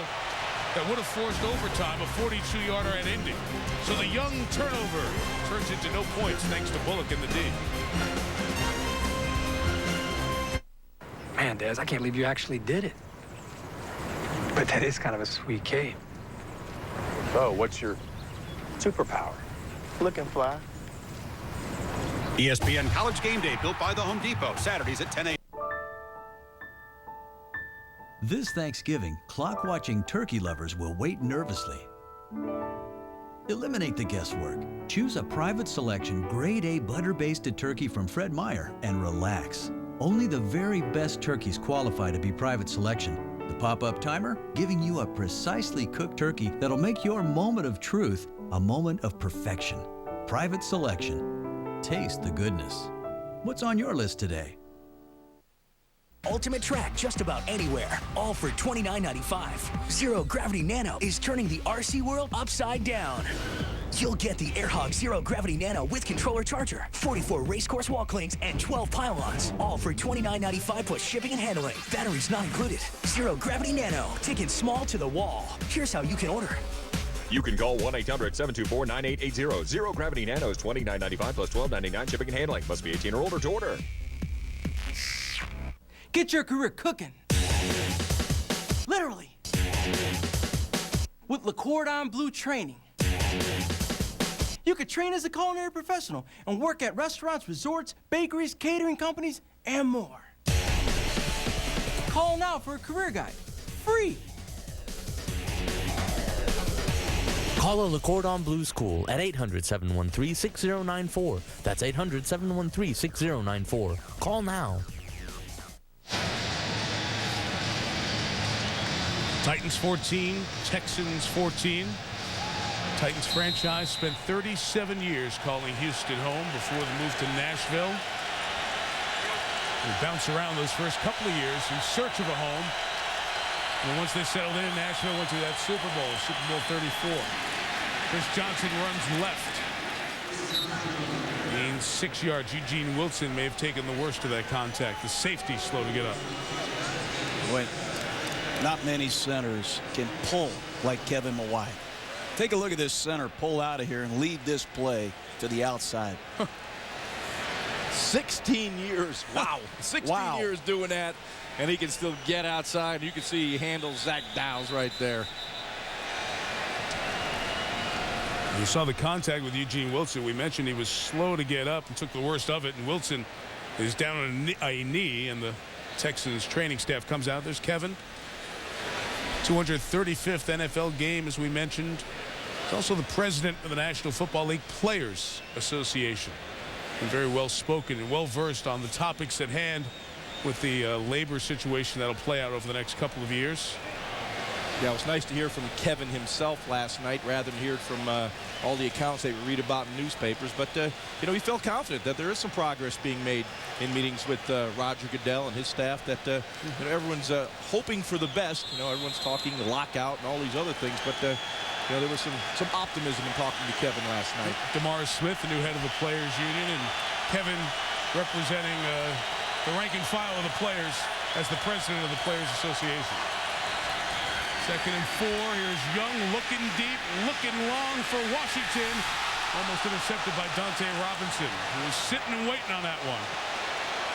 Speaker 14: that would have forced overtime, a 42-yarder at Indy. So the Young turnover turns into no points thanks to Bullock in the D.
Speaker 5: Man, Des, I can't believe you actually did it. But that is kind of a sweet cape.
Speaker 8: Oh, what's your superpower? Looking fly.
Speaker 11: ESPN College Game Day, built by the Home Depot, Saturdays at 10 a.m.
Speaker 12: This Thanksgiving, clock-watching turkey lovers will wait nervously. Eliminate the guesswork. Choose a private selection, grade A butter-basted turkey from Fred Meyer and relax. Only the very best turkeys qualify to be private selection. The pop-up timer, giving you a precisely cooked turkey that'll make your moment of truth a moment of perfection. Private selection. Taste the goodness. What's on your list today?
Speaker 21: Ultimate Track just about anywhere, all for $29.95. Zero Gravity Nano is turning the RC world upside down. You'll get the AirHog Zero Gravity Nano with controller charger, 44 racecourse wall clings, and 12 pylons, all for $29.95 plus shipping and handling. Batteries not included. Zero Gravity Nano, taking small to the wall. Here's how you can order.
Speaker 9: You can call 1-800-724-9880. Zero Gravity Nano is $29.95 plus $12.99 shipping and handling. Must be 18 or older to order.
Speaker 13: Get your career cooking. Literally. With Le Cordon Bleu training. You could train as a culinary professional and work at restaurants, resorts, bakeries, catering companies, and more. Call now for a career guide. Free.
Speaker 17: Call a Le Cordon Bleu School at 800-713-6094. That's 800-713-6094. Call now.
Speaker 14: Titans 14, Texans 14. Titans franchise spent 37 years calling Houston home before the move to Nashville. They bounced around those first couple of years in search of a home. And once they settled in, Nashville went to that Super Bowl 34. C.Johnson runs left. Gains 6 yards. Eugene Wilson may have taken the worst of that contact. The safety slow to get up.
Speaker 2: Boy, not many centers can pull like Kevin Mawai. Take a look at this center pull out of here and lead this play to the outside.
Speaker 16: 16 years. Wow. 16 years doing that, and he can still get outside. You can see he handles Zach Downs right there.
Speaker 14: You saw the contact with Eugene Wilson. We mentioned he was slow to get up and took the worst of it, and Wilson is down on a knee, and the Texans training staff comes out. There's Kevin. 235th NFL game, as we mentioned. He's also the president of the National Football League Players Association. And very well spoken and well versed on the topics at hand with the labor situation that'll play out over the next couple of years.
Speaker 16: Yeah, it was nice to hear from Kevin himself last night rather than hear from all the accounts they read about in newspapers. But, you know, he felt confident that there is some progress being made in meetings with Roger Goodell and his staff, that you know, everyone's hoping for the best. You know, everyone's talking lockout and all these other things. But, you know, there was some optimism in talking to Kevin last night.
Speaker 14: DeMar Smith, the new head of the Players Union, and Kevin representing the rank and file of the players as the president of the Players Association. 2nd and 4. Here's Young looking deep, looking long for Washington. Almost intercepted by Dante Robinson, who was sitting and waiting on that one.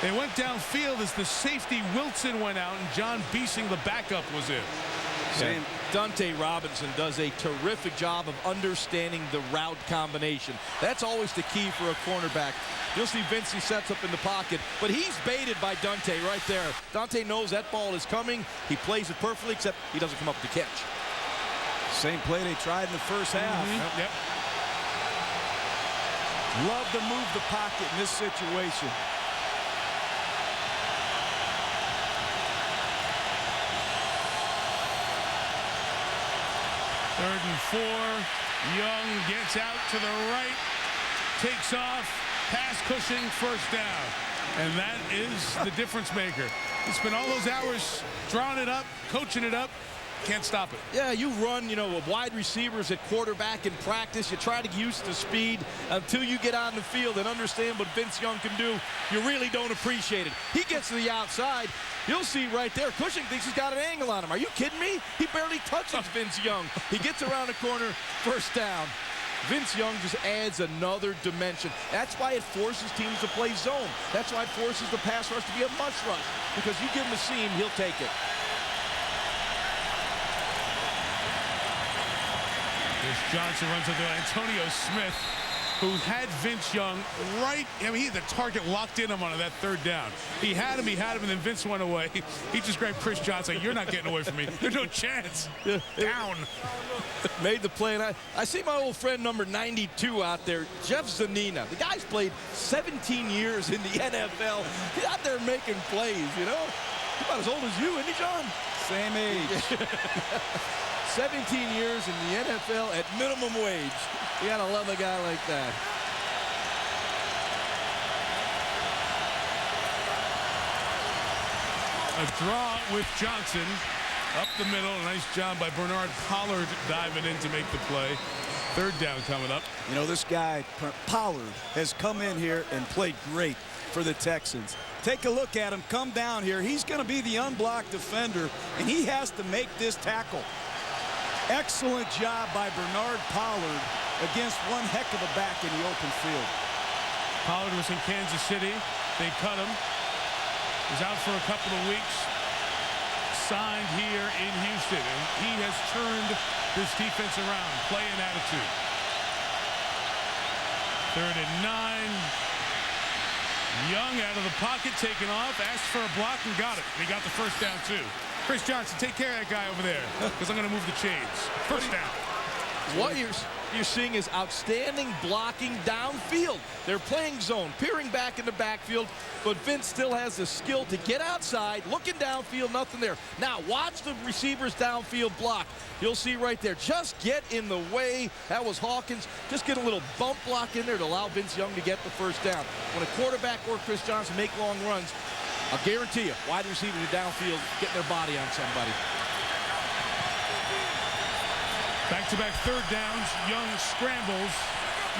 Speaker 14: They went downfield as the safety Wilson went out, and John Beasing, the backup, was in.
Speaker 16: And Dante Robinson does a terrific job of understanding the route combination. That's always the key for a cornerback. You'll see Vincey sets up in the pocket, but he's baited by Dante right there. Dante knows that ball is coming. He plays it perfectly, except he doesn't come up with the catch.
Speaker 2: Same play they tried in the first half.
Speaker 14: Yep.
Speaker 2: Love to move the pocket in this situation.
Speaker 14: Third and 4. Young gets out to the right, takes off, pass Cushing, first down. And that is the difference maker. He spent all those hours drawing it up, coaching it up. Can't stop it.
Speaker 16: Yeah, you run, you know, wide receivers at quarterback in practice. You try to get used to speed until you get on the field and understand what Vince Young can do. You really don't appreciate it. He gets to the outside. You'll see right there, Cushing thinks he's got an angle on him. Are you kidding me? He barely touches Vince Young. He gets around the corner, first down. Vince Young just adds another dimension. That's why it forces teams to play zone. That's why it forces the pass rush to be a must rush. Because you give him a seam, he'll take it.
Speaker 14: Johnson runs into Antonio Smith, who had Vince Young right. I mean, he had the target locked in him on that third down. He had him, and then Vince went away. He just grabbed Chris Johnson. You're not getting away from me. There's no chance. Down.
Speaker 16: Made the play, and I see my old friend number 92 out there, Jeff Zanina. The guy's played 17 years in the NFL. He's out there making plays, you know. He's about as old as you, isn't he, John?
Speaker 2: Same age.
Speaker 16: 17 years in the NFL at minimum wage. You gotta love a guy like that.
Speaker 14: A draw with Johnson up the middle. A nice job by Bernard Pollard diving in to make the play. Third down coming up.
Speaker 2: You know, this guy, Pollard, has come in here and played great for the Texans. Take a look at him come down here. He's going to be the unblocked defender, and he has to make this tackle. Excellent job by Bernard Pollard against one heck of a back in the open field.
Speaker 14: Pollard was in Kansas City. They cut him. Was out for a couple of weeks. Signed here in Houston. And he has turned this defense around. Play and attitude. 3rd and 9. Young out of the pocket, taken off, asked for a block and got it. He got the first down too. Chris Johnson, take care of that guy over there because I'm going to move the chains. First down.
Speaker 16: What you're seeing is outstanding blocking downfield. They're playing zone, peering back in the backfield, but Vince still has the skill to get outside, looking downfield, nothing there. Now watch the receivers downfield block. You'll see right there, just get in the way. That was Hawkins. Just get a little bump block in there to allow Vince Young to get the first down. When a quarterback or Chris Johnson make long runs, I'll guarantee you, wide receivers are downfield getting their body on somebody.
Speaker 14: Back-to-back 3rd downs. Young scrambles.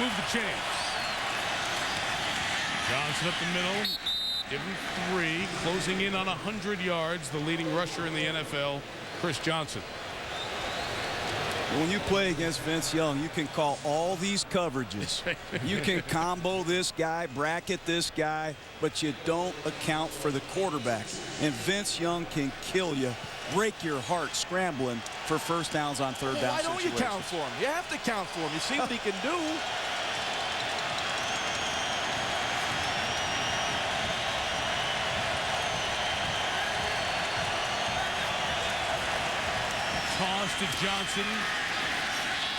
Speaker 14: Move the chains. Johnson up the middle. Give him 3. Closing in on 100 yards. The leading rusher in the NFL, Chris Johnson.
Speaker 2: When you play against Vince Young, you can call all these coverages. You can combo this guy, bracket this guy, but you don't account for the quarterback. And Vince Young can kill you, break your heart scrambling for first downs on 3rd down
Speaker 16: Why don't you count for him? You have to count for him. You see what he can do.
Speaker 14: Toss to Johnson.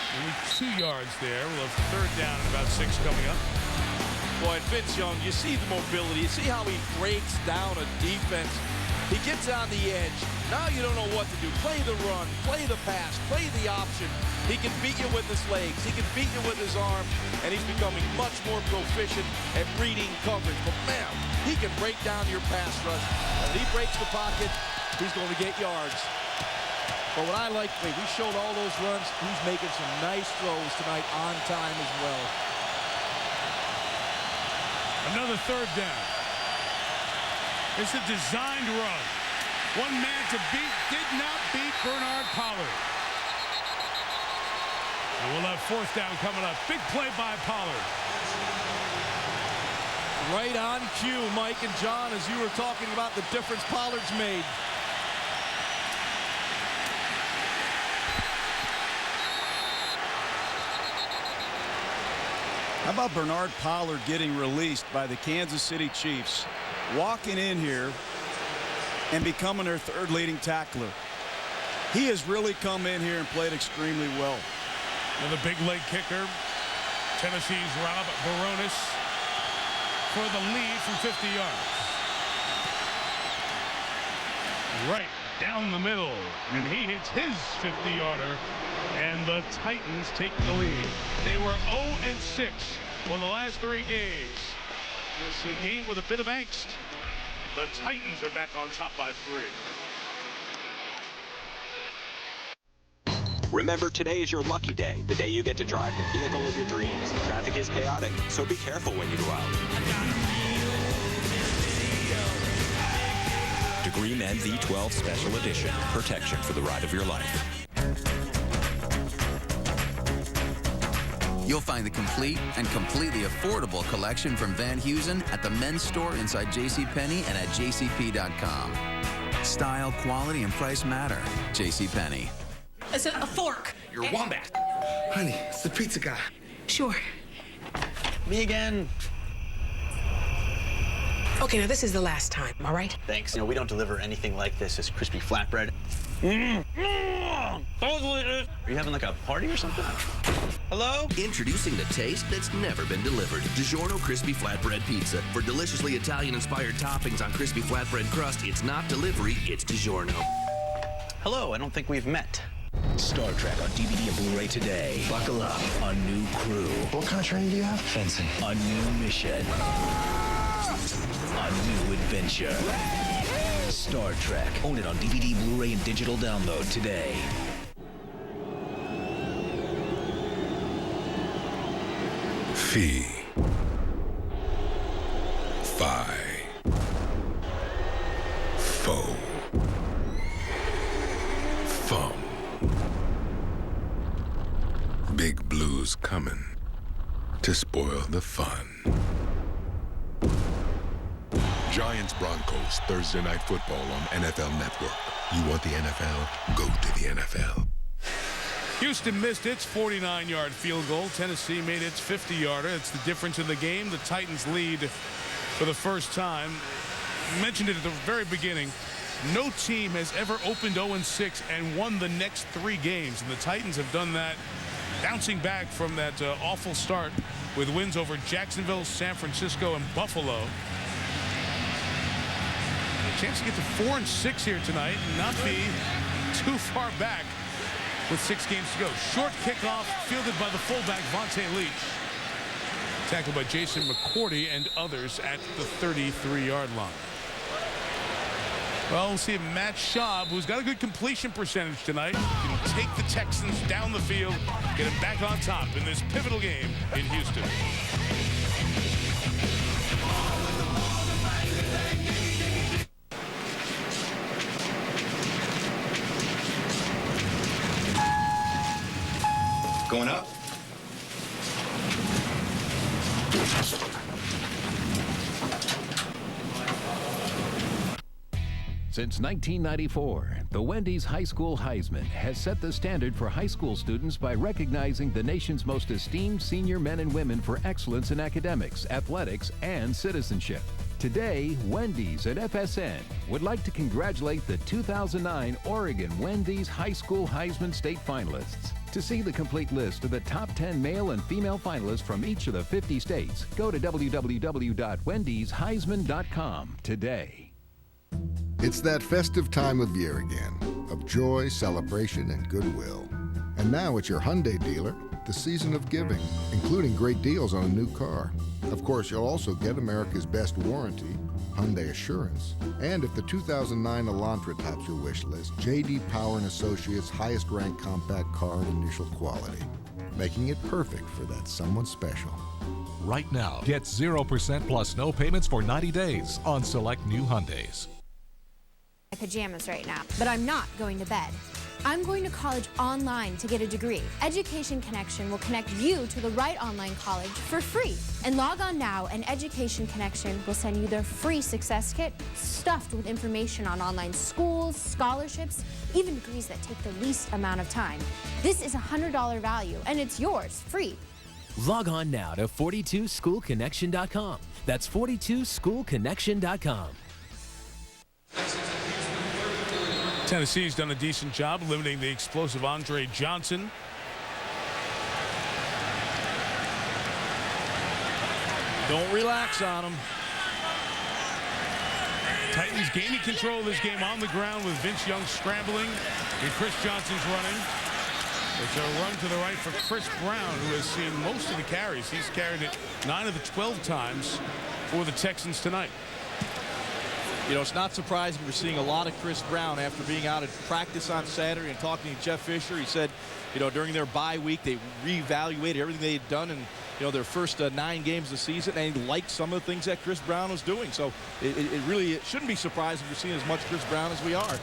Speaker 14: Only 2 yards there. We'll have 3rd down and about 6 coming up.
Speaker 16: Boy, Vince Young, you see the mobility. You see how he breaks down a defense. He gets on the edge. Now you don't know what to do. Play the run, play the pass, play the option. He can beat you with his legs. He can beat you with his arm. And he's becoming much more proficient at reading coverage. But, man, he can break down your pass rush. When he breaks the pocket, he's going to get yards. But what I like, we showed all those runs. He's making some nice throws tonight on time as well.
Speaker 14: Another 3rd down. It's a designed run. One man to beat, did not beat Bernard Pollard. And we'll have 4th down coming up. Big play by Pollard.
Speaker 16: Right on cue, Mike and John, as you were talking about the difference Pollard's made.
Speaker 2: How about Bernard Pollard getting released by the Kansas City Chiefs, walking in here and becoming their 3rd leading tackler? He has really come in here and played extremely well.
Speaker 14: Another big leg kicker. Tennessee's Rob Baronis for the lead from 50 yards. Right down the middle, and he hits his 50-yarder, and the Titans take the lead. They were 0-6 on the last 3 games. It's a game with a bit of angst. The Titans are back on top by 3.
Speaker 1: Remember, today is your lucky day, the day you get to drive the vehicle of your dreams. Traffic is chaotic, so be careful when you go out. Degree Men V12 Special Edition. Protection for the ride of your life.
Speaker 10: You'll find the complete and completely affordable collection from Van Heusen at the men's store inside JCPenney and at jcp.com. Style, quality, and price matter. JCPenney.
Speaker 18: Is it a fork?
Speaker 1: You're Wombat.
Speaker 18: Honey, it's the pizza guy. Sure.
Speaker 1: Me again.
Speaker 18: Okay, now this is the last time, all right?
Speaker 1: Thanks. You know, we don't deliver anything like this as crispy flatbread. Are you having like a party or something? Hello?
Speaker 23: Introducing the taste that's never been delivered. DiGiorno Crispy Flatbread Pizza. For deliciously Italian-inspired toppings on crispy flatbread crust, it's not delivery, it's DiGiorno.
Speaker 1: Hello, I don't think we've met.
Speaker 23: Star Trek on DVD and Blu-ray today. Buckle up. A new crew.
Speaker 1: What kind of training do you have?
Speaker 23: Fencing. A new mission. A new adventure. Star Trek. Own it on DVD, Blu-ray, and digital download today.
Speaker 22: Fee. Fi. Fo. Fum.
Speaker 3: who's coming to spoil the fun. Giants-Broncos, Thursday Night Football on NFL Network. You want the NFL? Go to the NFL.
Speaker 14: Houston missed its 49-yard field goal. Tennessee made its 50-yarder. It's the difference in the game. The Titans lead for the first time. I mentioned it at the very beginning. No team has ever opened 0-6 and won the next 3 games. And the Titans have done that, bouncing back from that awful start with wins over Jacksonville, San Francisco, and Buffalo. A chance to get to 4-6 here tonight and not be too far back with 6 games to go. Short kickoff fielded by the fullback, Vontae Leach. Tackled by Jason McCourty and others at the 33-yard line. Well, we'll see if Matt Schaub, who's got a good completion percentage tonight, can take the Texans down the field, get them back on top in this pivotal game in Houston.
Speaker 4: Going up.
Speaker 6: Since 1994, the Wendy's High School Heisman has set the standard for high school students by recognizing the nation's most esteemed senior men and women for excellence in academics, athletics, and citizenship. Today, Wendy's and FSN would like to congratulate the 2009 Oregon Wendy's High School Heisman State finalists. To see the complete list of the top 10 male and female finalists from each of the 50 states, go to www.wendysheisman.com today.
Speaker 7: It's that festive time of year again, of joy, celebration, and goodwill. And now at your Hyundai dealer, the season of giving, including great deals on a new car. Of course, you'll also get America's best warranty, Hyundai Assurance. And if the 2009 Elantra tops your wish list, J.D. Power & Associates' highest-ranked compact car and initial quality, making it perfect for that someone special.
Speaker 24: Right now, get 0% plus no payments for 90 days on select new Hyundais.
Speaker 26: My pajamas right now, but I'm not going to bed. I'm going to college online to get a degree. Education Connection will connect you to the right online college for free. And log on now, and Education Connection will send you their free success kit stuffed with information on online schools, scholarships, even degrees that take the least amount of time. This is a $100 value, and it's yours free.
Speaker 17: Log on now to 42schoolconnection.com. That's 42schoolconnection.com.
Speaker 14: Tennessee's done a decent job limiting the explosive Andre Johnson.
Speaker 16: Don't relax on him.
Speaker 14: Titans gaining control of this game on the ground with V.Young scrambling and Chris Johnson's running. It's a run to the right for Chris Brown, who has seen most of the carries. He's carried it 9 of the 12 times for the Texans tonight.
Speaker 16: You know, it's not surprising we're seeing a lot of Chris Brown after being out at practice on Saturday and talking to Jeff Fisher. He said, you know, during their bye week, they reevaluated everything they had done in, you know, their first 9 games of the season, and he liked some of the things that Chris Brown was doing. So it really shouldn't be surprising we're seeing as much Chris Brown as we are.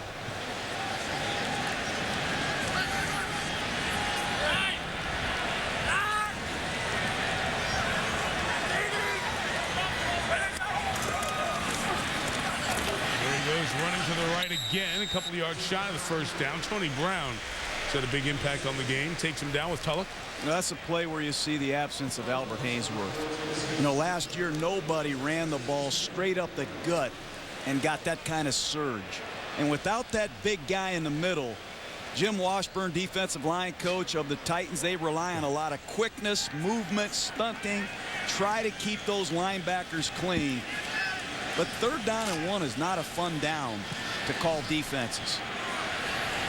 Speaker 14: Running to the right again, a couple of yards shy of the first down. Tony Brown had a big impact on the game. Takes him down with Tulloch.
Speaker 2: That's a play where you see the absence of Albert Haynesworth. You know, last year nobody ran the ball straight up the gut and got that kind of surge. And without that big guy in the middle, Jim Washburn, defensive line coach of the Titans, they rely on a lot of quickness, movement, stunting, try to keep those linebackers clean. But 3rd down and 1 is not a fun down to call defenses.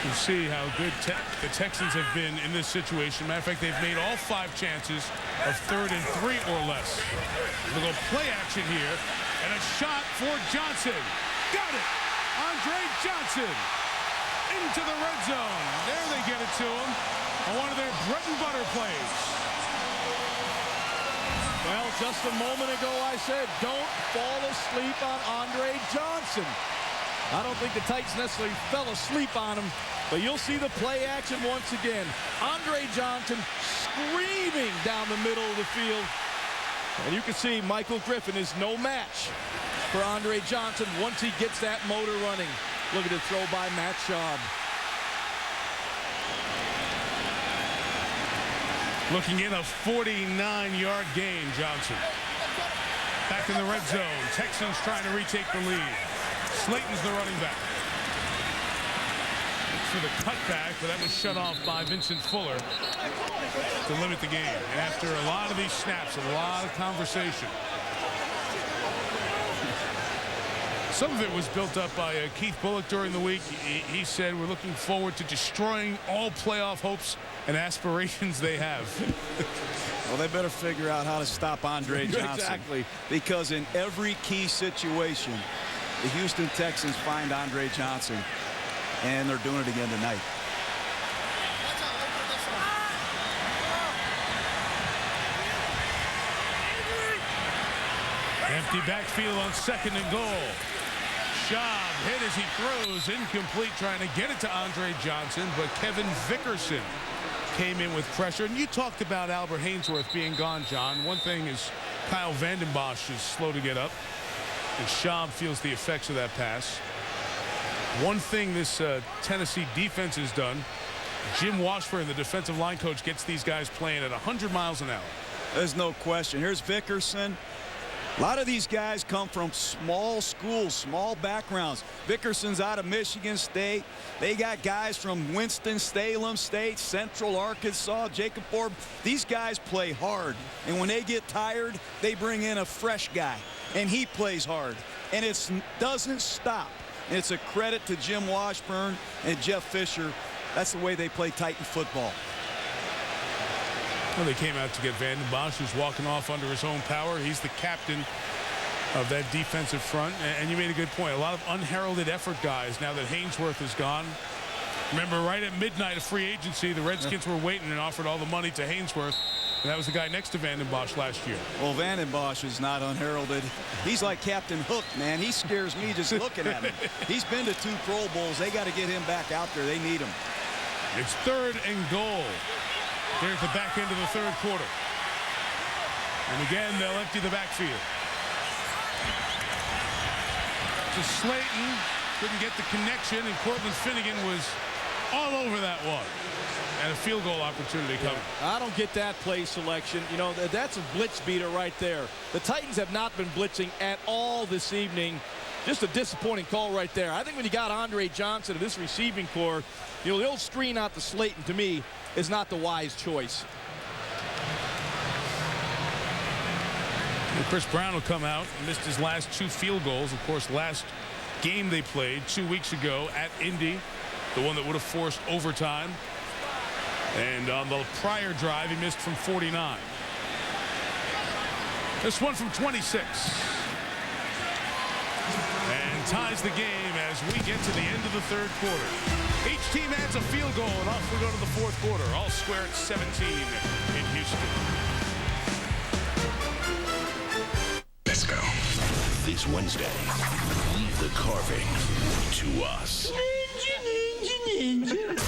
Speaker 14: You see how good the Texans have been in this situation. Matter of fact, they've made all 5 chances of 3rd and 3 or less. A little play action here, and a shot for Johnson. Got it! Andre Johnson into the red zone. There they get it to him on one of their bread and butter plays.
Speaker 16: Well, just a moment ago I said, don't fall asleep on Andre Johnson. I don't think the Titans necessarily fell asleep on him, but you'll see the play action once again. Andre Johnson screaming down the middle of the field. And you can see Michael Griffin is no match for Andre Johnson once he gets that motor running. Look at the throw by Matt Schaub.
Speaker 14: Looking in a 49-yard game, Johnson. Back in the red zone. Texans trying to retake the lead. Slayton's the running back. For the cutback, but that was shut off by Vincent Fuller to limit the game. And after a lot of these snaps, a lot of conversation. Some of it was built up by Keith Bulluck during the week. He said, we're looking forward to destroying all playoff hopes and aspirations they have.
Speaker 2: Well, they better figure out how to stop Andre Johnson.
Speaker 16: Exactly.
Speaker 2: Because in every key situation, the Houston Texans find Andre Johnson, and they're doing it again tonight.
Speaker 14: Empty backfield on 2nd and goal. Schaub hit as he throws, incomplete, trying to get it to Andre Johnson, but Kevin Vickerson came in with pressure. And you talked about Albert Haynesworth being gone, John. One thing is K.Vanden is slow to get up, and Schaub feels the effects of that pass. One thing this Tennessee defense has done, Jim Washburn, the defensive line coach, gets these guys playing at 100 miles an hour.
Speaker 2: There's no question. Here's Vickerson. A lot of these guys come from small schools, small backgrounds. Vickerson's out of Michigan State. They got guys from Winston-Salem State, Central Arkansas, Jacob Ford. These guys play hard. And when they get tired, they bring in a fresh guy. And he plays hard. And it doesn't stop. And it's a credit to Jim Washburn and Jeff Fisher. That's the way they play Titan football.
Speaker 14: Well, they came out to get Vanden Bosch, who's walking off under his own power. He's the captain of that defensive front. And you made a good point. A lot of unheralded effort guys now that Haynesworth is gone. Remember, right at midnight of free agency, the Redskins were waiting and offered all the money to Haynesworth. And that was the guy next to Vanden Bosch last year.
Speaker 2: Well, Vanden Bosch is not unheralded. He's like Captain Hook, man. He scares me just looking at him. He's been to 2 Pro Bowls. They got to get him back out there. They need him.
Speaker 14: It's 3rd and goal. They're at the back end of the 3rd quarter. And again, they'll empty the backfield. To Slayton, couldn't get the connection, and Cortland Finnegan was all over that one. And a field goal opportunity coming.
Speaker 16: I don't get that play selection. You know, that's a blitz beater right there. The Titans have not been blitzing at all this evening. Just a disappointing call right there. I think when you got Andre Johnson to this receiving core, you know, the old screen out to Slayton, to me, is not the wise choice.
Speaker 14: And Chris Brown will come out. Missed his last 2 field goals. Of course, last game they played 2 weeks ago at Indy, the one that would have forced overtime. And on the prior drive, he missed from 49. This one from 26. And ties the game as we get to the end of the 3rd quarter. Each team adds a field goal, and off we go to the 4th quarter. All square at 17 in Houston.
Speaker 4: Let's go. This Wednesday, leave the carving to us. Ninja, ninja, ninja.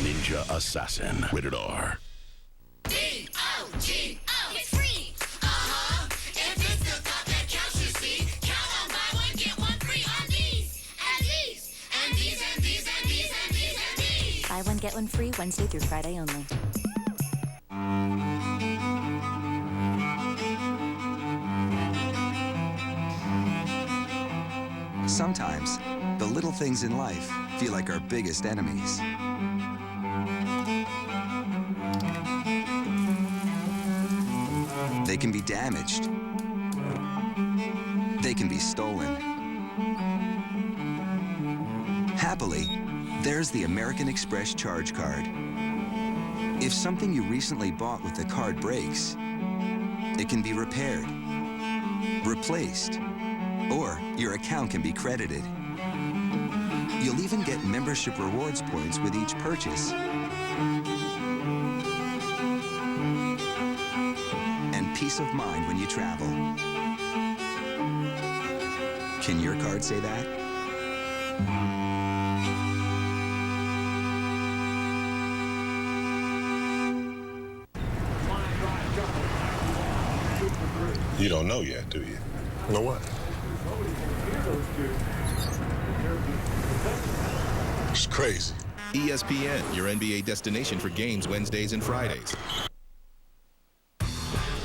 Speaker 4: Ninja Assassin. Rated R.
Speaker 5: D-O-G-O. It's free. Uh-huh. If it's the thought that counts, you see. Count on buy one, get one free on these. And these. And these, and these, and these, and these, and these.
Speaker 15: Buy one, get one free Wednesday through Friday only.
Speaker 19: Sometimes, the little things in life feel like our biggest enemies. They can be damaged. They can be stolen. Happily, there's the American Express Charge Card. If something you recently bought with the card breaks, it can be repaired, replaced, or your account can be credited. You'll even get membership rewards points with each purchase. And peace of mind when you travel. Can your card say that?
Speaker 8: You don't know yet, do you? Know what? It's crazy.
Speaker 11: ESPN, your NBA destination for games Wednesdays and Fridays.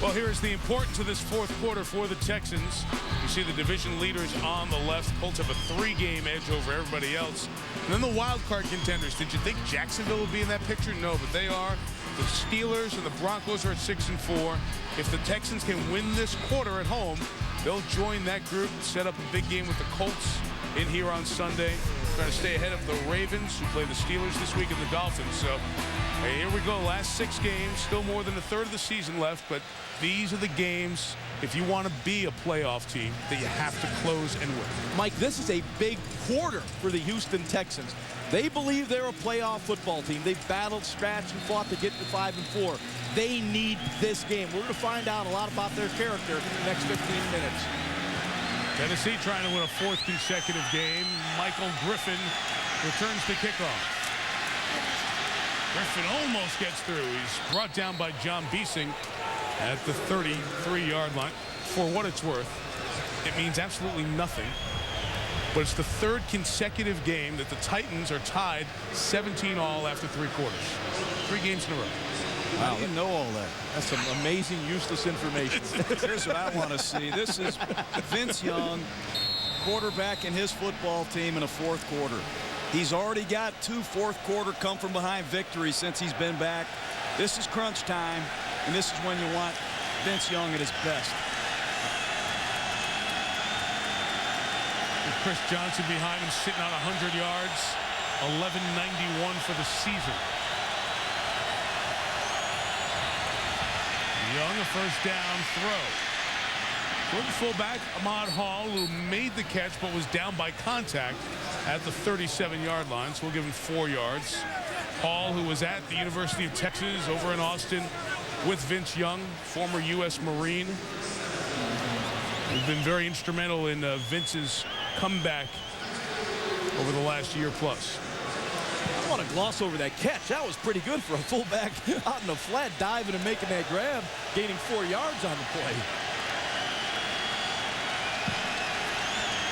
Speaker 14: Well, here's the importance of this fourth quarter for the Texans. You see the division leaders on the left. Colts have a 3-game edge over everybody else. And then the wild card contenders. Did you think Jacksonville would be in that picture? No, but they are. The Steelers and the Broncos are at 6-4. If the Texans can win this quarter at home, they'll join that group, set up a big game with the Colts in here on Sunday. Trying to stay ahead of the Ravens, who play the Steelers this week, and the Dolphins. So hey, here we go. Last 6 games, still more than a third of the season left, but these are the games, if you want to be a playoff team, that you have to close and win.
Speaker 16: Mike, this is a big quarter for the Houston Texans. They believe they're a playoff football team. They've battled, scratched, and fought to get to 5-4. They need this game. We're going to find out a lot about their character in the next 15 minutes.
Speaker 14: Tennessee trying to win a 4th consecutive game. Michael Griffin returns the kickoff. Griffin almost gets through. He's brought down by John Beasing at the 33-yard line. For what it's worth, it means absolutely nothing. But it's the 3rd consecutive game that the Titans are tied 17-all after 3 quarters. 3 games in a row.
Speaker 2: Wow, I didn't know all that.
Speaker 16: That's some amazing, useless information.
Speaker 2: Here's what I want to see. This is Vince Young, quarterback in his football team in a 4th quarter. He's already got 2 fourth-quarter come-from-behind victories since he's been back. This is crunch time, and this is when you want Vince Young at his best.
Speaker 14: With Chris Johnson behind him, sitting on 100 yards, 1191 for the season. Young, a first down throw. For the fullback, Ahmad Hall, who made the catch but was down by contact at the 37-yard line, so we'll give him 4 yards. Hall, who was at the University of Texas over in Austin with Vince Young, former U.S. Marine. He's been very instrumental in Vince's comeback over the last year plus.
Speaker 16: I want to gloss over that catch. That was pretty good for a fullback out in the flat, diving and making that grab, gaining 4 yards on the play.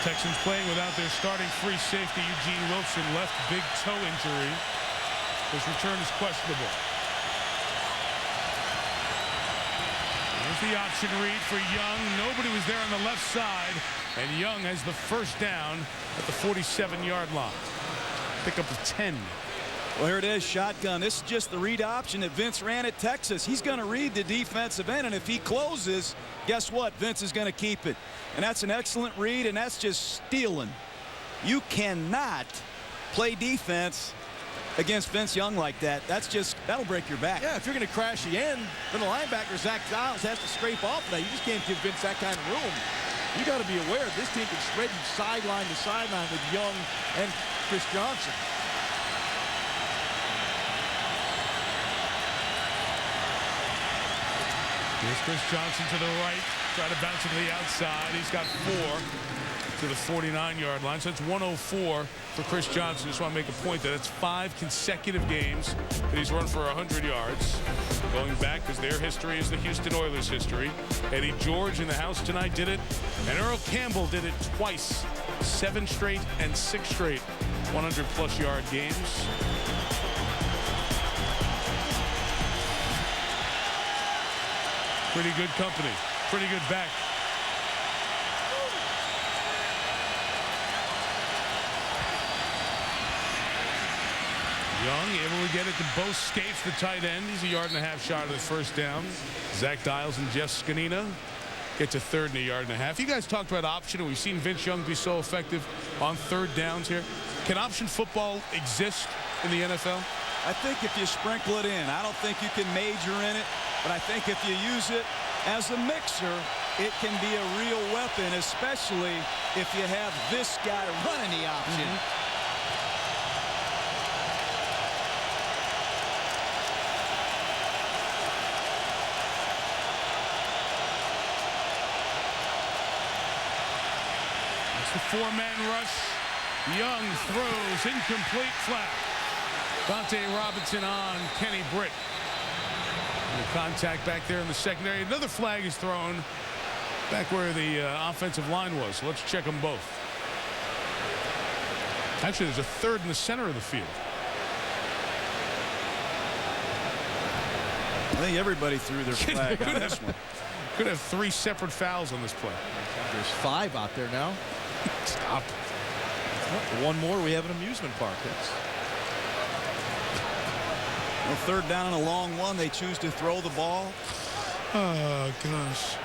Speaker 14: Texans playing without their starting free safety, Eugene Wilson, left big toe injury. His return is questionable. There's the option read for Young. Nobody was there on the left side, and Young has the first down at the 47-yard line. Pickup of 10.
Speaker 2: Well, here it is, shotgun. This is just the read option that Vince ran at Texas. He's going to read the defensive end, and if he closes, guess what? Vince is going to keep it. And that's an excellent read, and that's just stealing. You cannot play defense against Vince Young like that. That's just, that'll break your back.
Speaker 16: Yeah, if you're going to crash the end, then the linebacker, Zach Giles, has to scrape off of that. You just can't give Vince that kind of room. You got to be aware this team can spread you sideline to sideline with Young and Chris Johnson.
Speaker 14: Here's Chris Johnson to the right, try to bounce it to the outside. He's got 4 to the 49-yard line, so it's 104 for Chris Johnson. Just want to make a point that it's 5 consecutive games that he's run for 100 yards. Going back, because their history is the Houston Oilers history. Eddie George in the house tonight did it, and Earl Campbell did it twice. 7 straight and 6 straight 100-plus yard games. Pretty good company, pretty good back. Young able to get it to both skates, the tight end. He's a 1.5 yard shot of the first down. Zach Dials and Jeff Scanina get to 3rd and 1.5 yards. You guys talked about option, and we've seen Vince Young be so effective on 3rd downs here. Can option football exist in the NFL?
Speaker 2: I think if you sprinkle it in, I don't think you can major in it, but I think if you use it as a mixer, it can be a real weapon, especially if you have this guy running the option.
Speaker 14: It's the four-man rush. Young throws, incomplete flag. Dante Robinson on K.Britt. The contact back there in the secondary. Another flag is thrown back where the offensive line was. So let's check them both. Actually, there's a third in the center of the field.
Speaker 2: I think everybody threw their flag on this one.
Speaker 14: Could have 3 separate fouls on this play.
Speaker 16: There's 5 out there now.
Speaker 14: Stop.
Speaker 16: One more, we have an amusement park.
Speaker 2: Well, third down and a long one. They choose to throw the ball.
Speaker 14: Oh, gosh.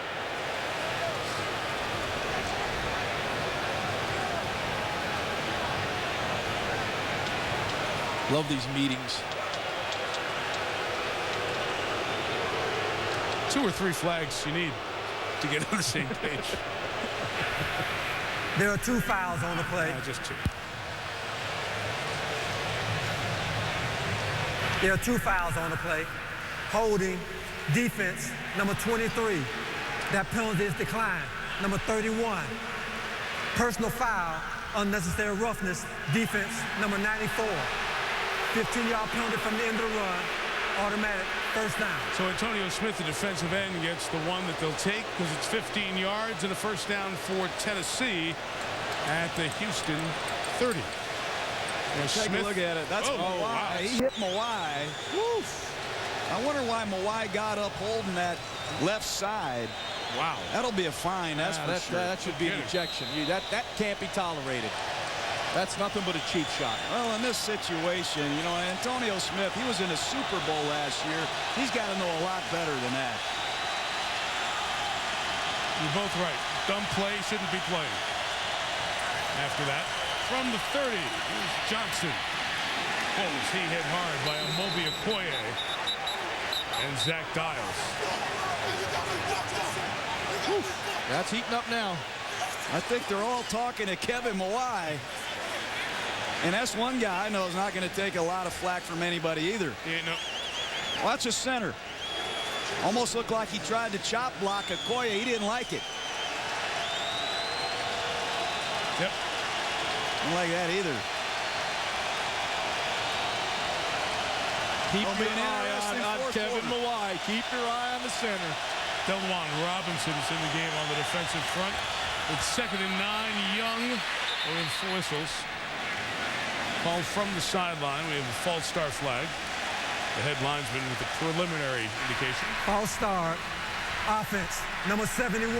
Speaker 16: Love these meetings.
Speaker 14: 2 or 3 flags you need to get on the same page.
Speaker 9: There are 2 fouls on the play.
Speaker 14: Just 2.
Speaker 9: There are 2 fouls on the play. Holding, defense, number 23. That penalty is declined. Number 31. Personal foul, unnecessary roughness, defense, number 94. 15-yard penalty from the end of the run. Automatic first down.
Speaker 14: So Antonio Smith, the defensive end, gets the one that they'll take because it's 15 yards and a first down for Tennessee at the Houston 30.
Speaker 2: Take a look at it. That's Mawai.
Speaker 14: Wow.
Speaker 2: He hit Mawai. Woof. I wonder why Mawai got up holding that left side.
Speaker 14: Wow.
Speaker 2: That'll be a fine. That's for sure.
Speaker 16: That should be an ejection. That can't be tolerated. That's nothing but a cheap shot.
Speaker 2: Well, in this situation, you know, Antonio Smith, he was in a Super Bowl last year. He's got to know a lot better than that.
Speaker 14: You're both right. Dumb play, shouldn't be played. After that, from the 30, here's Johnson. He hit hard by Amobi Okoye and Zach Dials.
Speaker 2: Whew.
Speaker 16: That's heating up now.
Speaker 2: I think they're all talking to Kevin Mawai. And that's one guy I know is not going to take a lot of flack from anybody either.
Speaker 14: Yeah, no.
Speaker 2: Watch the center. Almost looked like he tried to chop block Okoye. He didn't like it.
Speaker 14: Yep.
Speaker 2: Don't like that either.
Speaker 16: Keep your eye on Kevin Mawai. Keep your eye on the center.
Speaker 14: Delwan Robinson's in the game on the defensive front. It's 2nd and 9. Young with 4 whistles. Called from the sideline. We have a false start flag. The head linesman with the preliminary indication.
Speaker 9: False start. Offense, number 71.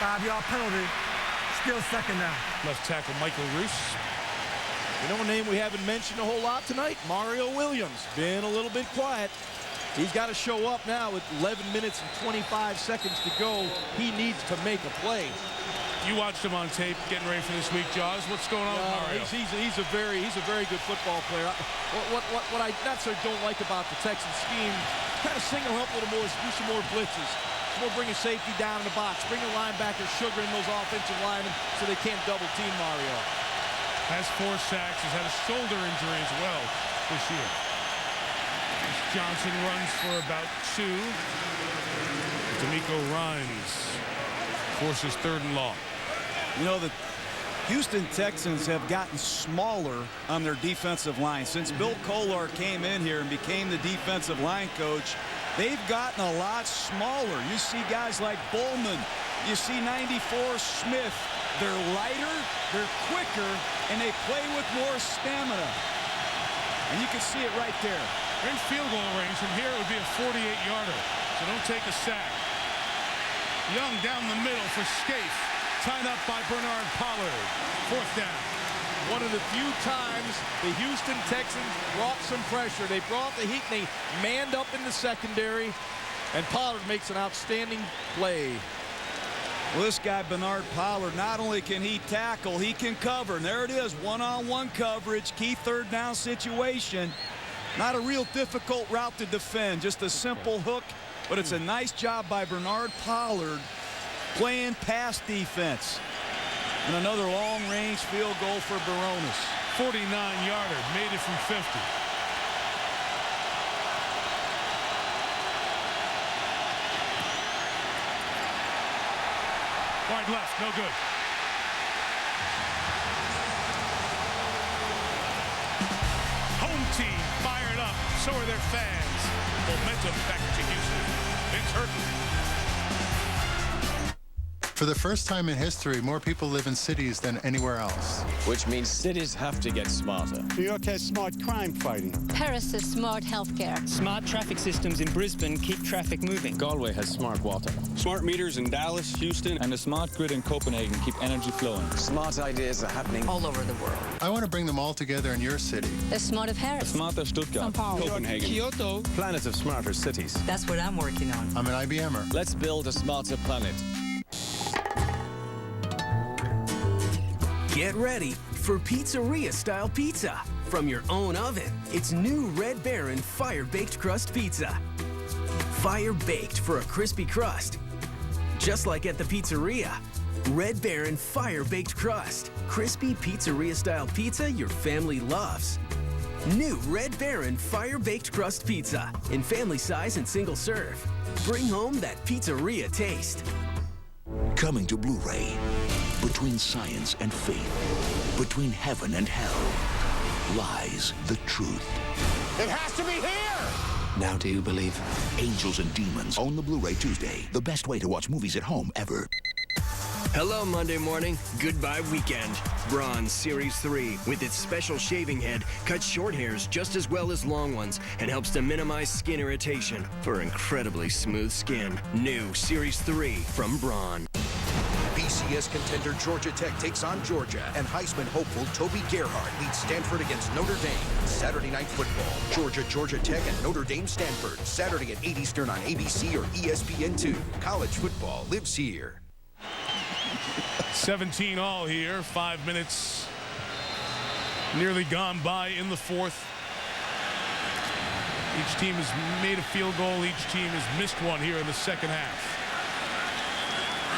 Speaker 9: 5-yard penalty. Still second down.
Speaker 14: Left tackle Michael Roos.
Speaker 16: You know a name we haven't mentioned a whole lot tonight? Mario Williams. Been a little bit quiet. He's got to show up now with 11 minutes and 25 seconds to go. He needs to make a play.
Speaker 14: You watched him on tape getting ready for this week, Jaws. What's going on with Mario?
Speaker 16: He's a very good football player. What I not so don't like about the Texans scheme, kind of single him up a little more, do some more blitzes. More bring a safety down in the box. Bring a linebacker sugar in those offensive linemen so they can't double team Mario.
Speaker 14: Has 4 sacks. He's had a shoulder injury as well this year. Johnson runs for about 2. D'Amico Rhines forces 3rd and long.
Speaker 2: You know, the Houston Texans have gotten smaller on their defensive line. Since Bill Kolar came in here and became the defensive line coach, they've gotten a lot smaller. You see guys like Bowman. You see 94 Smith. They're lighter, they're quicker, and they play with more stamina. And you can see it right there.
Speaker 14: In field goal range. From here, it would be a 48-yarder. So don't take a sack. Young down the middle for Scaife. Tied up by Bernard Pollard. 4th down.
Speaker 16: One of the few times the Houston Texans brought some pressure. They brought the heat and they manned up in the secondary. And Pollard makes an outstanding play.
Speaker 2: Well, this guy, Bernard Pollard, not only can he tackle, he can cover. And there it is, one-on-one coverage, key 3rd down situation. Not a real difficult route to defend, just a simple hook. But it's a nice job by Bernard Pollard playing pass defense. And another long-range field goal for Barones.
Speaker 14: 49-yarder, made it from 50. Wide left, no good. so are their fans. Momentum back to Houston. Vince Hurton.
Speaker 10: For the first time in history, more people live in cities than anywhere else.
Speaker 12: Which means cities have to get smarter.
Speaker 13: New York has smart crime fighting.
Speaker 20: Paris has smart healthcare.
Speaker 21: Smart traffic systems in Brisbane keep traffic moving.
Speaker 12: Galway has smart water.
Speaker 25: Smart meters in Dallas, Houston, and a smart grid in Copenhagen keep energy flowing.
Speaker 12: Smart ideas are happening all over the world.
Speaker 10: I want to bring them all together in your city.
Speaker 20: The smarter Paris.
Speaker 25: Smarter Stuttgart, Copenhagen,
Speaker 12: Kyoto. Planet of smarter cities.
Speaker 20: That's what I'm working on.
Speaker 10: I'm an IBMer.
Speaker 12: Let's build a smarter planet.
Speaker 27: Get ready for pizzeria-style pizza. From your own oven, it's new Red Baron Fire-Baked Crust Pizza. Fire-baked for a crispy crust. Just like at the pizzeria. Red Baron Fire-Baked Crust. Crispy pizzeria-style pizza your family loves. New Red Baron Fire-Baked Crust Pizza in family size and single serve. Bring home that pizzeria taste.
Speaker 4: Coming to Blu-ray. Between science and faith, between heaven and hell, lies the truth.
Speaker 5: It has to be here!
Speaker 4: Now do you believe? Angels and Demons on the Blu-ray Tuesday. The best way to watch movies at home ever.
Speaker 28: Hello, Monday morning. Goodbye, weekend. Braun Series 3, with its special shaving head, cuts short hairs just as well as long ones and helps to minimize skin irritation for incredibly smooth skin. New Series 3 from Braun.
Speaker 29: BCS contender Georgia Tech takes on Georgia, and Heisman hopeful Toby Gerhart leads Stanford against Notre Dame. Saturday Night Football. Georgia Tech and Notre Dame Stanford. Saturday at 8 Eastern on ABC or ESPN2. College football lives here.
Speaker 14: 17 all here. 5 minutes nearly gone by in the fourth. Each team has made a field goal. Each team has missed one here in the second half.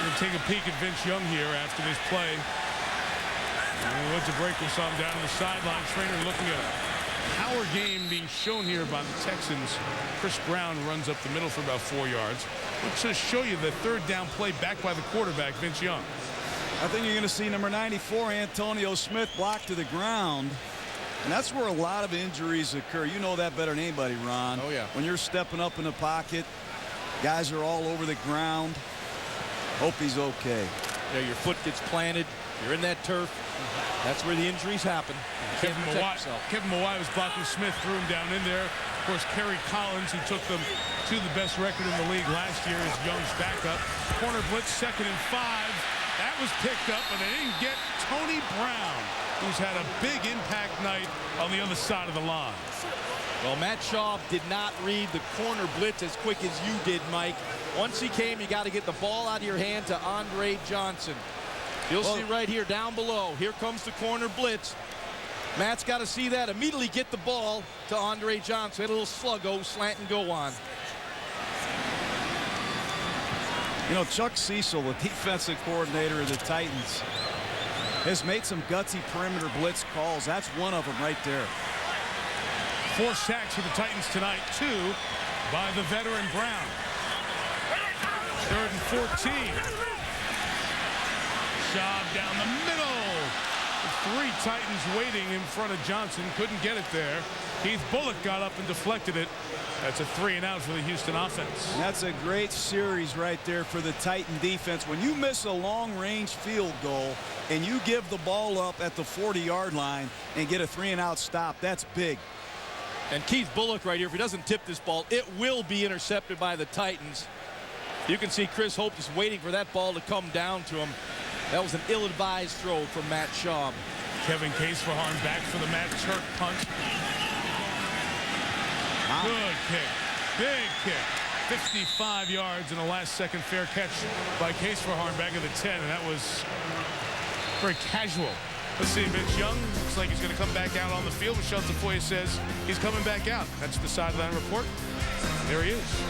Speaker 14: We'll take a peek at V.Young here after this play. We went to break and saw him down on the sideline. Trainer looking at a power game being shown here by the Texans. Chris Brown runs up the middle for about 4 yards. Let's just show you the third down play back by the quarterback, V.Young.
Speaker 2: I think you're going to see number 94, Antonio Smith, blocked to the ground. And that's where a lot of injuries occur. You know that better than anybody, Ron.
Speaker 16: Oh, yeah.
Speaker 2: When you're stepping up in the pocket, guys are all over the ground. Hope he's okay.
Speaker 16: Yeah, your foot gets planted. You're in that turf. That's where the injuries happen.
Speaker 14: Kevin Mawai was blocking Smith, threw him down in there. Of course, Kerry Collins, who took them to the best record in the league last year, is Young's backup. Corner blitz, 2nd and 5. That was picked up, but they didn't get Tony Brown, who's had a big impact night on the other side of the line.
Speaker 16: Well, Matt Schaub did not read the corner blitz as quick as you did, Mike. Once he came, you got to get the ball out of your hand to Andre Johnson. You'll see right here down below. Here comes the corner blitz. Matt's got to see that, immediately get the ball to Andre Johnson. A little sluggo, slant and go on.
Speaker 2: You know, Chuck Cecil, the defensive coordinator of the Titans, has made some gutsy perimeter blitz calls. That's one of them right there.
Speaker 14: 4 sacks for the Titans tonight, 2 by the veteran Brown. 3rd and 14. Schaub down the middle. 3 Titans waiting in front of Johnson. Couldn't get it there. Keith Bullock got up and deflected it. That's a 3 and out for the Houston offense.
Speaker 2: That's a great series right there for the Titan defense. When you miss a long-range field goal and you give the ball up at the 40-yard line and get a 3 and out stop, that's big.
Speaker 16: And Keith Bullock right here, if he doesn't tip this ball, it will be intercepted by the Titans. You can see Chris Hope just waiting for that ball to come down to him. That was an ill-advised throw from Matt Schaub.
Speaker 14: Kevin Caseforhorn back for the Matt Turk punt. Good kick. Big kick. 55 yards in the last-second fair catch by Caseforhorn back at the 10, and that was very casual. Let's see, V.Young looks like he's going to come back out on the field. Michelle Tafoya says he's coming back out. That's the sideline report. There he is.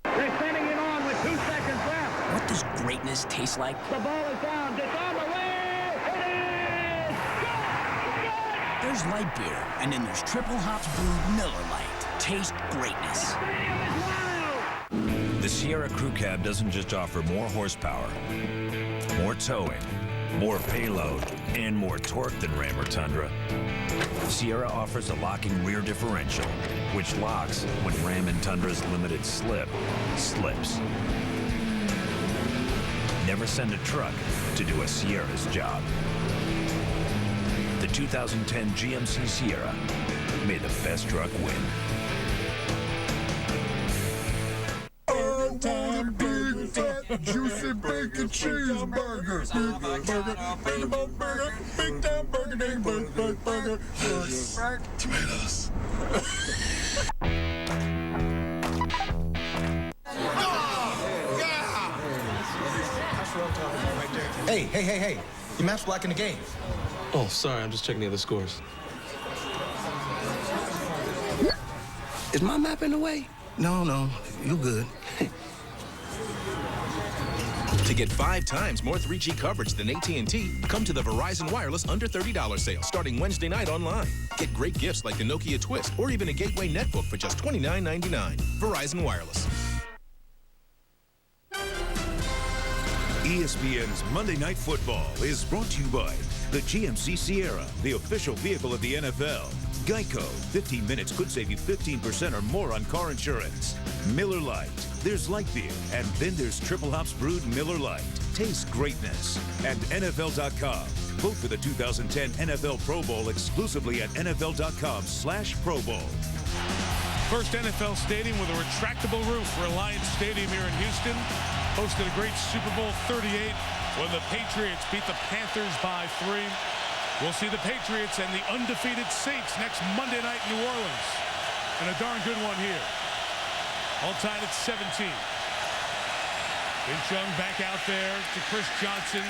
Speaker 5: They're sending it on with 2 seconds left.
Speaker 27: What does greatness taste like?
Speaker 5: The ball is down. It's on the way. It is. Good.
Speaker 27: There's light beer, and then there's triple hops brewed Miller Lite. Taste greatness.
Speaker 30: The Sierra Crew Cab doesn't just offer more horsepower, more towing,
Speaker 1: more payload, and more torque than Ram or Tundra. Sierra offers a locking rear differential, which locks when Ram and Tundra's limited slip slips. Never send a truck to do a Sierra's job. The 2010 GMC Sierra. May the best truck win.
Speaker 3: All-time big, fat, juicy bacon cheeseburger. Big burger, big time burger, big burger. Tomatoes.
Speaker 6: Hey. Your map's blocking the game.
Speaker 7: Oh, sorry. I'm just checking the other scores.
Speaker 6: Is my map in the way? No. You good.
Speaker 11: To get 5 times more 3G coverage than AT&T, come to the Verizon Wireless under $30 sale starting Wednesday night online. Get great gifts like the Nokia Twist or even a Gateway netbook for just $29.99. Verizon Wireless.
Speaker 18: ESPN's Monday Night Football is brought to you by the GMC Sierra, the official vehicle of the NFL. Geico, 15 minutes could save you 15% or more on car insurance. Miller Lite, there's light beer, and then there's triple hops brewed Miller Lite. Taste greatness. And NFL.com. Vote for the 2010 NFL Pro Bowl exclusively at NFL.com/Pro Bowl.
Speaker 14: First NFL stadium with a retractable roof, Reliance Stadium here in Houston. Hosted a great Super Bowl 38 when the Patriots beat the Panthers by 3. We'll see the Patriots and the undefeated Saints next Monday night in New Orleans. And a darn good one here. All tied at 17. V.Young back out there to C.Johnson.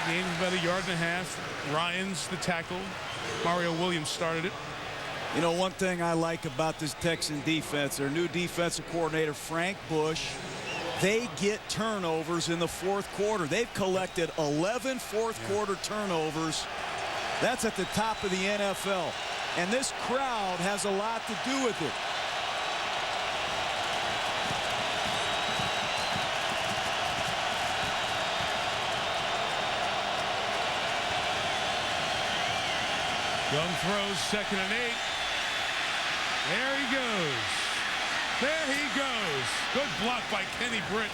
Speaker 14: Gained about 1.5 yards. Ryans the tackle. Mario Williams started it.
Speaker 2: You know, one thing I like about this Texan defense, their new defensive coordinator, Frank Bush, they get turnovers in the fourth quarter. They've collected 11 fourth-quarter turnovers. That's at the top of the NFL. And this crowd has a lot to do with it.
Speaker 14: Young throws, 2nd and 8. There he goes. There he goes. Good block by K.Britt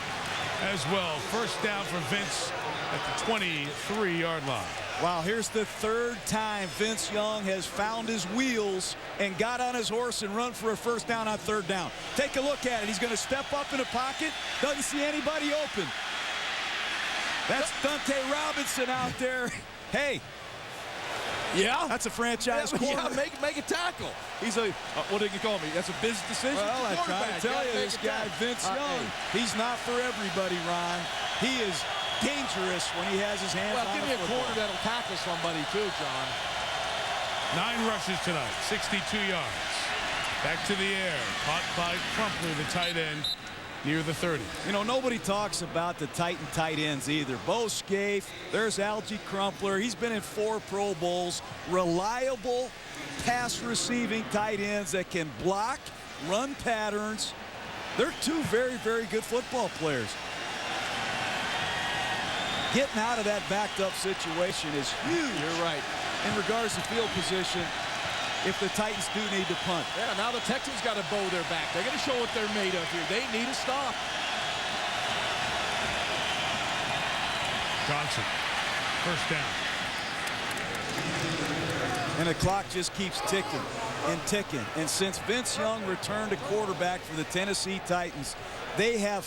Speaker 14: as well. First down for Vince at the 23-yard line.
Speaker 2: Wow, here's the 3rd time Vince Young has found his wheels and got on his horse and run for a first down on 3rd down. Take a look at it. He's going to step up in the pocket. Doesn't see anybody open. That's Dante Robinson out there. Hey. Yeah, that's a franchise corner.
Speaker 16: Yeah, make a tackle. He's a, what did you call me? That's a business decision.
Speaker 2: Well, I try to tell you, this guy, Vince Young, he's not for everybody, Ron. He is dangerous when he has his hands on the football.
Speaker 16: Give me a corner that'll tackle somebody too, John.
Speaker 14: 9 rushes tonight, 62 yards. Back to the air, caught by Crumpler, the tight end, near the 30.
Speaker 2: You know, nobody talks about the Titan tight ends either. Bo Scaife, there's Algie Crumpler. He's been in 4 Pro Bowls. Reliable pass receiving tight ends that can block, run patterns. They're 2 very, very good football players. Getting out of that backed up situation is huge.
Speaker 16: You're right.
Speaker 2: In regards to field position, if the Titans do need to punt.
Speaker 16: Yeah, now the Texans got to bow their back. They're going to show what they're made of here. They need a stop.
Speaker 14: Johnson, first down.
Speaker 2: And the clock just keeps ticking and ticking. And since Vince Young returned to quarterback for the Tennessee Titans, they have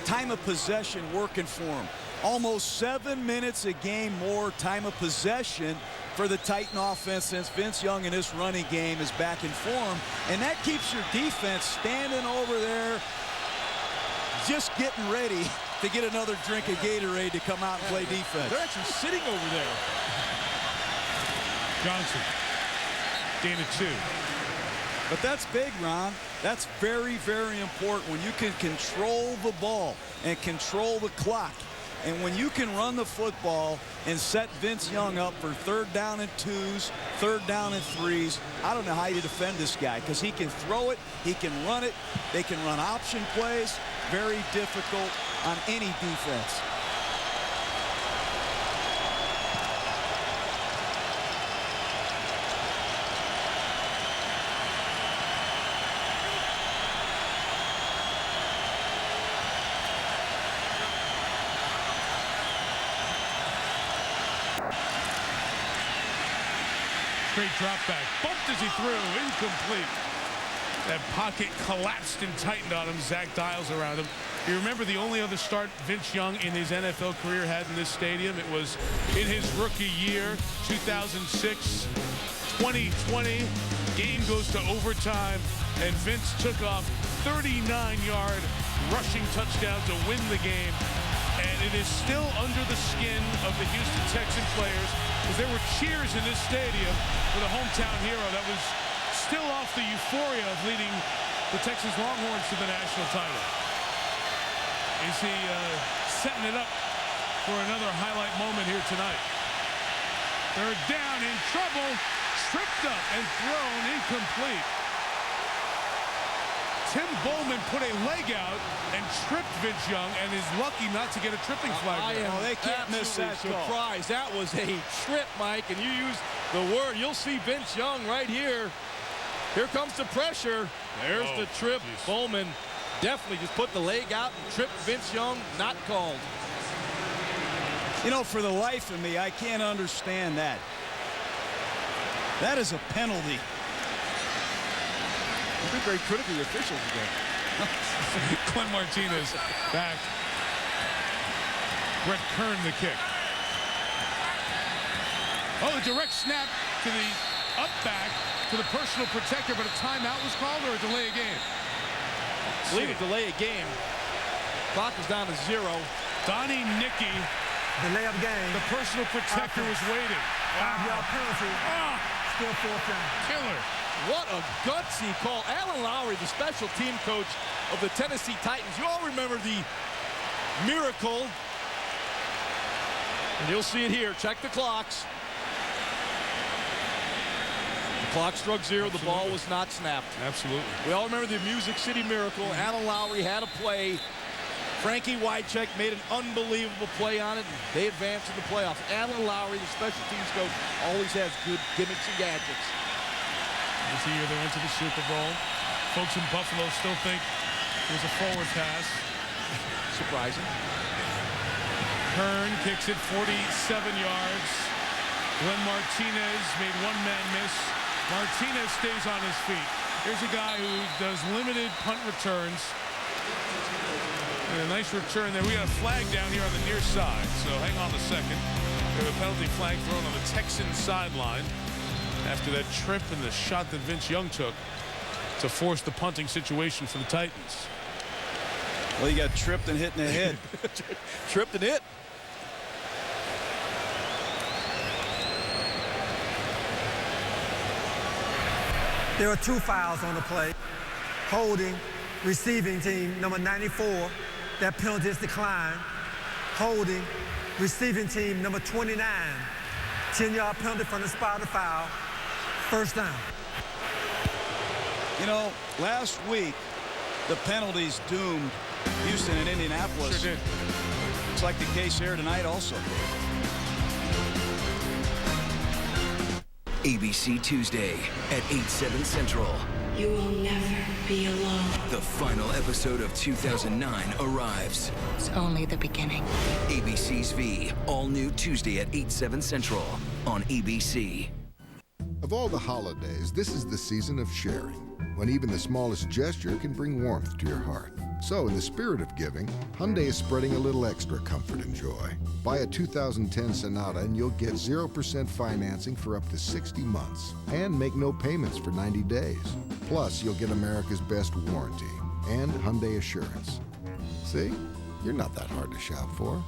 Speaker 2: time of possession working for them. Almost 7 minutes a game more time of possession for the Titan offense since Vince Young in this running game is back in form. And that keeps your defense standing over there just getting ready to get another drink of Gatorade to come out and play defense.
Speaker 16: They're actually sitting over there.
Speaker 14: Johnson, gain of 2.
Speaker 2: But that's big, Ron. That's very, very important when you can control the ball and control the clock. And when you can run the football and set Vince Young up for 3rd down and 2s, 3rd down and 3s, I don't know how you defend this guy because he can throw it, he can run it, they can run option plays. Very difficult on any defense.
Speaker 14: Great drop back. Bumped as he threw. Incomplete. That pocket collapsed and tightened on him. Zach Dials around him. You remember the only other start Vince Young in his NFL career had in this stadium? It was in his rookie year, 2006. 2020, game goes to overtime, and Vince took off 39-yard rushing touchdown to win the game. And it is still under the skin of the Houston Texans players, because there were cheers in this stadium for the hometown hero that was still off the euphoria of leading the Texas Longhorns to the national title. Is he setting it up for another highlight moment here tonight? Third down, in trouble, tripped up and thrown incomplete. Tim Bowman put a leg out and tripped Vince Young, and is lucky not to get a tripping flag.
Speaker 8: They can't miss that surprise. That was a trip, Mike, and you use the word. You'll see Vince Young right here. Here comes the pressure. There's the trip. Geez. Bowman definitely just put the leg out and tripped Vince Young. Not called.
Speaker 2: You know, for the life of me, I can't understand that. That is a penalty.
Speaker 8: You've been very critical of the officials again.
Speaker 14: Clint Martinez back. Brett Kern the kick. Oh, a direct snap to the up back to the personal protector, but a timeout was called, or a delay of game?
Speaker 8: I believe a delay of game. Clock is down to 0.
Speaker 14: Donnie Nicky.
Speaker 9: Delay of game.
Speaker 14: The personal protector was waiting.
Speaker 9: 5-yard penalty. Still fourth down.
Speaker 14: Killer.
Speaker 8: What a gutsy call. Alan Lowry, the special team coach of the Tennessee Titans. You all remember the miracle. And you'll see it here. Check the clocks. The clock struck 0. The ball was not snapped.
Speaker 14: Absolutely.
Speaker 8: We all remember the Music City miracle. Alan Lowry had a play. Frankie Wycheck made an unbelievable play on it. They advanced in the playoffs. Alan Lowry, the special teams coach, always has good gimmicks and gadgets.
Speaker 14: This year they went to the Super Bowl. Folks in Buffalo still think it was a forward pass.
Speaker 8: Surprising.
Speaker 14: Kern kicks it 47 yards. Glenn Martinez made one man miss. Martinez stays on his feet. Here's a guy who does limited punt returns. And a nice return there. We got a flag down here on the near side, so hang on a second. We have a penalty flag thrown on the Texans sideline after that trip and the shot that Vince Young took to force the punting situation for the Titans.
Speaker 2: Well, he got tripped and hit in the head.
Speaker 8: Tripped and hit.
Speaker 9: There are 2 fouls on the play. Holding, receiving team, number 94. That penalty is declined. Holding, receiving team, number 29. 10-yard penalty from the spot of the foul. First down.
Speaker 2: You know, last week, the penalties doomed Houston and Indianapolis.
Speaker 14: Sure did.
Speaker 2: It's like the case here tonight also.
Speaker 28: ABC Tuesday at 8/7 Central.
Speaker 5: You will never be alone.
Speaker 28: The final episode of 2009 arrives.
Speaker 20: It's only the beginning.
Speaker 28: ABC's V, all new Tuesday at 8/7 Central on ABC.
Speaker 3: Of all the holidays, this is the season of sharing, when even the smallest gesture can bring warmth to your heart. So, in the spirit of giving, Hyundai is spreading a little extra comfort and joy. Buy a 2010 Sonata and you'll get 0% financing for up to 60 months and make no payments for 90 days. Plus, you'll get America's best warranty and Hyundai Assurance. See? You're not that hard to shop for.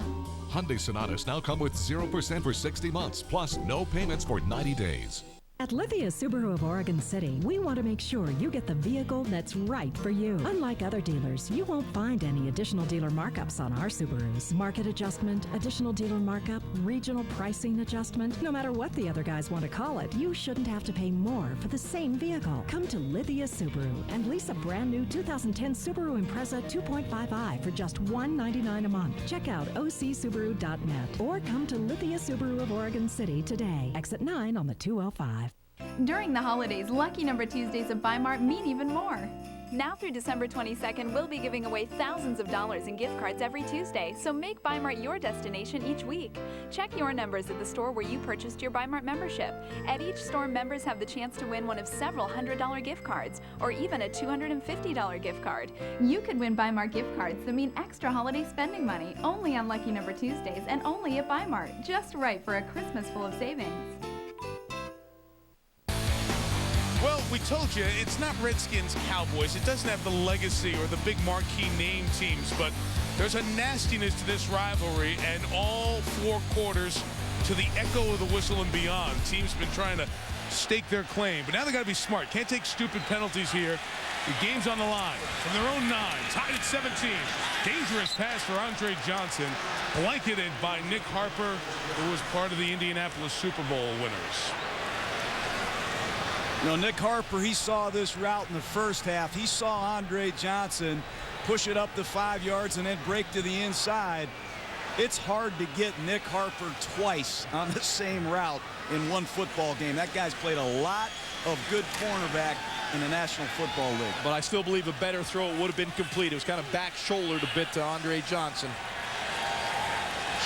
Speaker 15: Hyundai Sonatas now come with 0% for 60 months, plus no payments for 90 days.
Speaker 17: At Lithia Subaru of Oregon City, we want to make sure you get the vehicle that's right for you. Unlike other dealers, you won't find any additional dealer markups on our Subarus. Market adjustment, additional dealer markup, regional pricing adjustment. No matter what the other guys want to call it, you shouldn't have to pay more for the same vehicle. Come to Lithia Subaru and lease a brand new 2010 Subaru Impreza 2.5i for just $199 a month. Check out ocsubaru.net or come to Lithia Subaru of Oregon City today. Exit 9 on the 205.
Speaker 19: During the holidays, Lucky Number Tuesdays at Bi-Mart mean even more.
Speaker 10: Now through December 22nd, we'll be giving away thousands of dollars in gift cards every Tuesday, so make Bi-Mart your destination each week. Check your numbers at the store where you purchased your Bi-Mart membership. At each store, members have the chance to win one of several $100 gift cards, or even a $250 gift card. You could win Bi-Mart gift cards that mean extra holiday spending money, only on Lucky Number Tuesdays and only at Bi-Mart. Just right for a Christmas full of savings.
Speaker 14: Well, we told you, it's not Redskins Cowboys. It doesn't have the legacy or the big marquee name teams, but there's a nastiness to this rivalry, and all 4 quarters to the echo of the whistle and beyond. Teams have been trying to stake their claim, but now they got to be smart. Can't take stupid penalties here. The game's on the line from their own 9, tied at 17. Dangerous pass for Andre Johnson, blanketed by Nick Harper, who was part of the Indianapolis Super Bowl winners.
Speaker 2: You know, Nick Harper, he saw this route in the first half. He saw Andre Johnson push it up to 5 yards and then break to the inside. It's hard to get Nick Harper twice on the same route in one football game. That guy's played a lot of good cornerback in the National Football League.
Speaker 8: But I still believe a better throw would have been complete. It was kind of back-shouldered a bit to Andre Johnson.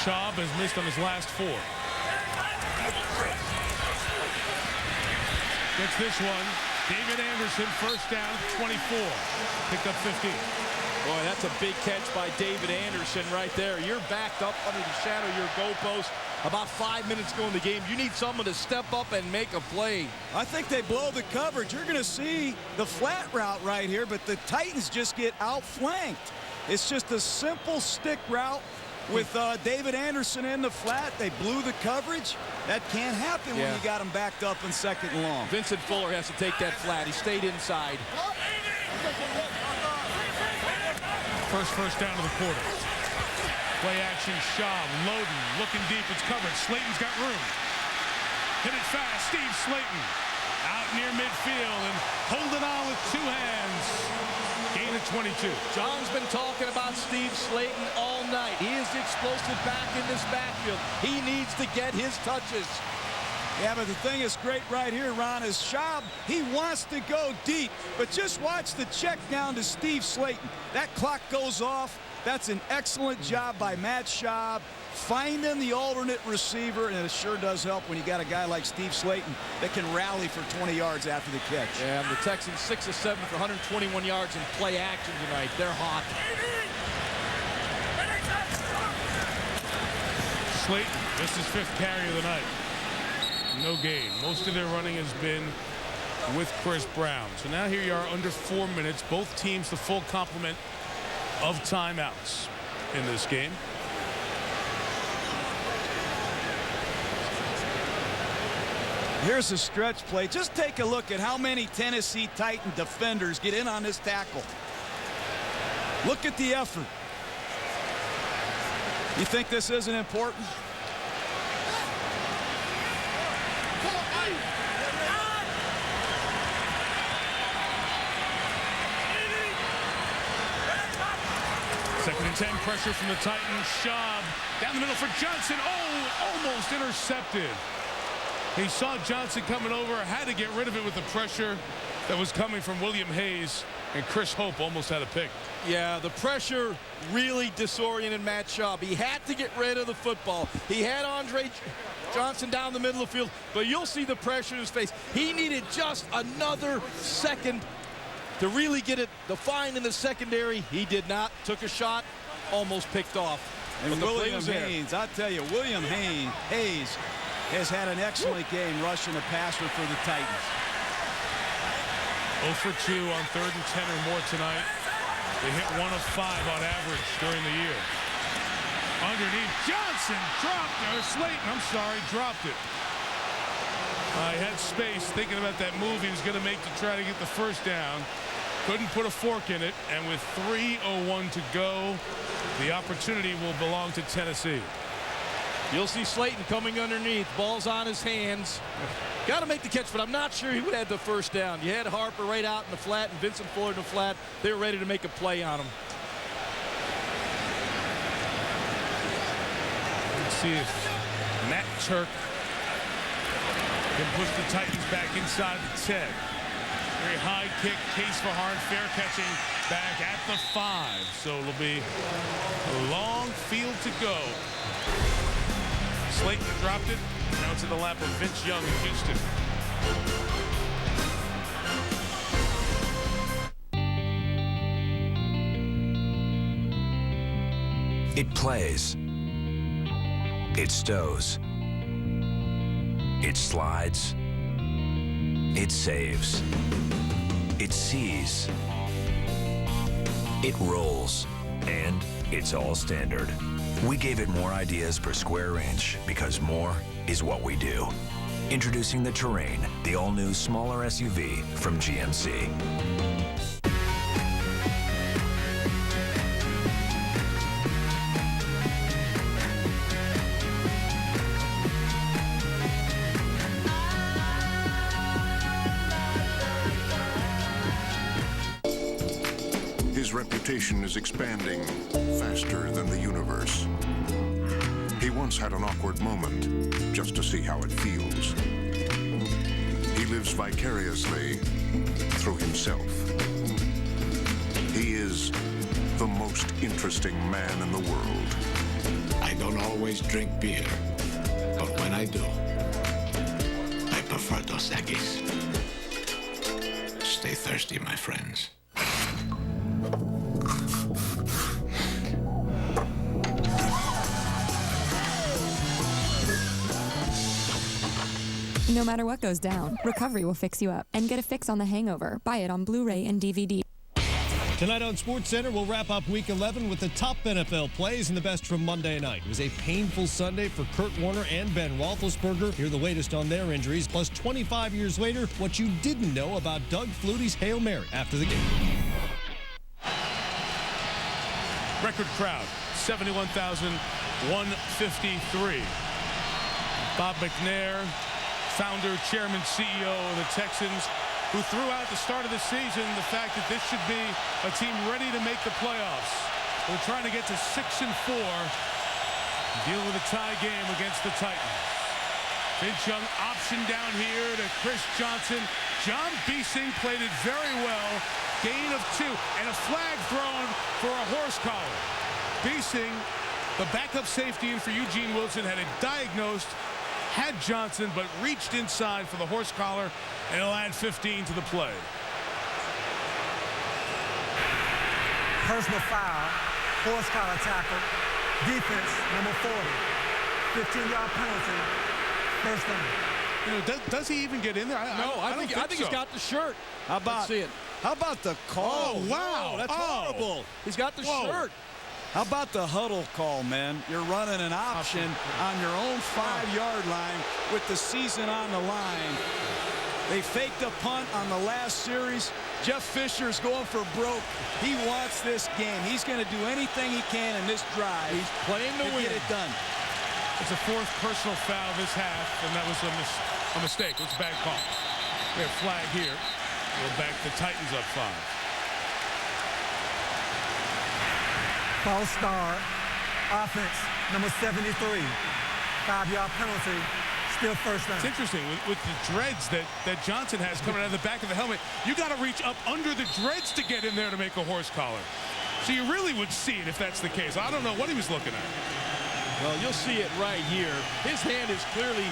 Speaker 14: Schaub has missed on his last 4. Gets this one. David Anderson, first down, 24. Picked up 15.
Speaker 8: Boy, that's a big catch by David Anderson right there. You're backed up under the shadow of your goalpost. About 5 minutes to go in the game. You need someone to step up and make a play.
Speaker 2: I think they blow the coverage. You're going to see the flat route right here, but the Titans just get outflanked. It's just a simple stick route with David Anderson in the flat. They blew the coverage. That can't happen when you got him backed up in second and long.
Speaker 8: V.Fuller has to take that flat. He stayed inside.
Speaker 14: First down of the quarter. Play action, Schaub, loading, looking deep. It's covered. Slayton's got room. Hit it fast. Steve Slayton out near midfield and holding on with 2 hands. Gain of 22.
Speaker 8: John's been talking about Steve Slayton all night. He is the explosive back in this backfield. He needs to get his touches.
Speaker 2: Yeah, but the thing is great right here, Ron, is Schaub, he wants to go deep. But just watch the check down to Steve Slayton. That clock goes off. That's an excellent job by Matt Schaub, finding the alternate receiver, and it sure does help when you got a guy like Steve Slayton that can rally for 20 yards after the catch.
Speaker 8: Yeah, and the Texans 6 of 7 for 121 yards in play action tonight. They're hot.
Speaker 14: Slayton, this is 5th carry of the night. No gain. Most of their running has been with Chris Brown. So now here you are under 4 minutes. Both teams the full complement of timeouts in this game.
Speaker 2: Here's a stretch play. Just take a look at how many Tennessee Titan defenders get in on this tackle. Look at the effort. You think this isn't important?
Speaker 14: Second and 10, pressure from the Titans. Schaub down the middle for Johnson. Oh, almost intercepted. He saw Johnson coming over, had to get rid of it with the pressure that was coming from William Hayes, and Chris Hope almost had a pick.
Speaker 8: Yeah, the pressure really disoriented Matt Schaub. He had to get rid of the football. He had Andre Johnson down the middle of the field, but you'll see the pressure in his face. He needed just another second to really get it defined in the secondary. He did not. Took a shot, almost picked off.
Speaker 2: And William Hayes, I'll tell you, William Hayes has had an excellent game rushing the passer for the Titans.
Speaker 14: 0 for 2 on 3rd and 10 or more tonight. They hit 1 of 5 on average during the year. Underneath, Johnson dropped it. He had space, thinking about that move he was going to make to try to get the first down. Couldn't put a fork in it, and with 3:01 to go, the opportunity will belong to Tennessee.
Speaker 8: You'll see Slayton coming underneath. Ball's on his hands. Got to make the catch, but I'm not sure he would have the first down. You had Harper right out in the flat and V.Fuller in the flat. They were ready to make a play on him.
Speaker 14: Let's see if Matt Turk can push the Titans back inside the 10. Very high kick, Case for Hart, fair catching back at the 5. So it'll be a long field to go. Slayton dropped it. Now it's in the lap of Vince Young in Houston.
Speaker 1: It plays. It stows. It slides. It saves. It sees. It rolls. And it's all standard. We gave it more ideas per square inch because more is what we do. Introducing the Terrain, the all-new smaller SUV from GMC.
Speaker 12: His reputation is expanding faster than the universe. He once had an awkward moment just to see how it feels. He lives vicariously through himself. He is the most interesting man in the world.
Speaker 13: I don't always drink beer, but when I do, I prefer Dos Equis. Stay thirsty, my friends.
Speaker 19: No matter what goes down, Recovery will fix you up. And get a fix on The Hangover. Buy it on Blu-ray and DVD.
Speaker 21: Tonight on SportsCenter, we'll wrap up Week 11 with the top NFL plays and the best from Monday night. It was a painful Sunday for Kurt Warner and Ben Roethlisberger. Hear the latest on their injuries. Plus, 25 years later, what you didn't know about Doug Flutie's Hail Mary after the game.
Speaker 14: Record crowd, 71,153. Bob McNair, founder, chairman, CEO of the Texans, who threw out the start of the season the fact that this should be a team ready to make the playoffs. They're trying to get to 6-4, deal with a tie game against the Titans. Vince Young option down here to Chris Johnson. John Beasing played it very well. Gain of 2 and a flag thrown for a horse collar. Beasing, the backup safety in for Eugene Wilson, had it diagnosed, had Johnson, but reached inside for the horse collar, and it'll add 15 to the play.
Speaker 9: Personal foul, horse collar tackle, defense, number 40. 15-yard penalty, first down.
Speaker 14: You know, does he even get in there?
Speaker 8: I think he's got the shirt.
Speaker 2: How about
Speaker 8: see it?
Speaker 2: How about the call?
Speaker 14: Oh, wow.
Speaker 2: That's horrible.
Speaker 8: He's got the shirt.
Speaker 2: How about the huddle call, man? You're running an option on your own 5-yard line with the season on the line. They faked a punt on the last series. Jeff Fisher's going for broke. He wants this game. He's going to do anything he can in this drive.
Speaker 8: He's playing to win.
Speaker 2: Get it done.
Speaker 14: It's a 4th personal foul this half, and that was a mistake. It was a bad call. We have a flag here. We'll back the Titans up 5.
Speaker 9: False start, offense, number 73. 5-yard penalty, still first down.
Speaker 14: It's interesting, with the dreads that Johnson has coming out of the back of the helmet, you got to reach up under the dreads to get in there to make a horse collar. So you really would see it if that's the case. I don't know what he was looking at.
Speaker 8: Well, you'll see it right here. His hand is clearly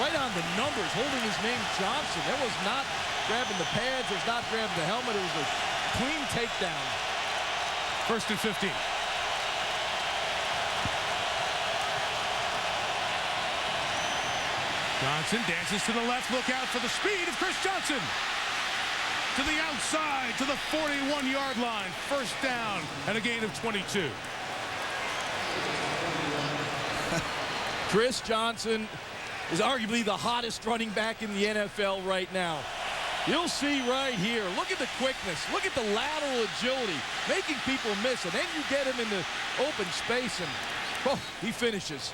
Speaker 8: right on the numbers, holding his name Johnson. That was not grabbing the pads, it was not grabbing the helmet, it was a clean takedown.
Speaker 14: 1st and 15. Johnson dances to the left. Look out for the speed of Chris Johnson. To the outside, to the 41-yard line. First down and a gain of 22.
Speaker 8: Chris Johnson is arguably the hottest running back in the NFL right now. You'll see right here, look at the quickness, look at the lateral agility, making people miss, and then you get him in the open space, and he finishes.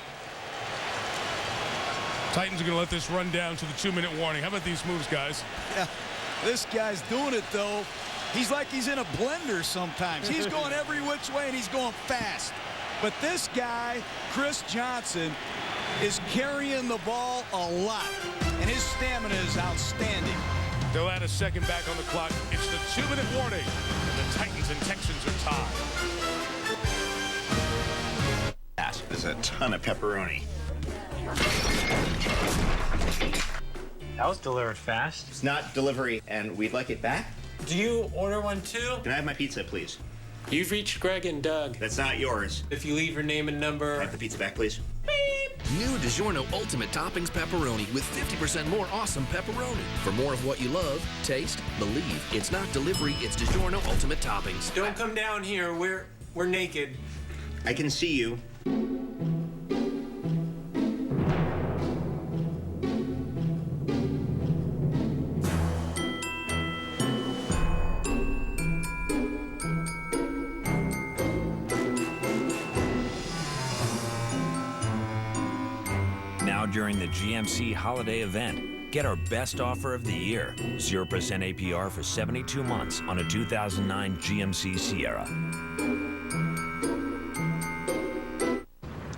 Speaker 14: Titans are going to let this run down to the 2-minute warning. How about these moves, guys?
Speaker 2: Yeah, this guy's doing it, though. He's like he's in a blender sometimes. He's going every which way, and he's going fast. But this guy, Chris Johnson, is carrying the ball a lot, and his stamina is outstanding.
Speaker 14: They'll add a second back on the clock. It's the 2-minute warning. And the Titans and Texans are tied.
Speaker 4: There's a ton of pepperoni.
Speaker 20: That was delivered fast.
Speaker 4: It's not delivery, and we'd like it back.
Speaker 20: Do you order one too?
Speaker 4: Can I have my pizza, please?
Speaker 20: You've reached Greg and Doug.
Speaker 4: That's not yours.
Speaker 20: If you leave your name and number...
Speaker 4: Can I have the pizza back, please?
Speaker 7: New DiGiorno Ultimate Toppings Pepperoni with 50% more awesome pepperoni. For more of what you love, taste, believe. It's not delivery, it's DiGiorno Ultimate Toppings.
Speaker 20: Don't come down here. We're naked.
Speaker 4: I can see you.
Speaker 1: Now during the GMC holiday event, get our best offer of the year. 0% APR for 72 months on a 2009 GMC Sierra.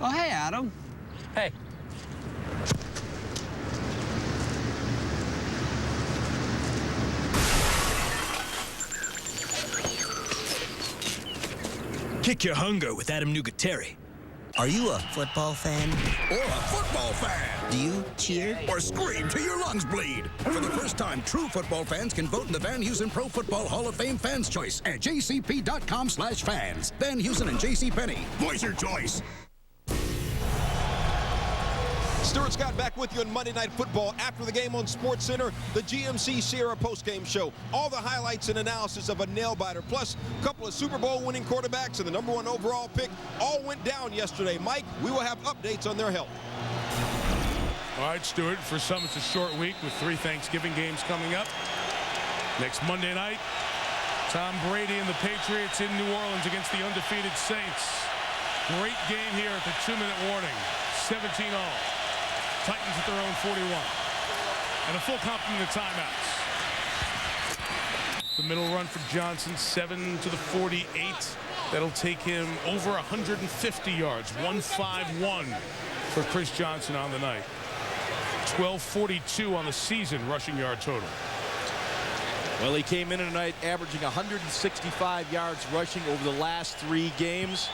Speaker 20: Oh, hey, Adam. Hey.
Speaker 22: Kick your hunger with Adam Nugateri.
Speaker 6: Are you a football fan?
Speaker 22: Or a football fan?
Speaker 6: Do you cheer?
Speaker 22: Or scream till your lungs bleed? For the first time, true football fans can vote in the Van Heusen Pro Football Hall of Fame Fans Choice at jcp.com/fans. Van Heusen and J.C. Penney. Voice your choice.
Speaker 23: Stuart Scott back with you on Monday Night Football after the game on SportsCenter, the GMC Sierra postgame show. All the highlights and analysis of a nail-biter, plus a couple of Super Bowl winning quarterbacks and the #1 overall pick all went down yesterday. Mike, we will have updates on their health.
Speaker 14: All right, Stuart, for some it's a short week with 3 Thanksgiving games coming up. Next Monday night, Tom Brady and the Patriots in New Orleans against the undefeated Saints. Great game here at the 2-minute warning, 17-all. Titans at their own 41. And a full complement of timeouts. The middle run for Johnson, 7 to the 48. That'll take him over 150 yards, 151 for Chris Johnson on the night. 1242 on the season rushing yard total.
Speaker 16: Well, he came in tonight averaging 165 yards rushing over the last 3 games.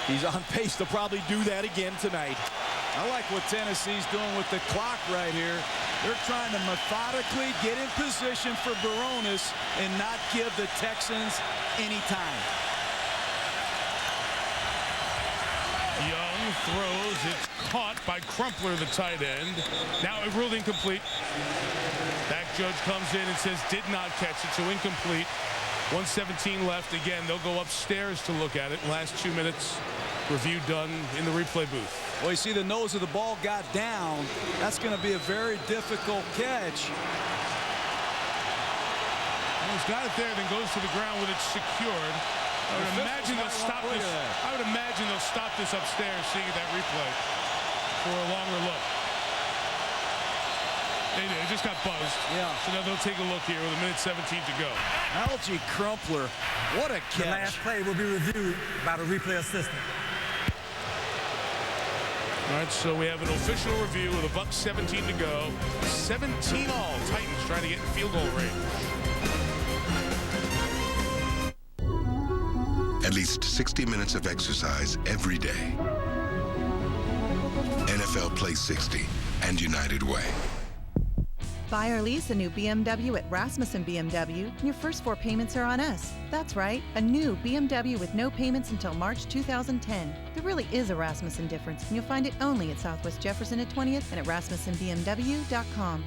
Speaker 16: He's on pace to probably do that again tonight.
Speaker 2: I like what Tennessee's doing with the clock right here. They're trying to methodically get in position for Baronis and not give the Texans any time.
Speaker 14: Young throws. It's caught by Crumpler, the tight end. Now it ruled incomplete. Back judge comes in and says did not catch it, so incomplete. 1:17 left. Again, they'll go upstairs to look at it. Last 2 minutes. Review done in the replay booth.
Speaker 2: Well, you see the nose of the ball got down. That's going to be a very difficult catch.
Speaker 14: Well, he's got it there, then goes to the ground with it secured. I would imagine they'll stop this. I would imagine they'll stop this upstairs, seeing that replay for a longer look. They did. It just got buzzed.
Speaker 2: Yeah.
Speaker 14: So now they'll take a look here with 1:17 to go.
Speaker 2: Algie Crumpler, what a catch.
Speaker 9: The last play will be reviewed by the replay assistant.
Speaker 14: All right, so we have an official review with 1:17 to go. 17-all. Titans trying to get in field goal range.
Speaker 12: At least 60 minutes of exercise every day. NFL Play 60 and United Way.
Speaker 24: Buy or lease a new BMW at Rasmussen BMW. Your first 4 payments are on us. That's right, a new BMW with no payments until March 2010. There really is a Rasmussen difference, and you'll find it only at Southwest Jefferson at 20th and at RasmussenBMW.com.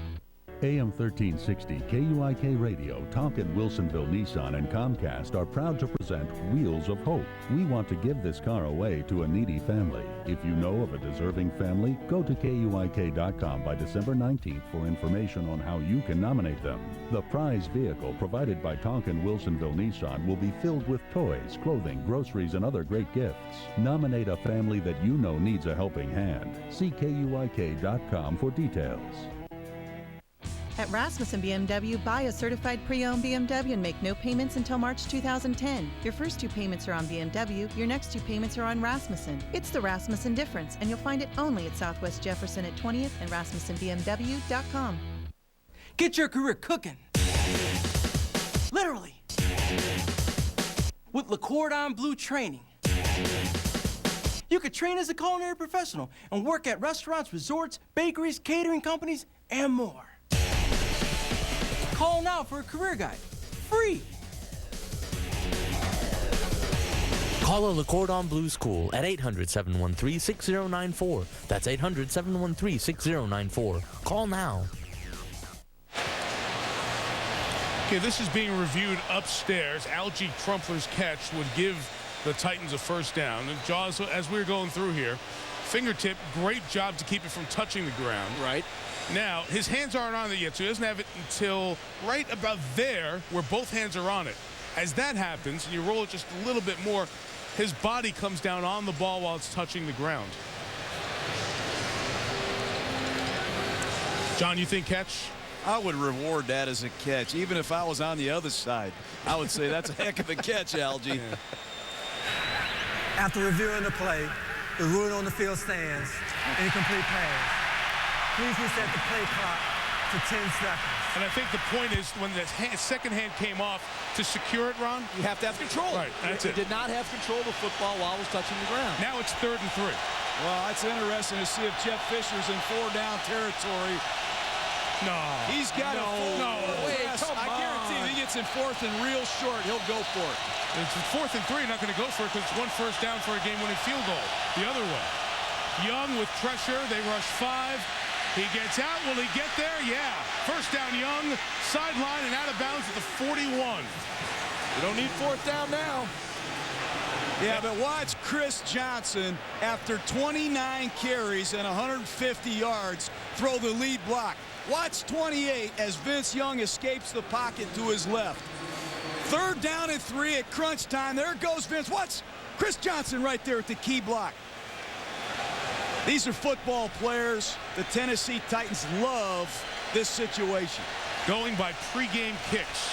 Speaker 25: AM 1360 KUIK Radio, Tonkin, Wilsonville, Nissan, and Comcast are proud to present Wheels of Hope. We want to give this car away to a needy family. If you know of a deserving family, go to KUIK.com by December 19th for information on how you can nominate them. The prize vehicle provided by Tonkin, Wilsonville, Nissan will be filled with toys, clothing, groceries, and other great gifts. Nominate a family that you know needs a helping hand. See KUIK.com for details.
Speaker 24: At Rasmussen BMW, buy a certified pre-owned BMW and make no payments until March 2010. Your first 2 payments are on BMW, your next 2 payments are on Rasmussen. It's the Rasmussen difference, and you'll find it only at Southwest Jefferson at 20th and RasmussenBMW.com.
Speaker 20: Get your career cooking.
Speaker 3: Literally. With Le Cordon Bleu training, you could train as a culinary professional and work at restaurants, resorts, bakeries, catering companies, and more. Call now for a career guide. Free.
Speaker 5: Call a Le Cordon Bleu school at 800-713-6094. That's 800-713-6094. Call now.
Speaker 14: Okay, this is being reviewed upstairs. Algie Crumpler's catch would give the Titans a first down. And Jaws, as we were going through here, fingertip, great job to keep it from touching the ground.
Speaker 8: Right.
Speaker 14: Now, his hands aren't on it yet, so he doesn't have it until right about there where both hands are on it. As that happens, and you roll it just a little bit more, his body comes down on the ball while it's touching the ground. John, you think catch?
Speaker 2: I would reward that as a catch. Even if I was on the other side, I would say that's a heck of a catch, Algie.
Speaker 9: After reviewing the play, the ruling on the field stands. Incomplete pass. Please reset the play clock to 10 seconds.
Speaker 14: And I think the point is when the second hand came off to secure it, Ron,
Speaker 8: you have to have control.
Speaker 14: Right, that's it.
Speaker 8: He did not have control of the football while it was touching the ground.
Speaker 14: Now it's 3rd and 3.
Speaker 2: Well, it's interesting to see if Jeff Fisher's in 4-down territory.
Speaker 14: No.
Speaker 2: He's got a full
Speaker 8: Wait,
Speaker 2: I guarantee if he gets in 4th and real short, he'll go for it.
Speaker 14: It's 4th and 3, not going to go for it because it's 1 first down for a game-winning field goal. The other way. Young with pressure. They rush 5. He gets out. Will he get there? Yeah. First down, Young. Sideline and out of bounds at the 41.
Speaker 8: You don't need 4th down now.
Speaker 2: Yeah, but watch Chris Johnson, after 29 carries and 150 yards, throw the lead block. Watch 28 as Vince Young escapes the pocket to his left. 3rd down and 3 at crunch time. There goes Vince. Watch Chris Johnson right there at the key block. These are football players. The Tennessee Titans love this situation.
Speaker 14: Going by pregame kicks.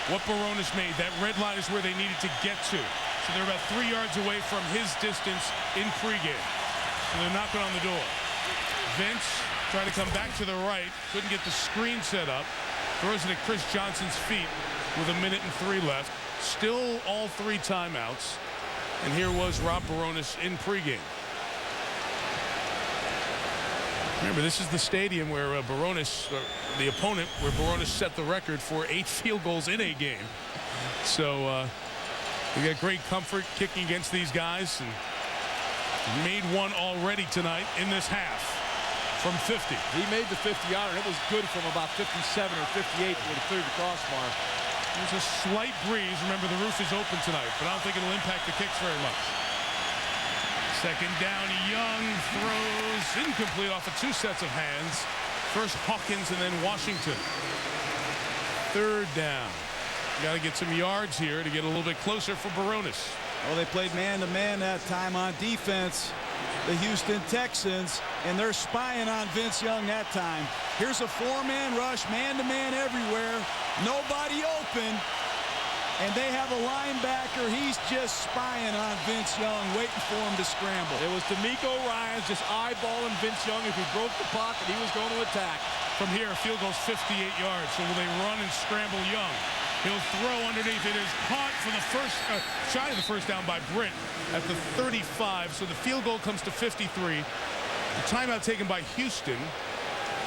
Speaker 14: What Baronis made, that red line is where they needed to get to. So they're about 3 yards away from his distance in pregame. So they're knocking on the door. Vince trying to come back to the right. Couldn't get the screen set up. Throws it at Chris Johnson's feet with 1 minute and 3 left. Still all 3 timeouts. And here was Rob Baronis in pregame. Remember, this is the stadium where Baronis, the opponent, where Baronis set the record for 8 field goals in a game. So we got great comfort kicking against these guys, and made one already tonight in this half from 50.
Speaker 8: He made the 50-yarder, and it was good from about 57 or 58 when he cleared the crossbar.
Speaker 14: There's a slight breeze. Remember, the roof is open tonight, but I don't think it'll impact the kicks very much. Second down, Young throws incomplete off of 2 sets of hands. First Hawkins and then Washington. 3rd down. Got to get some yards here to get a little bit closer for Baronis.
Speaker 2: Well, they played man-to-man that time on defense, the Houston Texans, and they're spying on Vince Young that time. Here's a 4-man rush, man-to-man everywhere, nobody open, and they have a linebacker. He's just spying on Vince Young, waiting for him to scramble.
Speaker 8: It was D'Amico Ryans just eyeballing Vince Young. If he broke the pocket, he was going to attack.
Speaker 14: From here, field goal's 58 yards, so will they run and scramble Young? He'll throw underneath. It is caught for the first shot of the first down by Britt at the 35. So the field goal comes to 53. The timeout taken by Houston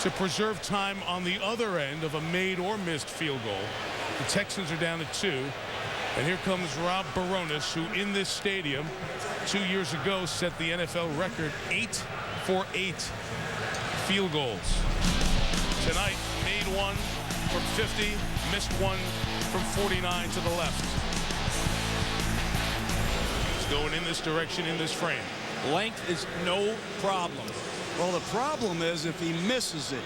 Speaker 14: to preserve time on the other end of a made or missed field goal. The Texans are down to 2. And here comes Rob Baronis, who in this stadium 2 years ago set the NFL record 8 for 8 field goals. Tonight, made one from 50, missed one from 49 to the left. He's going in this direction in this frame.
Speaker 8: Length is no problem.
Speaker 2: Well, the problem is if he misses it,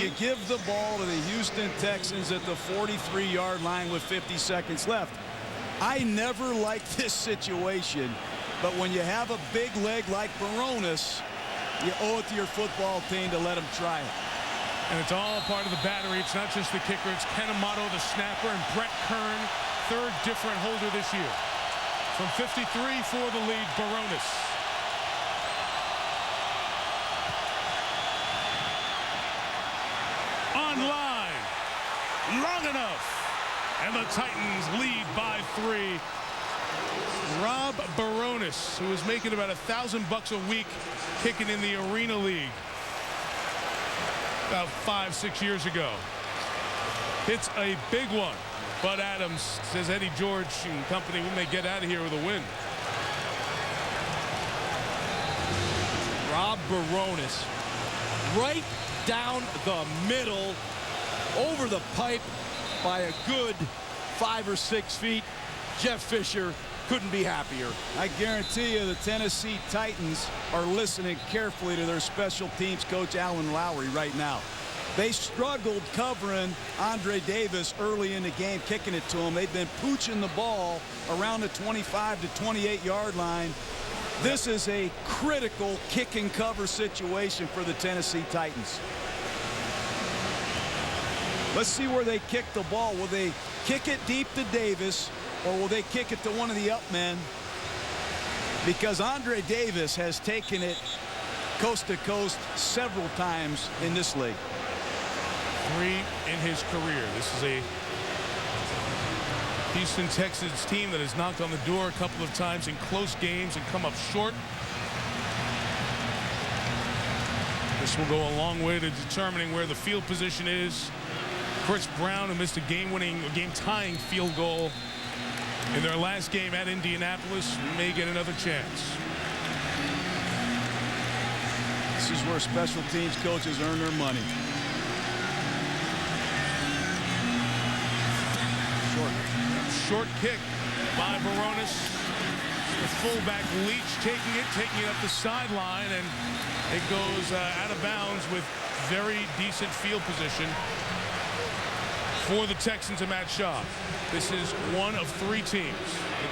Speaker 2: you give the ball to the Houston Texans at the 43-yard line with 50 seconds left. I never liked this situation, but when you have a big leg like Baronis, you owe it to your football team to let him try it.
Speaker 14: And it's all a part of the battery. It's not just the kicker. It's Ken Amato, the snapper, and Brett Kern, 3rd different holder this year. From 53 for the lead, Baronis. On line. Long enough. And the Titans lead by 3. Rob Baronis, who was making about $1,000 a week kicking in the Arena League about 5-6 years ago, hits a big one. Bud Adams says Eddie George and company, we may get out of here with a win.
Speaker 8: Rob Baronis, right down the middle, over the pipe by a good 5 or 6 feet. Jeff Fisher couldn't be happier.
Speaker 2: I guarantee you the Tennessee Titans are listening carefully to their special teams coach Alan Lowry right now. They struggled covering Andre Davis early in the game, kicking it to him. They've been pooching the ball around the 25 to 28 yard line. This is a critical kick and cover situation for the Tennessee Titans. Let's see where they kick the ball. Will they kick it deep to Davis, or will they kick it to one of the up men? Because Andre Davis has taken it coast to coast several times in this league.
Speaker 14: 3 in his career. This is a Houston Texans team that has knocked on the door a couple of times in close games and come up short. This will go a long way to determining where the field position is. Chris Brown, who missed a game-tying field goal in their last game at Indianapolis, may get another chance.
Speaker 2: This is where special teams coaches earn their money.
Speaker 14: Short kick by Baronis. The fullback Leach taking it up the sideline, and it goes out of bounds with very decent field position for the Texans and Matt Schaub. This is one of 3 teams.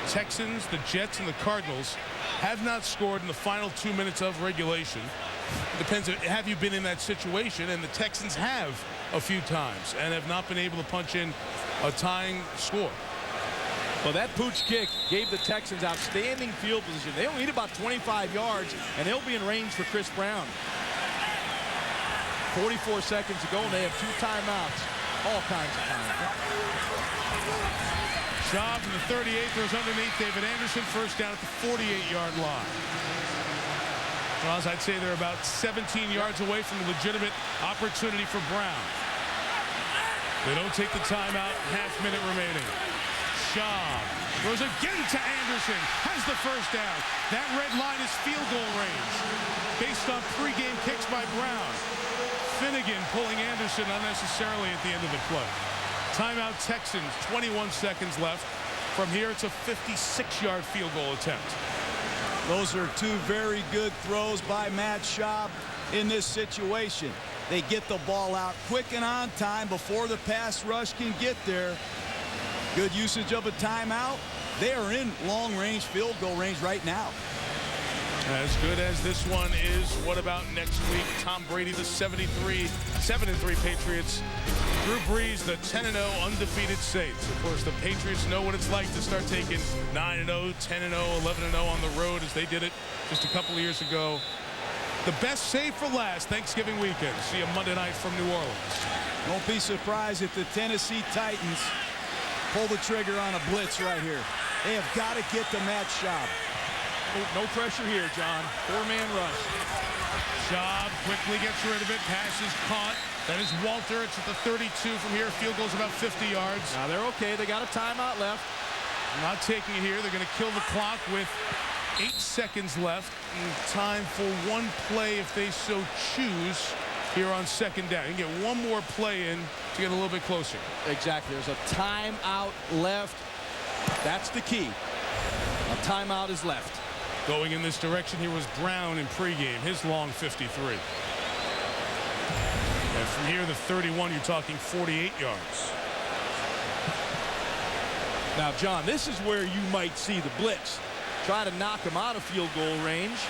Speaker 14: The Texans, the Jets, and the Cardinals have not scored in the final 2 minutes of regulation. Depends, have you been in that situation? And the Texans have a few times and have not been able to punch in a tying score.
Speaker 8: Well, that pooch kick gave the Texans outstanding field position. They only need about 25 yards, and they'll be in range for Chris Brown. 44 seconds to go, and they have 2 timeouts. All kinds of time.
Speaker 14: Schaub from the 38 throws underneath David Anderson. First down at the 48-yard line. Well, I'd say they're about 17 yards away from a legitimate opportunity for Brown. They don't take the timeout. Half-minute remaining. Schaub throws again to Anderson. Has the first down. That red line is field goal range based on pregame kicks by Brown. Finnegan pulling Anderson unnecessarily at the end of the play. Timeout Texans, 21 seconds left. From here, it's a 56-yard field goal attempt.
Speaker 2: Those are 2 very good throws by Matt Schaub in this situation. They get the ball out quick and on time before the pass rush can get there. Good usage of a timeout. They are in long-range field goal range right now.
Speaker 14: As good as this one is, what about next week? Tom Brady, the 7-3 Patriots. Drew Brees, the 10-0 undefeated Saints. Of course, the Patriots know what it's like to start taking 9-0, 10-0, 11-0 on the road as they did it just a couple of years ago. The best save for last, Thanksgiving weekend. See you Monday night from New Orleans.
Speaker 2: Don't be surprised if the Tennessee Titans pull the trigger on a blitz right here. They have got to get to Matt Schaub.
Speaker 8: No pressure here, John. 4-man rush.
Speaker 14: Schaub quickly gets rid of it. Pass is caught. That is Walter. It's at the 32 from here. Field goal's about 50 yards.
Speaker 8: Now they're okay. They got a timeout left.
Speaker 14: Not taking it here. They're going to kill the clock with 8 seconds left. And time for one play if they so choose here on second down. You can get one more play in to get a little bit closer.
Speaker 8: Exactly. There's a timeout left. That's the key. A timeout is left.
Speaker 14: Going in this direction here was Brown in pregame, his long 53. And from here, the 31, you're talking 48 yards.
Speaker 8: Now, John, this is where you might see the blitz. Try to knock him out of field goal range.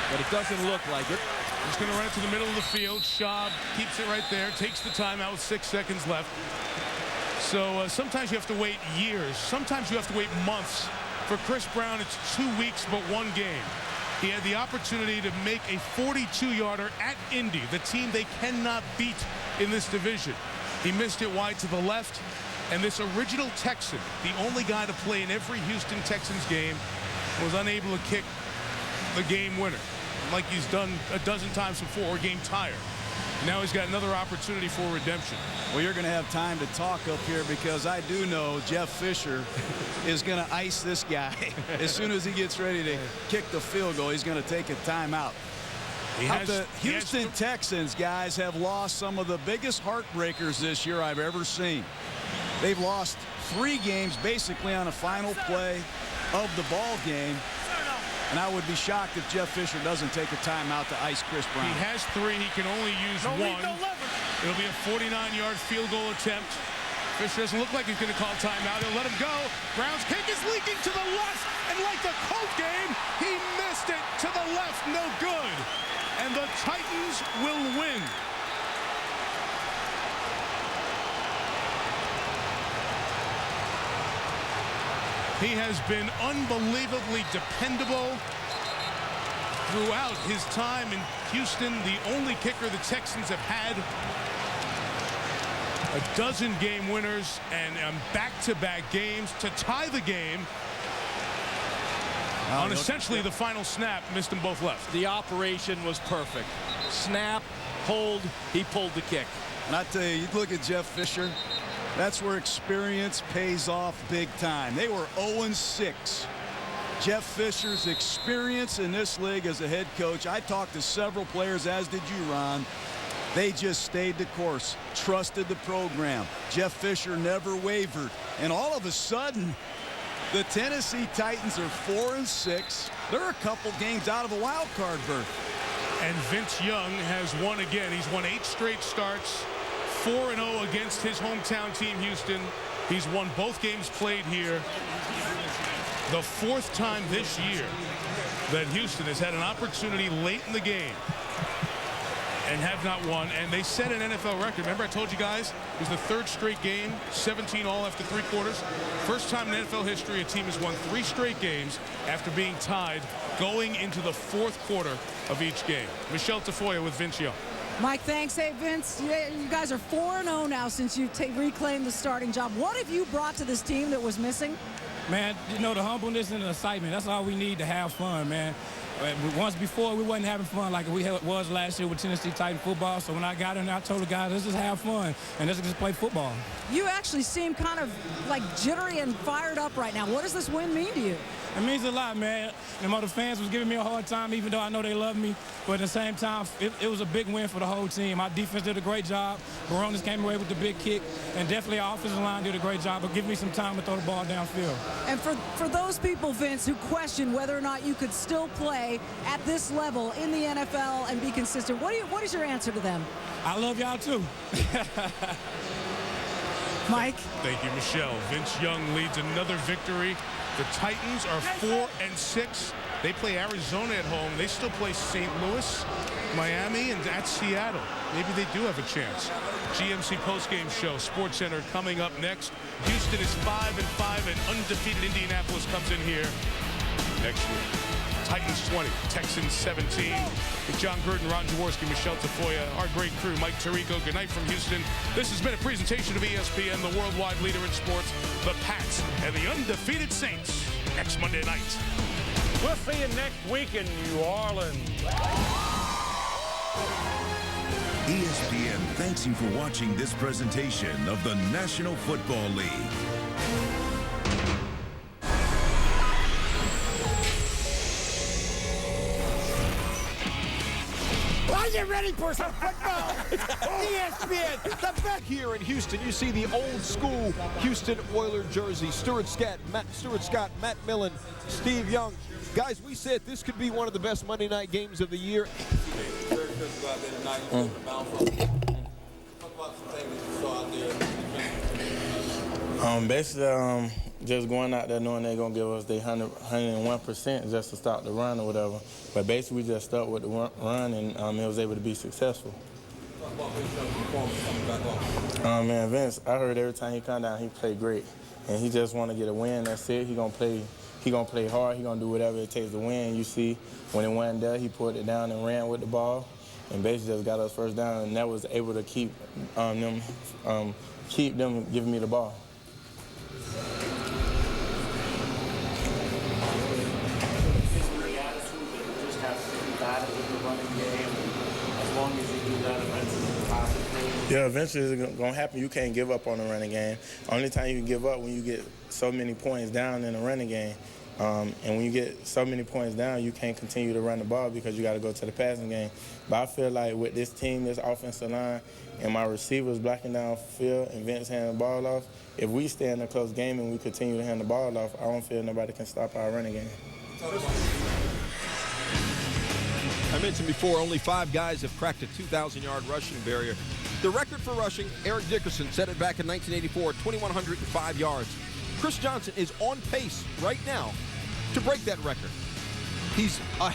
Speaker 8: But it doesn't look like it.
Speaker 14: He's going to run it to the middle of the field. Schaub keeps it right there, takes the timeout with 6 seconds left. So sometimes you have to wait years. Sometimes you have to wait months. For Chris Brown, it's 2 weeks but 1 game. He had the opportunity to make a 42-yarder at Indy, the team they cannot beat in this division. He missed it wide to the left. And this original Texan, the only guy to play in every Houston Texans game, was unable to kick the game winner, like he's done a dozen times before, or game tire. Now he's got another opportunity for redemption.
Speaker 2: Well, you're going to have time to talk up here because I do know Jeff Fisher is going to ice this guy. As soon as he gets ready to kick the field goal, he's going to take a timeout. The Houston Texans, guys, have lost some of the biggest heartbreakers this year I've ever seen. They've lost 3 games basically on a final play of the ball game. And I would be shocked if Jeff Fisher doesn't take a timeout to ice Chris Brown.
Speaker 14: He has 3. He can only use 1. It'll be a 49-yard field goal attempt. Fisher doesn't look like he's going to call timeout. He'll let him go. Brown's kick is leaking to the left. And like the Colt game, he missed it to the left. No good. And the Titans will win. He has been unbelievably dependable throughout his time in Houston. The only kicker the Texans have had a dozen game winners and back-to-back games to tie the game. On essentially the final snap, missed them both left.
Speaker 8: The operation was perfect. Snap, hold, he pulled the kick.
Speaker 2: And I tell you, you look at Jeff Fisher. That's where experience pays off big time. They were 0-6. Jeff Fisher's experience in this league as a head coach. I talked to several players, as did you, Ron. They just stayed the course, trusted the program. Jeff Fisher never wavered. And all of a sudden, the Tennessee Titans are 4-6. They're a couple games out of a wild card berth.
Speaker 14: And Vince Young has won again. He's won 8 straight starts. 4-0 against his hometown team, Houston. He's won both games played here. The 4th time this year that Houston has had an opportunity late in the game and have not won. And they set an NFL record. Remember I told you guys it was the 3rd straight game, 17 all after 3 quarters. First time in NFL history a team has won 3 straight games after being tied going into the 4th quarter of each game. Michelle Tafoya with Vince Young.
Speaker 10: Mike, thanks. Hey, Vince, you guys are 4-0 now since you've reclaimed the starting job. What have you brought to this team that was missing?
Speaker 11: Man, you know, the humbleness and the excitement, that's all we need to have fun, man. Once before, we wasn't having fun like we was last year with Tennessee Titan football. So when I got in there, I told the guys, let's just have fun and let's just play football.
Speaker 10: You actually seem kind of like jittery and fired up right now. What does this win mean to you?
Speaker 11: It means a lot, man. The fans was giving me a hard time, even though I know they love me. But at the same time, it was a big win for the whole team. Our defense did a great job. Barones came away with the big kick. And definitely our offensive line did a great job. But give me some time to throw the ball downfield.
Speaker 10: And for those people, Vince, who question whether or not you could still play at this level in the NFL and be consistent, what is your answer to them?
Speaker 11: I love y'all, too.
Speaker 10: Mike?
Speaker 14: Thank you, Michelle. Vince Young leads another victory. The Titans are 4-6. They play Arizona at home. They still play St. Louis, Miami, and at Seattle. Maybe they do have a chance. GMC postgame show, SportsCenter coming up next. Houston is 5-5, and undefeated Indianapolis comes in here next week. Titans 20, Texans 17. With John Gruden, Ron Jaworski, Michelle Tafoya, our great crew, Mike Tirico. Good night from Houston. This has been a presentation of ESPN, the worldwide leader in sports, the Pats and the undefeated Saints next Monday night.
Speaker 15: We'll see you next week in New Orleans.
Speaker 17: ESPN thanks you for watching this presentation of the National Football League.
Speaker 15: Are you ready for some football? ESPN, the best.
Speaker 23: Here in Houston, you see the old school Houston Oiler jersey. Stuart Scott, Matt Millen, Steve Young. Guys, we said this could be one of the best Monday night games of the year.
Speaker 18: Basically, just going out there knowing they're going to give us their 101% just to stop the run or whatever. But basically, we just stuck with the run, and it was able to be successful. Man, Vince, I heard every time he come down, he played great. And he just want to get a win. That's it. He gonna play hard. He gonna do whatever it takes to win. You see, when it wasn't there, he put it down and ran with the ball. and basically just got us first down, and that was able to keep them giving me the ball. Yeah, eventually it's going to happen. You can't give up on the running game. Only time you can give up when you get so many points down in the running game. And when you get so many points down, you can't continue to run the ball because you got to go to the passing game. But I feel like with this team, this offensive line, and my receivers blocking down field and Vince handing the ball off, if we stay in a close game and we continue to hand the ball off, I don't feel nobody can stop our running game.
Speaker 23: I mentioned before, only 5 guys have cracked a 2,000-yard rushing barrier. The record for rushing, Eric Dickerson set it back in 1984, 2,105 yards. C.Johnson is on pace right now to break that record. He's a